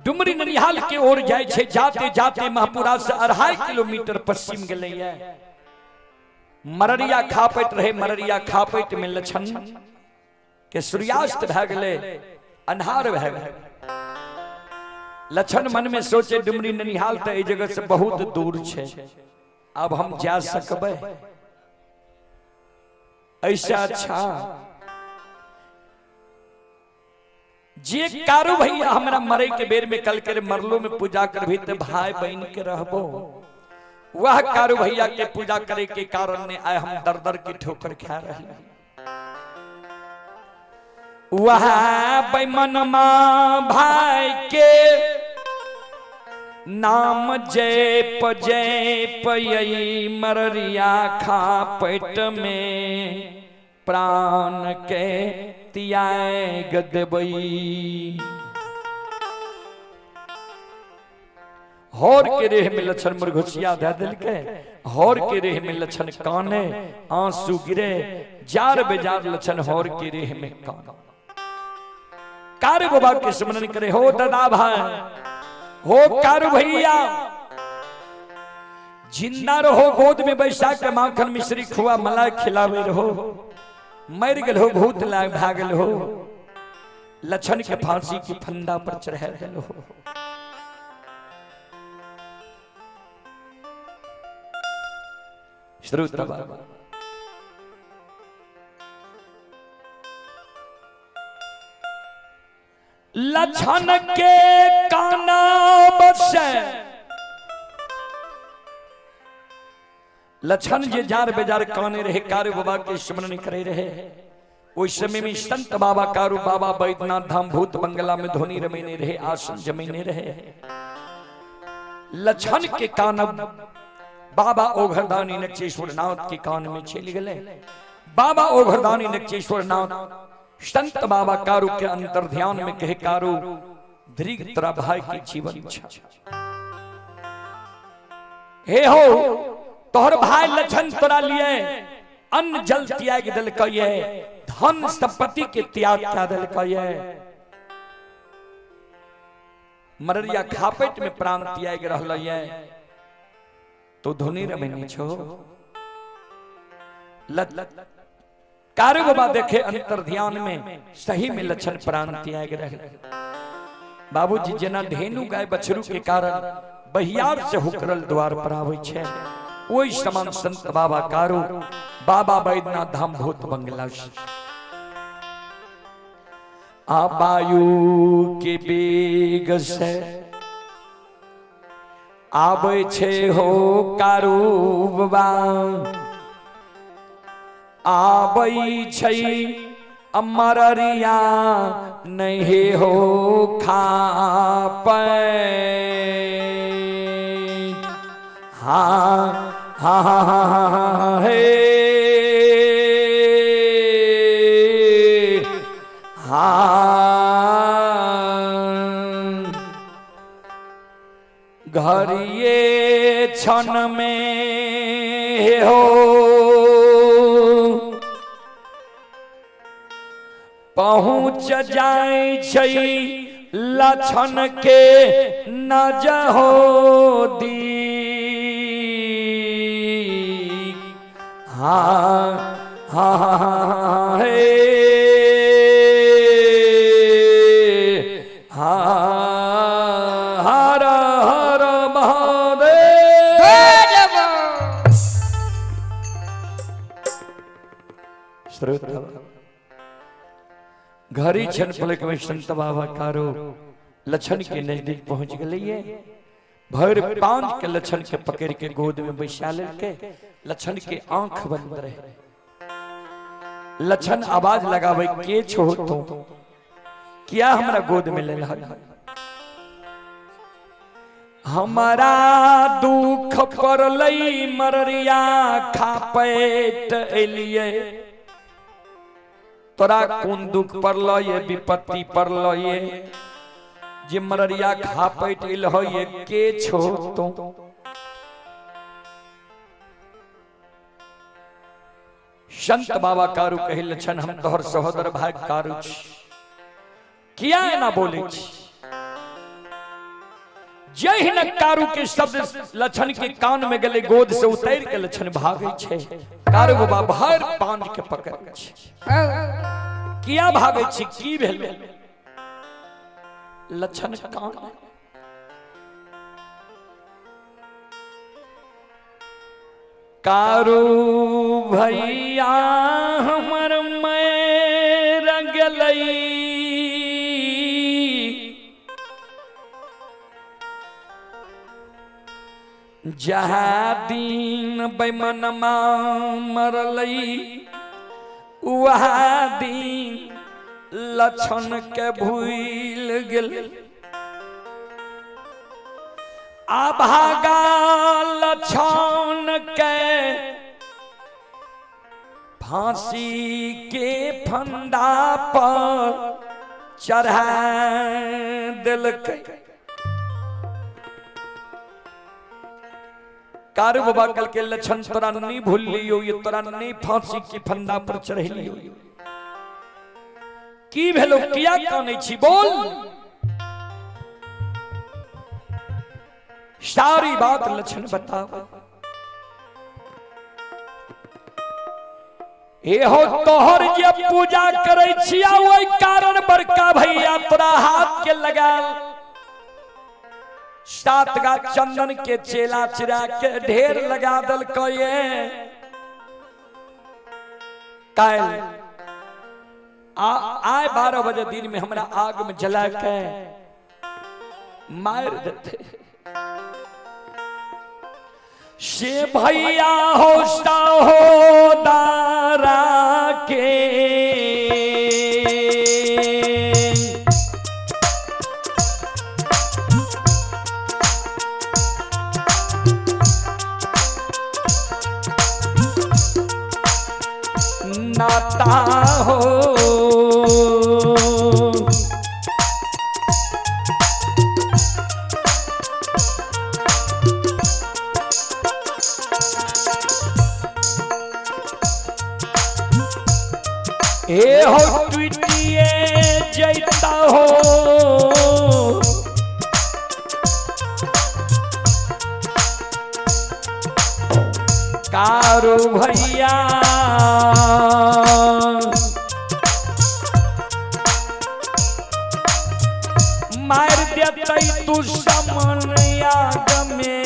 डुमरी ननिहाल के ओर जाए छे जाते जाते महापुरा से 2.5 किलोमीटर पश्चिम गले मररिया खापट रहे मररिया खापट में लक्षण के सूर्यास्त भ गले अन्हार भ गले लक्षण मन में सोचे डुमरी ननिहाल तो ए जगह से बहुत दूर छे अब हम जा सकबे ऐसा अच्छा जे कारू भैया हमरा मरे के बेर में कल के मरलो में पूजा करभी तो भाई बहन के रहबो वह कारू भैया के पूजा करे के कारण ने आए हम दर दर की ठोकर खा रहे वह बेमन मां भाई के नाम जय पयई मररिया खापट में प्राण के त्याग देबई हौर के रेह में लक्षण मुरघुसिया दे दिल के हौर के रेह में लक्षण काने आंसू गिरे जार बेजार लक्षण हौर के रेह में कान कार बाबा के स्मरण करे हो दादा भाई हो कार भैया जिंदा रहो गोद में बैसा के माखन मिश्री खुआ मलाई खिलावे रहो मर गल हो भूत लाग भागल हो लक्षण के फांसी की फंदा पर चढ़ा दिल हो श्रोता बाबा लछन के काना बसे लछन जे जार बेजार काने रहे कारू बाबा के स्मरण करे रहे। उस समय में संत बाबा कारू बाबा बैद्यनाथ धाम भूत बंगला में ध्वनि रमेने रहे, आसन जमीने रहे। लछन के कान बाबा ओघरदानी नक्षेश्वर नाथ के कान में चल गए। बाबा ओघरदानी नक्षेश्वर नाथ संत बाबा कारू के अंतर ध्यान में कहे, कारू दीर्घ तेरा भाई की जीवन हे हो तोहर भाई लछन तोरा लिए अन्न जल त्याग दिल कहिए, धन संपत्ति के त्याग क्या दिल कहिए, मररिया खापेट में प्राण त्याग रहल है तो धुनी रमेनी छो। कारू बाबा देखे अंतर ध्यान में सही में लछन प्राण त्याग रहे। बाबूजी जना धेनु गाय बछरू के कारण बहियार से हुकरल द्वार पर आवे छे, वही समान संत बाबा कारू बाबा बैद्यनाथ धाम भूत बंगला आबायु के बेग से आबे छे हो कारू बाबा, आबे छे अमररिया नहीं हो खापे। हाँ हाँ हाँ हाँ हाँ हे हाँ घरिए क्षण में हो पहुँच जाए छई लछन के न जहो दी। हाँ हाँ हाँ हे हाँ हर हर महादेव। घरी क्षण पलक में संत बाबा कारू लछन के नजदीक पहुंच गए। भर पांच के लछन के पकड़ के गोद में बैसा लेके लछन के आंख बंद रहे। लछन आवाज लगावे, के छो तो क्या हमारा गोद में ले रहा? हमारा दुख पर लई मररिया खापेट एलिए, तोरा कौन दुख पर लये विपत्ति पर लये जे मररिया खापेट एल हो ये के छो तो? संत बाबा कारू कहे, लछन हम तोहर सहोदर भाई कारू छी, किया है ना बोले छी। जय हिन कारू के शब्द लछन के कान में गले, गोद से उतर के लछन भागे छे। कारू बाबा भर पांच के पकड़ छे, किया भागे छी, की भेल? लछन कान कारू भैया हमर मैं रंगलई, जहाँ दीन बैमनमा मरलई वह दीन लछन के भूल गेल। आभागा लछन के फांसी के फंदा पर चढ़ा दिलकै। कारू बाबा कल के लछन तोरा नहीं भूल लियो, ये तोरा नहीं फांसी के फंदा पर चढ़ लियो। की भेलो, किया काने छी, बोल। सारी बात लछन बताओ। ए हो तोहर जे पूजा करे छिया ओई कारण बड़का भैया तोरा हाथ के लगाल। 7 गा चंदन के चेला चिरा के ढेर लगा दल कये। काल आए 12 बजे दिन में हमरा आग में जला के मार देते से भैया होता हो दारा के नाता हो ए हो ट्विटिए जैता हो कारो भैया मार देते तू समनिया गमे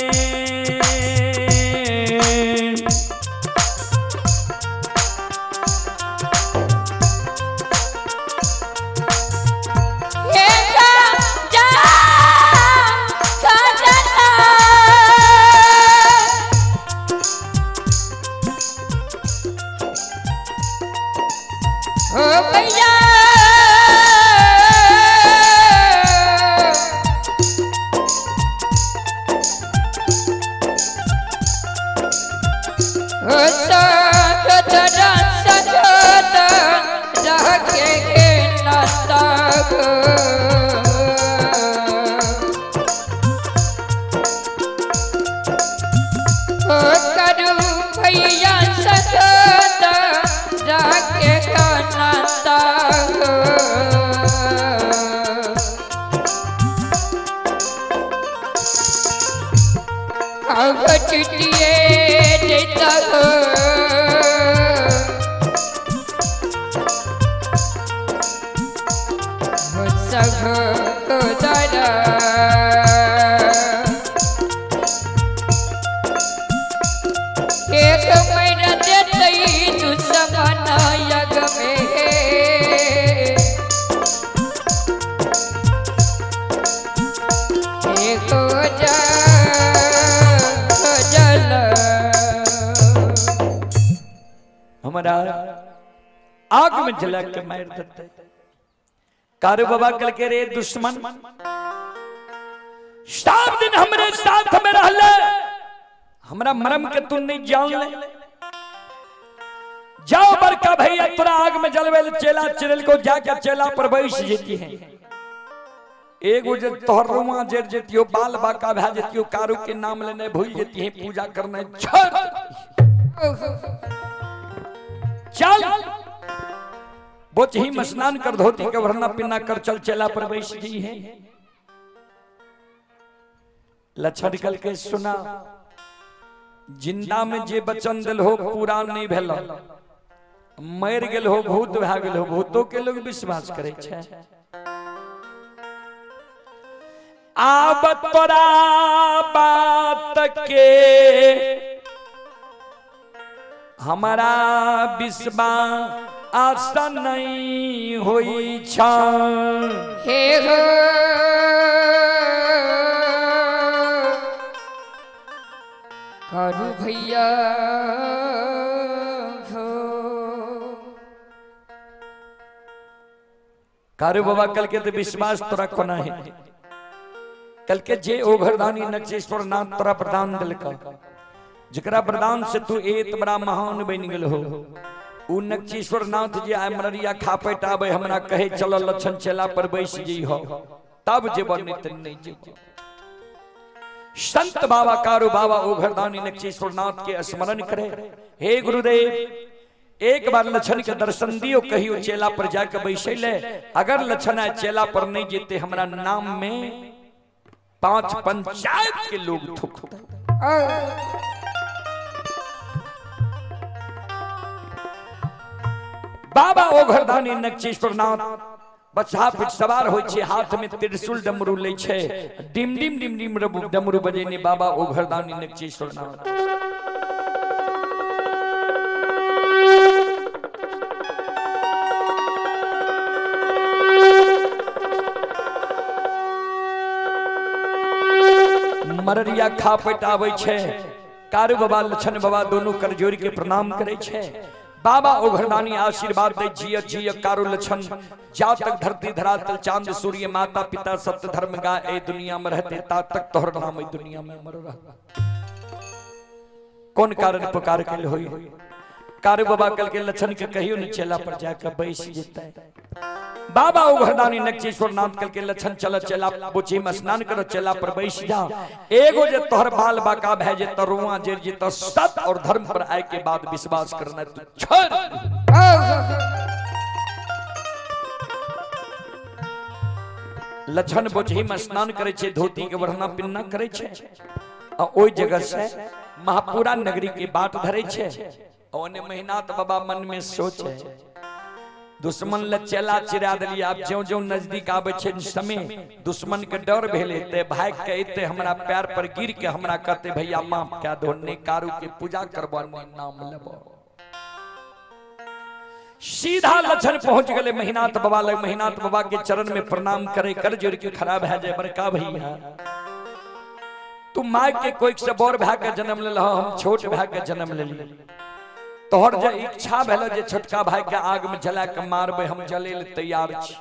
भैया चिटिए देता हो सब दादा एक महीना देते तू समाना यग में एक हमारा आग में जला के मार देते कारू बाबा कल के रे दुश्मन सब दिन हमरे साथ में रहले हमरा मरम के तू नहीं जान ले जाओ बड़का भैया तोरा आग में जलवे चेला चिरल को जाके चेला पर बैठ जेती है एगो जे तोहर रुआ जर जेतियो बाल बाका भा जेतियो कारू के नाम लेने भूल जेती है पूजा करने चल बोच ही स्नान कर धोती के वरना पिन्ना कर चल चेला पर बैठ गई है लच्छा निकल के सुना जिंदा में जे बचन दिल हो पूरा नहीं भेल मर गेल हो भूत भा गेल हो भूतों के लोग विश्वास करे छे आब तोरा बात के हमारा विश्वास आशा नहीं होई छा हे हो कारू भैया हो कारू बाबा कल के तो विश्वास तोरा कोना है कल के जे ओघरदानी नक्षेश्वर नाथ तोरा प्रदान दिल का जकरा प्रदान से तू एत बड़ा महान बन गेल हो उ नक्षेश्वर नाथ जी आय मररिया खापेट आवे हमरा कहे चलो लक्षण चेला पर बैस जी हो तब जे बनित नहीं जे संत बाबा कारू बाबा ओघरदानी नक्षेश्वर नाथ के स्मरण करे हे गुरुदेव एक बार लक्षण के दर्शन दियो कहियो चेला पर जाके बैसे ले अगर लक्षण है चेला पर नहीं जेते हमरा नाम में 5 पंचायत के लोग थूकते बाबा ओघरदानी नक्षेश्वर नाथ बच्चा पर सवार होय छे हाथ में त्रिशूल डमरू ले छे डिम डिम डिम डिम डमरू बजेने बाबा ओघरदानी नक्षेश्वर नाथ मररिया खा पटावे छे। कारू बाबा लछन बाबा दोनों कर जोड़ के प्रणाम करे छे। बाबा ओघरदानी आशीर्वाद दे जिय जिय कारू लछन जा तक धरती धरातल चांद सूर्य माता पिता सत्य धर्म गा ए दुनिया में रहते ता तक तोहर नाम ए दुनिया में अमर रह। कौन कारण पुकार के लिए होई कारू बाबा कल के लछन के कहियो न चेला पर जाकर बैठ जेता बाबा ओघरदानी नक्षेश्वर नाथ कल के लछन चल चला बोची में स्नान करो चला पर बैठ जा। एगो जे तोहर बाल बाका भे जे तरुआ जे जे तो सत और धर्म पर आए के बाद विश्वास करना तू छोड़। लछन बोची में स्नान करे छे धोती के वरना पिन्ना करे छे और ओई जगह से महापुरा नगरी के बाट धरे छे। ओने मेहनात बाबा मन में सोचे दुश्मन ल चला चिरा दिली। आप ज्यों ज्यों नजदीक आवे छे समय दुश्मन के डर भेले ते भाग के एते हमरा पैर पर गिर के हमरा कहते भैया माफ क्या धोने कारू के पूजा करवाने नाम लेबो। सीधा लछन पहुंच गए मेहनात बाबा लग। मेहनात बाबा के चरण में प्रणाम करे कर जोड़ के खराब है जय बड़का भैया तू माय के कोई से बोर भा के जन्म ले हम छोट भा के जन्म ले ली। तोहर जे इच्छा भेल जे छोटका भाई के आग में जला के मारबे हम जले ले तैयार छी।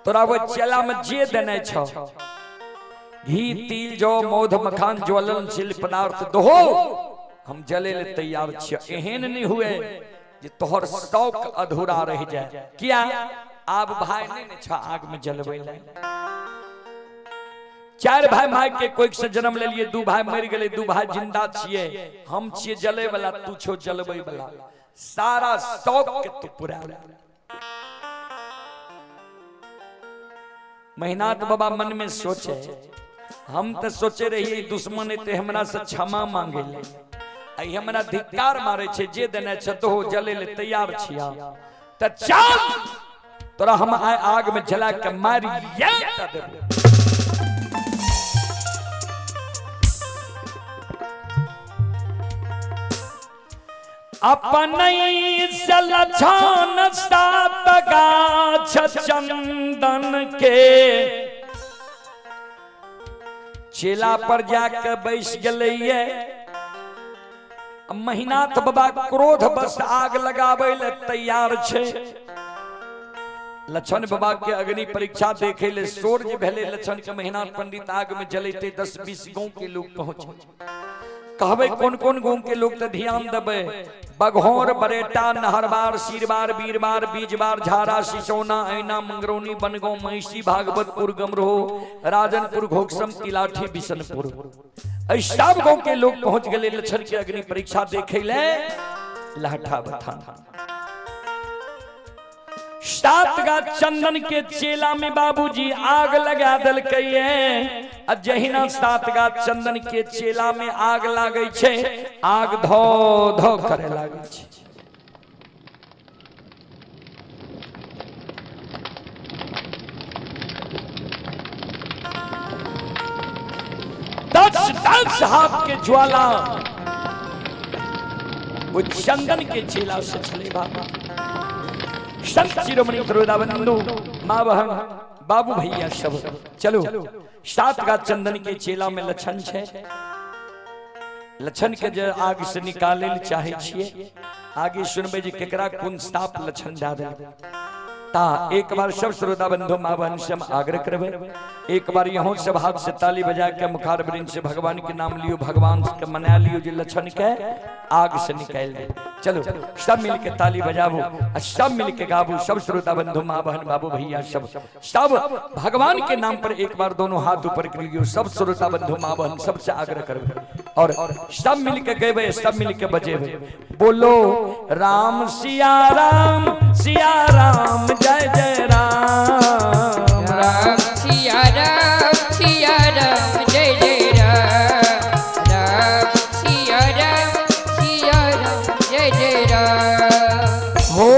तोरा वो चेला में जे देने छ घी तिल जौ मौध मखान ज्वलनशील पदार्थ दोहो हम जले ले तैयार छी। एहन नहीं हुए जे तोहर शौक अधूरा रह जाए। क्या आब भाई नहीं ने छ आग में जलबे ले। चार भाई माय के कोई से जन्म ले लिए दू भाई मर गए दू भाई जिंदा छिए हम छिए जले वाला तू छो जलबे वाला सारा शौक के तू पूरा। मेहनात बाबा मन में सोचे हम तो सोचे रही दुश्मन ते हमरा से क्षमा मांगे ले आई हमरा धिक्कार मारे छे जे देने छ तो जले ले तैयार छिया त चल तोरा हम आग में जला के मारी ये त देबो। अपनई सलछन सात गाछ चंदन के चेला पर जाके बैस गए। मेहनात बाबा क्रोध बस आग लगावे ले तैयार छे। लछन बाबा के अग्नि परीक्षा देखे ले सूर्य भेले लछन के मेहनात पंडित आग में जलते 10-20 गांव के लोग पहुंचे। कहबे कौन कौन गांव के लोग तो ध्यान देबे बघौर बरेटा नहरबार सिरबार बीरबार बीजबार झारा सिसौना ऐना मंगरौनी बनगांव महिषी भागवतपुर गमरोह राजनपुर घोकसम तिलाठी बिशनपुर सब गांव के लोग पहुंच गए लछन के अग्नि परीक्षा देखे ले। लाठा बथान 7 गाछ चंदन के चेला में बाबूजी आग लगा दल कहिए। जहिना 7 गाछ चंदन के चेला में आग लागे छे आग धो धो करे लागे छे। दस हाथ के ज्वाला वो चंदन के चेला से चले बाबा। संत शिरोमणि गुरुदाबंधु माँ बहन बाबू भैया सब चलो 7 गाछ चंदन के चेला में लछन छे। लछन के जे आग से निकाले चाहे छिए आगे सुनबे जे केकरा कोन साप लछन दा दे ता एक बार सब श्रोता बंधु माँ बहन से हम आग्रह करबे एक बार यहाँ सब हाथ से ताली बजा के मुखार वृंद से भगवान के नाम लियो भगवान के मना लियो जे लछन के आग से निकाल दे। चलो सब मिल के ताली बजाबो सब मिल के गाबो सब श्रोता बंधु माँ बहन बाबू भैया सब भगवान के नाम पर एक बार दोनों हाथ ऊपर करियो सब श्रोता बंधु माँ बहन सबसे आग्रह करबे और सब मिल के गएबे सब मिल के बजेबे। बोलो राम सिया राम जय जय राम राम सिया राम जय जय राम राम सिया राम जय जय राम। हो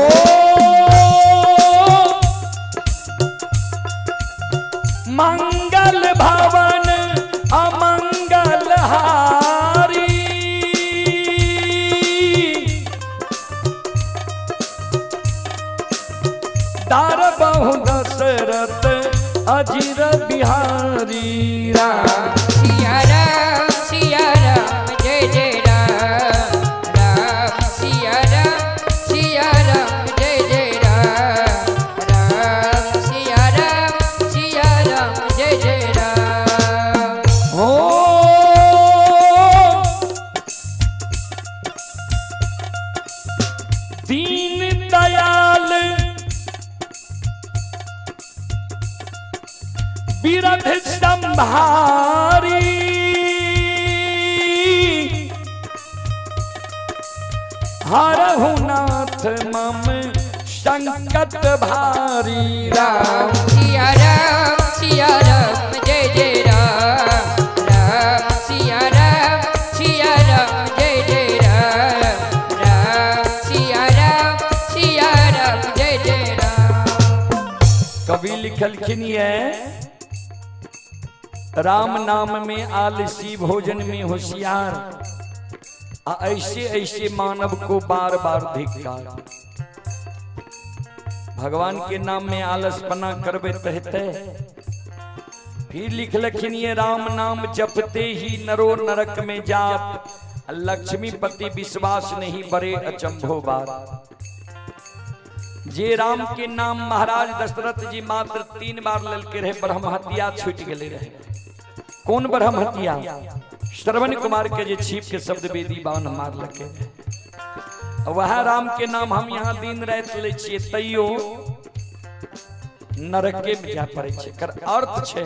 मंगल भवन अमंगल हारी दार बहु दशरथ अजीर बिहारी राम सिया राम बिरध संभारी हरहु नाथ मम संकट भारी। राम सिया राम जय जय राम। राम सिया राम जय जय राम। राम सिया राम जय जय राम। कवि लिखलखिन है राम नाम में आलसी भोजन में होशियार ऐसे ऐसे मानव को बार बार धिक्कार। भगवान के नाम में आलसपना करबे तहते फिर लिखलखिन ये राम नाम जपते ही नरो नरक में जात लक्ष्मीपति विश्वास नहीं बड़े अचंभो बात। जे राम के नाम महाराज दशरथ जी मात्र 3 बार ललके रहे ब्रह्म हत्या छूट गए रहे। कौन ब्रह्म हत्या? श्रवण कुमार के जे छीप के शब्द वेदी बाण मार लगे। वह राम के नाम हम यहाँ दिन रात ले छिए तैयो नरके में जा पड़े छे। कर अर्थ छे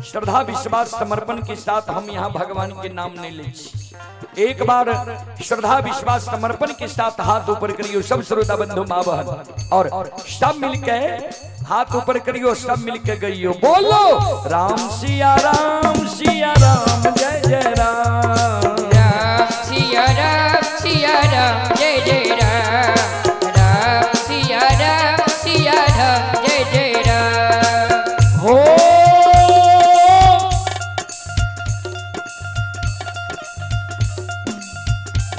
श्रद्धा विश्वास समर्पण के साथ हम यहाँ भगवान के नाम नहीं ले छी। एक बार श्रद्धा विश्वास समर्पण के साथ हाथ ऊपर करियो सब श्रोता बंधु माँ बहन और सब मिलके हाथ ऊपर करियो सब मिलके गइयो बोलो राम सिया राम जय जय राम। राम सिया राम जय जय राम। राम सिया राम जय जय राम। हो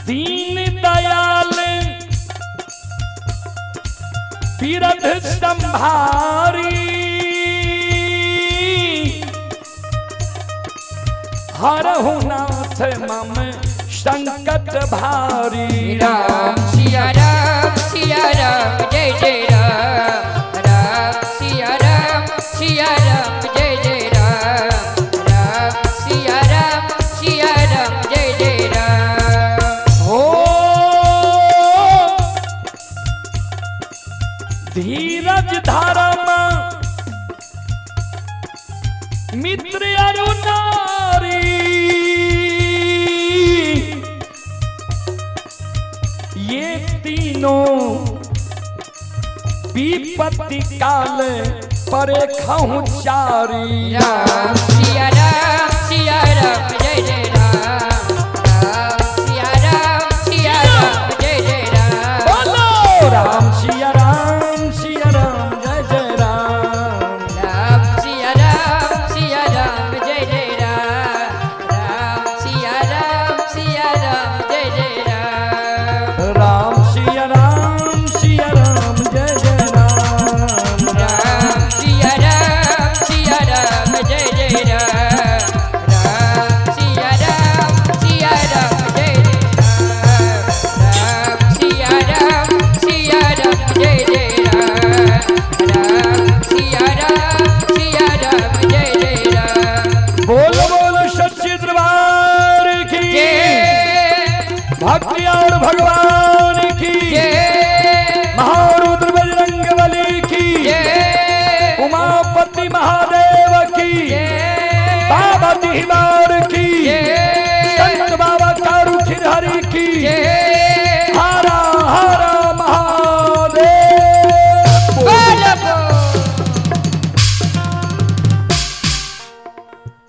दीन दयाल बिरध संभारी हरहु नाथ मम संकट भारी। राम सिया राम जय जय राम। राम सिया राम जय जय राम। राम सिया राम जय जय राम। हो धीरज धर्म मित्र अरुणारी ये तीनों विपत्ति काल परे खाऊं चारी। राम सिया राम जय जय राम। राम सिया राम जय जय राम। बोलो राम सिया राम जय जय राम। राम सिया राम जय जय राम। राम सिया राम जय जय राम। राम सिया राम जय जय राम। राम सिया राम जय जय राम। राम सिया राम जय जय राम। राम सिया राम जय जय राम। राम सिया राम जय जय राम। बोलो बोलो सच्चे दरबार की भक्ति और भगवान की महारुद्र बजरंगबली की उमापति महादेव की बाबा दीवार की संत बाबा कारू खिरहरी की हरा हरा महादेव।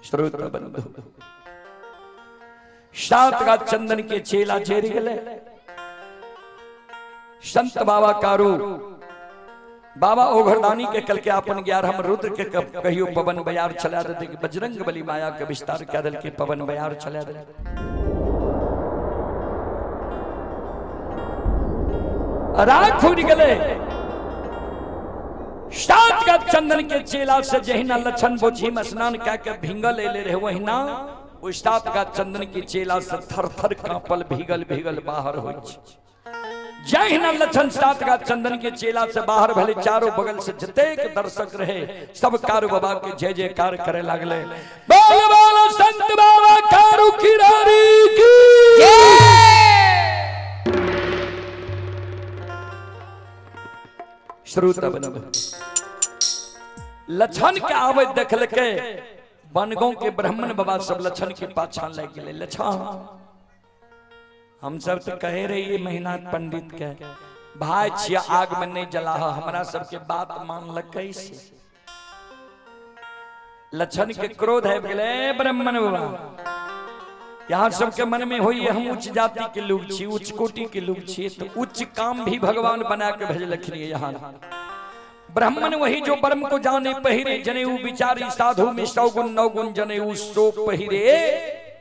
श्रोता बंधु सात का चंदन के चेला चेरी गले संत बाबा कारू बाबा ओघरदानी के कल के अपन 11 रुद्र के कहियो पवन बयार चला दे कि बजरंग बली माया के विस्तार कह दल के पवन बयार चला दे। रात हो गले सात का चंदन के चेला से जहिना लक्षण बोझी में स्नान कह के भींगल ले रहे वहिना उस सात का चंदन के चेला से थर थर कांपल भीगल भीगल बाहर हो। जहिना लक्षण सात का चंदन के चेला से बाहर भले चारों बगल से जतेक दर्शक रहे सब कारू बाबा के जय जयकार करे लागले। बोल बोल संत बाबा कारू खिरारी की श्रोता बंधु लक्षण के आवे देखल के बनगांव के ब्राह्मण बाबा सब लक्षण के पाछा लग गए। लक्षण हम सब तो कहे रही मेहनत पंडित के भाई छिया आग में नहीं जला हमरा सबके बात मान लग कैसे। लक्षण के क्रोध है गेले ब्राह्मण बाबा यहाँ सबके मन में होई हम उच्च जाति के लोग छी, उच्च कोटि के लोग छी, तो उच्च काम भी भगवान बना के भेजलखिन यहाँ। ब्राह्मण वही जो ब्रह्म को जाने पहिरे जनेऊ विचारी साधु में 100 गुण 9 गुण जनेऊ सो पहिरे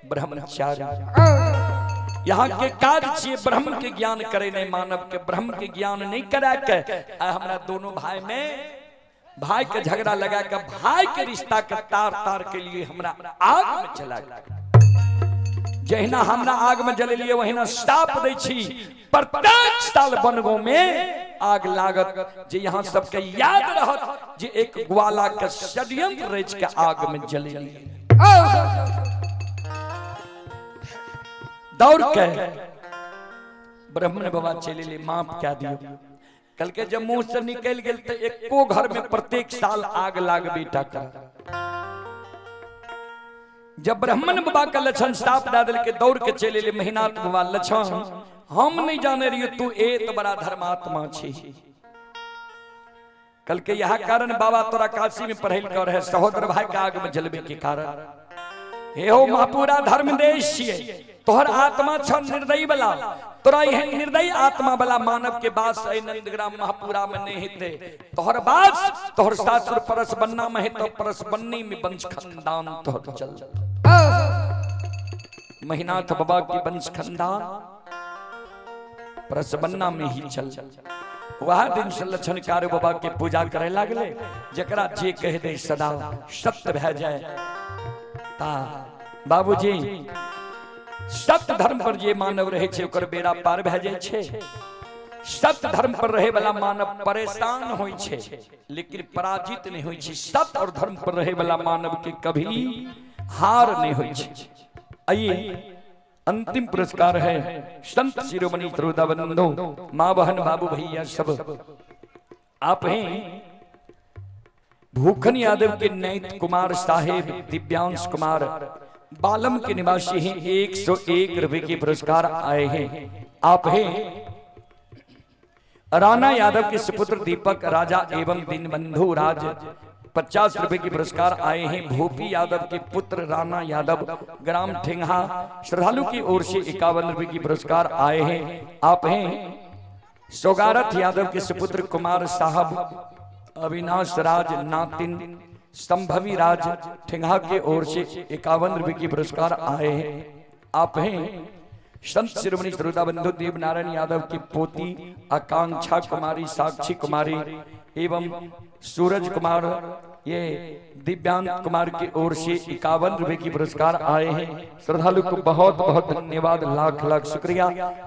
ब्रह्मचारी। यहाँ के काज छिए ब्रह्म के ज्ञान करे नहीं मानव के ब्रह्म के ज्ञान नहीं करा के हमरा दोनों भाई में भाई के झगड़ा लगा के भाई के रिश्ता के तार तार के लिए हमरा आग में चला गया। जहिना हमरा आग में जले लिए वहिना साप दै छी प्रत्येक साल बनगांव में आग लागत जे यहाँ सबके याद रहत जे एक ग्वाला के षड्यंत्र रच के आग में जले लिए। दौड़ के ब्राह्मण बाबा चले ले माफ क्या दियो। कल के जब मुंह से निकल गेल तो एको घर में प्रत्येक साल आग लाग बेटा कर। जब ब्राह्मण बाबा का लक्षण साफ डाल के दौड़ के चले ले मेहनात बाबा लक्षण हम नहीं जाने रही तू एक बड़ा धर्मात्मा छी। कल के यह कारण बाबा तोरा काशी में पढ़ल कर है सहोदर भाई के आग में जलबे के कारण हे हो महापुरा धर्म देश छिए तोहर आत्मा छ निर्दयी वाला तोरा यह निर्दयी आत्मा वाला मानव के बास नंदग्राम महापुरा में नहीं हेते तोहर बास तोहर सासुर परस बन्ना में है तो परस बन्नी में वंश खानदान तोहर चल महिनाथ बाबा की वंश खानदान परस बन्ना में ही चल। वह दिन से लक्षण कार्य बाबा के पूजा करे लागले जकरा जे कह दे सदा सत्य भै जाए। ता बाबूजी सत्य धर्म पर जे मानव रहे छे ओकर बेड़ा पार भै जाए छे। सत्य धर्म पर रहे वाला मानव परेशान होई छे लेकिन पराजित नहीं होई छे। सत्य और धर्म पर रहे वाला मानव के कभी हार नहीं होई छे। आइए अंतिम पुरस्कार है संत शिरोमणि श्रोताबंधु मां बहन बाबू भैया सब आप हैं भूखन यादव के नैत कुमार साहेब दिव्यांश कुमार बालम के निवासी हैं 101 रुपए के पुरस्कार आए हैं। आप हैं राणा यादव के सुपुत्र दीपक राजा एवं दीनबंधु राज 50 रुपए के पुरस्कार आए हैं। भोपी यादव के पुत्र राणा यादव ग्राम ठेंगा श्रद्धालु की ओर से 51 रुपए की पुरस्कार आए हैं। आप हैं सौगारथ यादव के सुपुत्र कुमार साहब अविनाश राज नातिन संभवी राज ठेंगा के ओर से 51 रुपए की पुरस्कार आए हैं। आप हैं संत शिरोमणि श्रोताबंधु देवनारायण यादव की पोती आकांक्षा कुमारी साक्षी कुमारी एवं सूरज कुमार ये दिव्यांग कुमार की ओर से 51 रुपए की पुरस्कार आए हैं। श्रद्धालु को बहुत बहुत धन्यवाद लाख लाख शुक्रिया।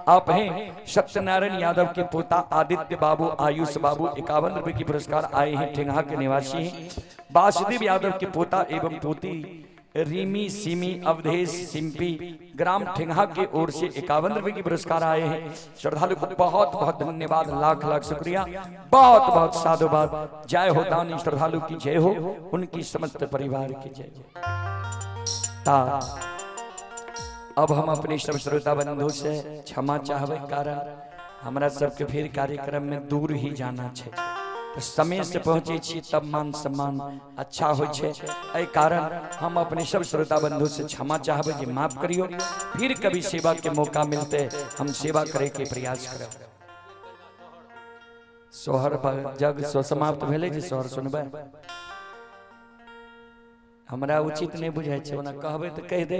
आप हैं सत्यनारायण यादव के पोता आदित्य बाबू आयुष बाबू 51 रुपए की पुरस्कार आए हैं ठेंगा के निवासी हैं। वासुदेव यादव के पोता एवं पोती रीमी सीमी अवधेश सिंपी ग्राम ठेंगा की ओर से 51 रुपए की पुरस्कार आए हैं। श्रद्धालु को बहुत बहुत धन्यवाद लाख लाख शुक्रिया बहुत बहुत साधुवाद। जय हो दानी श्रद्धालु की जय हो उनकी समस्त परिवार की जय हो। अब हम अपने सब श्रोता बंधु से क्षमा चाहबे कारण हमरा सबके फिर कार्यक्रम में दूर ही जाना है तो समय से पहुंचे छी तब मान सम्मान अच्छा हो छे। एहि कारण हम अपने सब श्रोता बंधु से क्षमा चाहबे जे माफ करियो फिर कभी सेवा के मौका मिलते हम सेवा करे के प्रयास करब। सोहर जग सो समाप्त भेले जे सोहर सुनबे हमरा उचित नहीं बुझाय छे ओना कहबे तो कह दे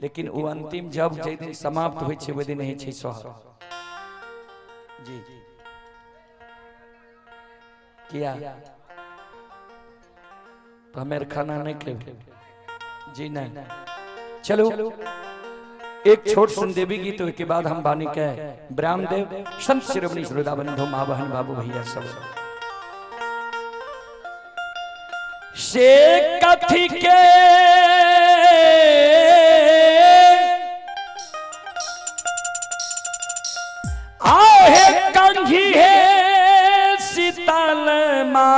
लेकिन वो अंतिम जब जे दिन समाप्त होय छे ओय दिन है छे सोहर जी किया तो हमें खाना नहीं खेल जी नहीं। चलो एक छोट सुन देवी गीत के बाद हम बानी के ब्राह्मदेव संत शिरोमणि श्रोताबंधु मां बहन बाबू भैया सब से कथी के आहे कंघी है शीतल माँ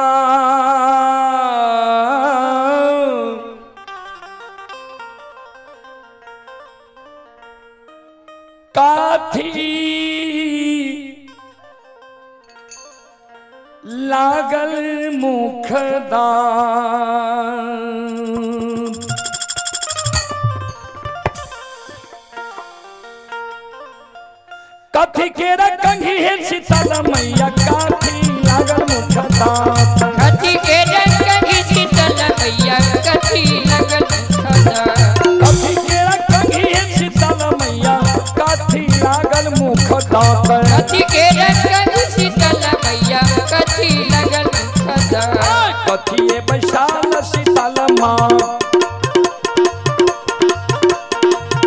मुखदार। कथी के रंगी है शीतल मैया काठी लागल मुखदार। कथी के रंगी शीतल मैया कथी लागल मुखदार। कथी के रंगी है शीतल मैया काठी लागल मुखदार। कथी के रंगी शीतल मैया कथी लागल मुखदार। कथिए बैशाल शीतल माँ।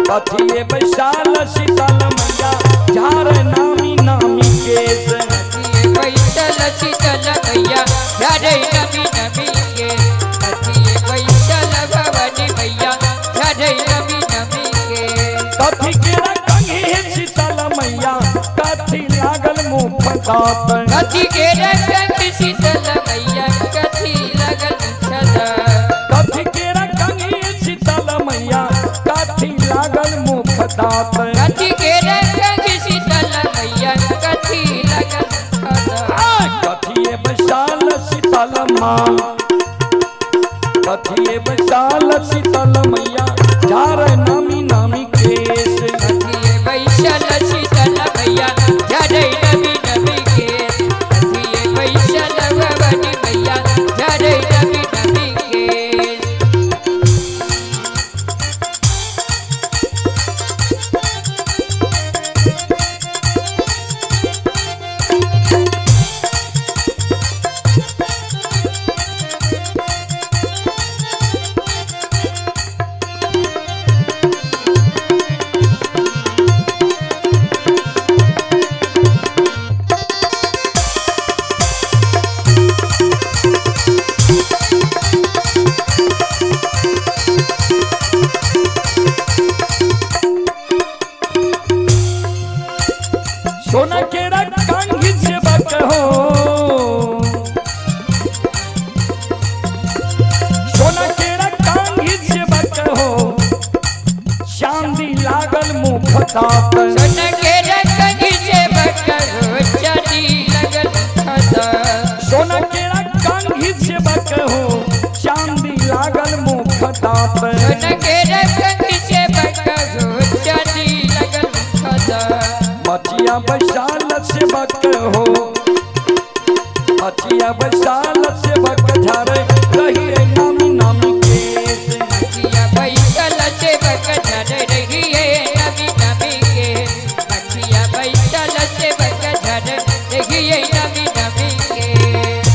कथिए बैशाल शीतल मैया झार नामी नामी केस। कथिए बैशाल शीतल मैया झार नामी नामी केस। कथिए बैशाल भवानी मैया झार नामी नामी केस। कथी के रंगी है शीतल मैया काठी लागल मुखदार। कथी के रंगी शीतल मैया कथी लागल मुखदार। कथी के रंगी है शीतल मैया काठी लागल मुखदार। कथी के रंगी शीतल मैया कथी लागल मुखदार। कथिए बैशाल शीतल माँ। कथिए बैशाल शीतल मैया झार नामी नामी केस। कथिए बैशाल शीतल मैया झार नामी नामी केस। कथिए बैशाल भवानी मैया झार नामी नामी केस। सोना के रंगी से बक हो। सोना के रंगी से बक हो। चांदी लागल मुखदार। सोना के रंगी से बकरो चांदी लागल मुखदार। सोना के रंगी से बक हो। चांदी लागल मुखदार। सोना के रंगी से बकरो चांदी लागल मुखदार। मचिया बैशाल से बक हो। मचिया बैशाल से बक झारे रही नामी नामी केस। मचिया बैशाल से बक झारे रही नामी नामी केस। मचिया बैशाल से बक झारे रही नामी नामी केस।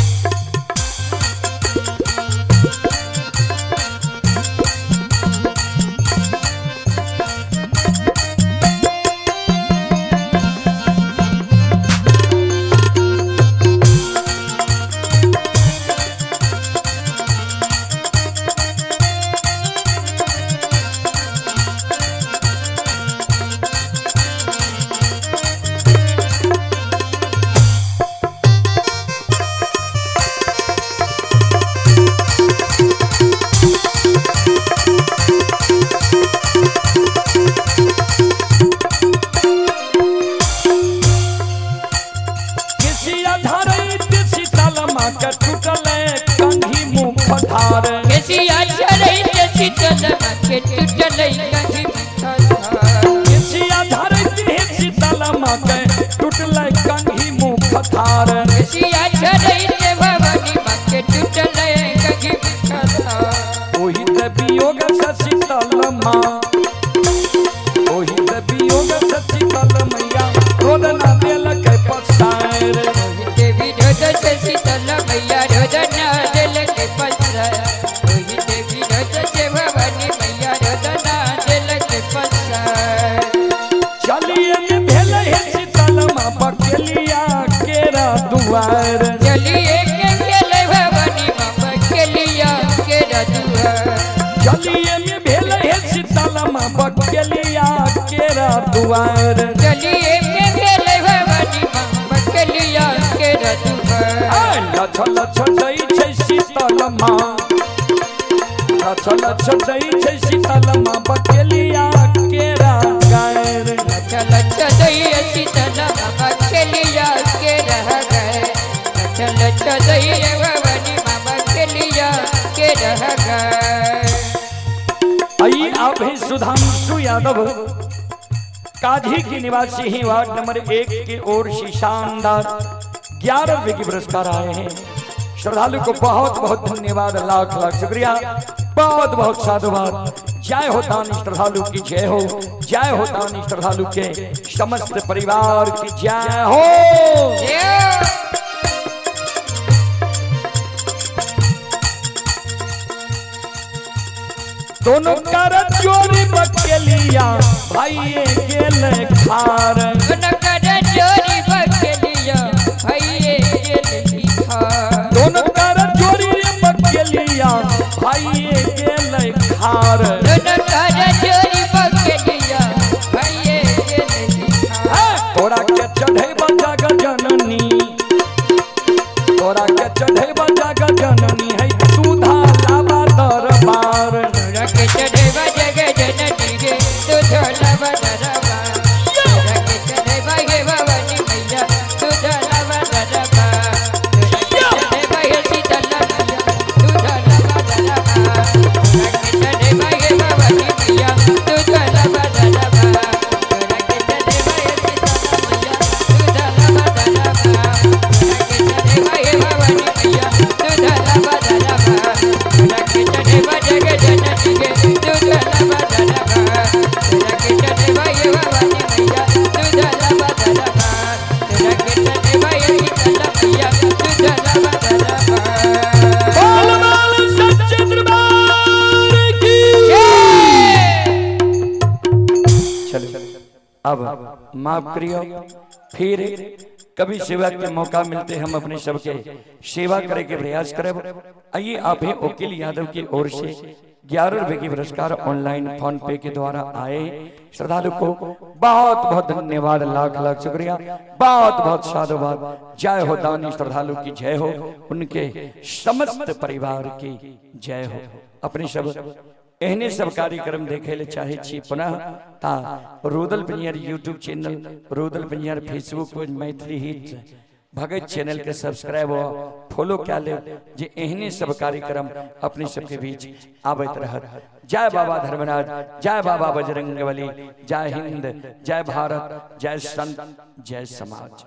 केसिया झरैत शीतल माके टूटलै कंघी मुखधार। केसिया झरैत शीतल माके टूटलै कंघी मुखधार। केसिया झरैत भवानी माके टूटलै कंघी मुखधार। ओहि त वियोग से शीतल माँ। ओहि त वियोग से शीतल मैया रोदना देलकै पसार। ओहि देवी रोद से शीतल मैया रोदना देलकै पसार। ओहि देवी रोद से भवानी मैया रोदना देलकै पसार। चलिए ये भेल है शीतल माँ बकेलिया केरा दुआर। चलिए के भेलै भवानी माँ बकेलिया केरा दुआर। चलिए ये भेल है शीतल माँ बकेलिया केरा दुआर। चलिए के भेलै भवानी माँ बकेलिया केरा दुआर। लछ लछ दै छै शीतल माँ। लछ लछ दै छै शीतल माँ बकेलिया केरा गायर। लछ लछ दै शीतल माँ बकेलिया केरा गायर। लछ लछ तो दही भवानी मामा के लिया के रह गए। आइए आप ही सुधांशु यादव काजी की निवासी ही वार्ड नंबर 1 की ओर से शानदार 11 रुपए की पुरस्कार आए हैं। श्रद्धालु को बहुत बहुत धन्यवाद, लाख लाख शुक्रिया, बहुत बहुत साधुवाद। जय हो दानी श्रद्धालु की जय हो, जय हो दानी श्रद्धालु के समस्त परिवार की जय हो। दोनों कर चोरी बकेलिया भाई गेल खार, दोनों कर चोरी बकेलिया भाई गेल खार, दोनों कर चोरी बकेलिया भाई गेल खार, दोनों कर चोरी बकेलिया भाई गेल खार। तोरा के चढ़े बजा जननी, तोरा के चढ़े बजा जननी है सुधा लावा दरबार, के चढ़े बजग जननी गे तू झोला बदरबा, के चढ़े बगे भवानी मैया तू झोला बदरबा, के चढ़े बगे शीतला मैया तू झोला बदरबा, के चढ़े बगे भवानी मैया तू झोला बदरबा, के चढ़े बगे शीतला मैया तू झोला बदरबा, के चढ़े बगे भवानी मैया तू झोला बदरबा, के चढ़े बजग जननी गे तू झोला बदरबा, के चढ़े बगे भवानी मैया तू झोला बदरबा, के चढ़े बगे शीतला मैया तू झोला बदरबा। बोल बोल सच्चे दरबार की चलो अब माफ करियो, फिर कभी सेवा के मौका मिलते हम अपने सबके सेवा करे के प्रयास करें। आइए आप ही वकील यादव की ओर से 11 रुपए की पुरस्कार ऑनलाइन फोन पे के द्वारा आए। श्रद्धालु को बहुत बहुत धन्यवाद, लाख लाख शुक्रिया, बहुत बहुत साधुवाद। जय हो दानी श्रद्धालु की जय हो, उनके समस्त परिवार की जय हो। अपने सब एहने सब कार्यक्रम देखे ले चाहे छी पुनः ता रुदल पिनियर यूट्यूब चैनल, रुदल पिनियर फेसबुक पेज मैथिली हिट भगत चैनल के सब्सक्राइब हो फॉलो क्या ले जे एहने सब कार्यक्रम अपने सबके बीच आवत रहत। जय बाबा धर्मराज, जय बाबा बजरंगबली, जय हिंद, जय भारत, जय संत, जय समाज।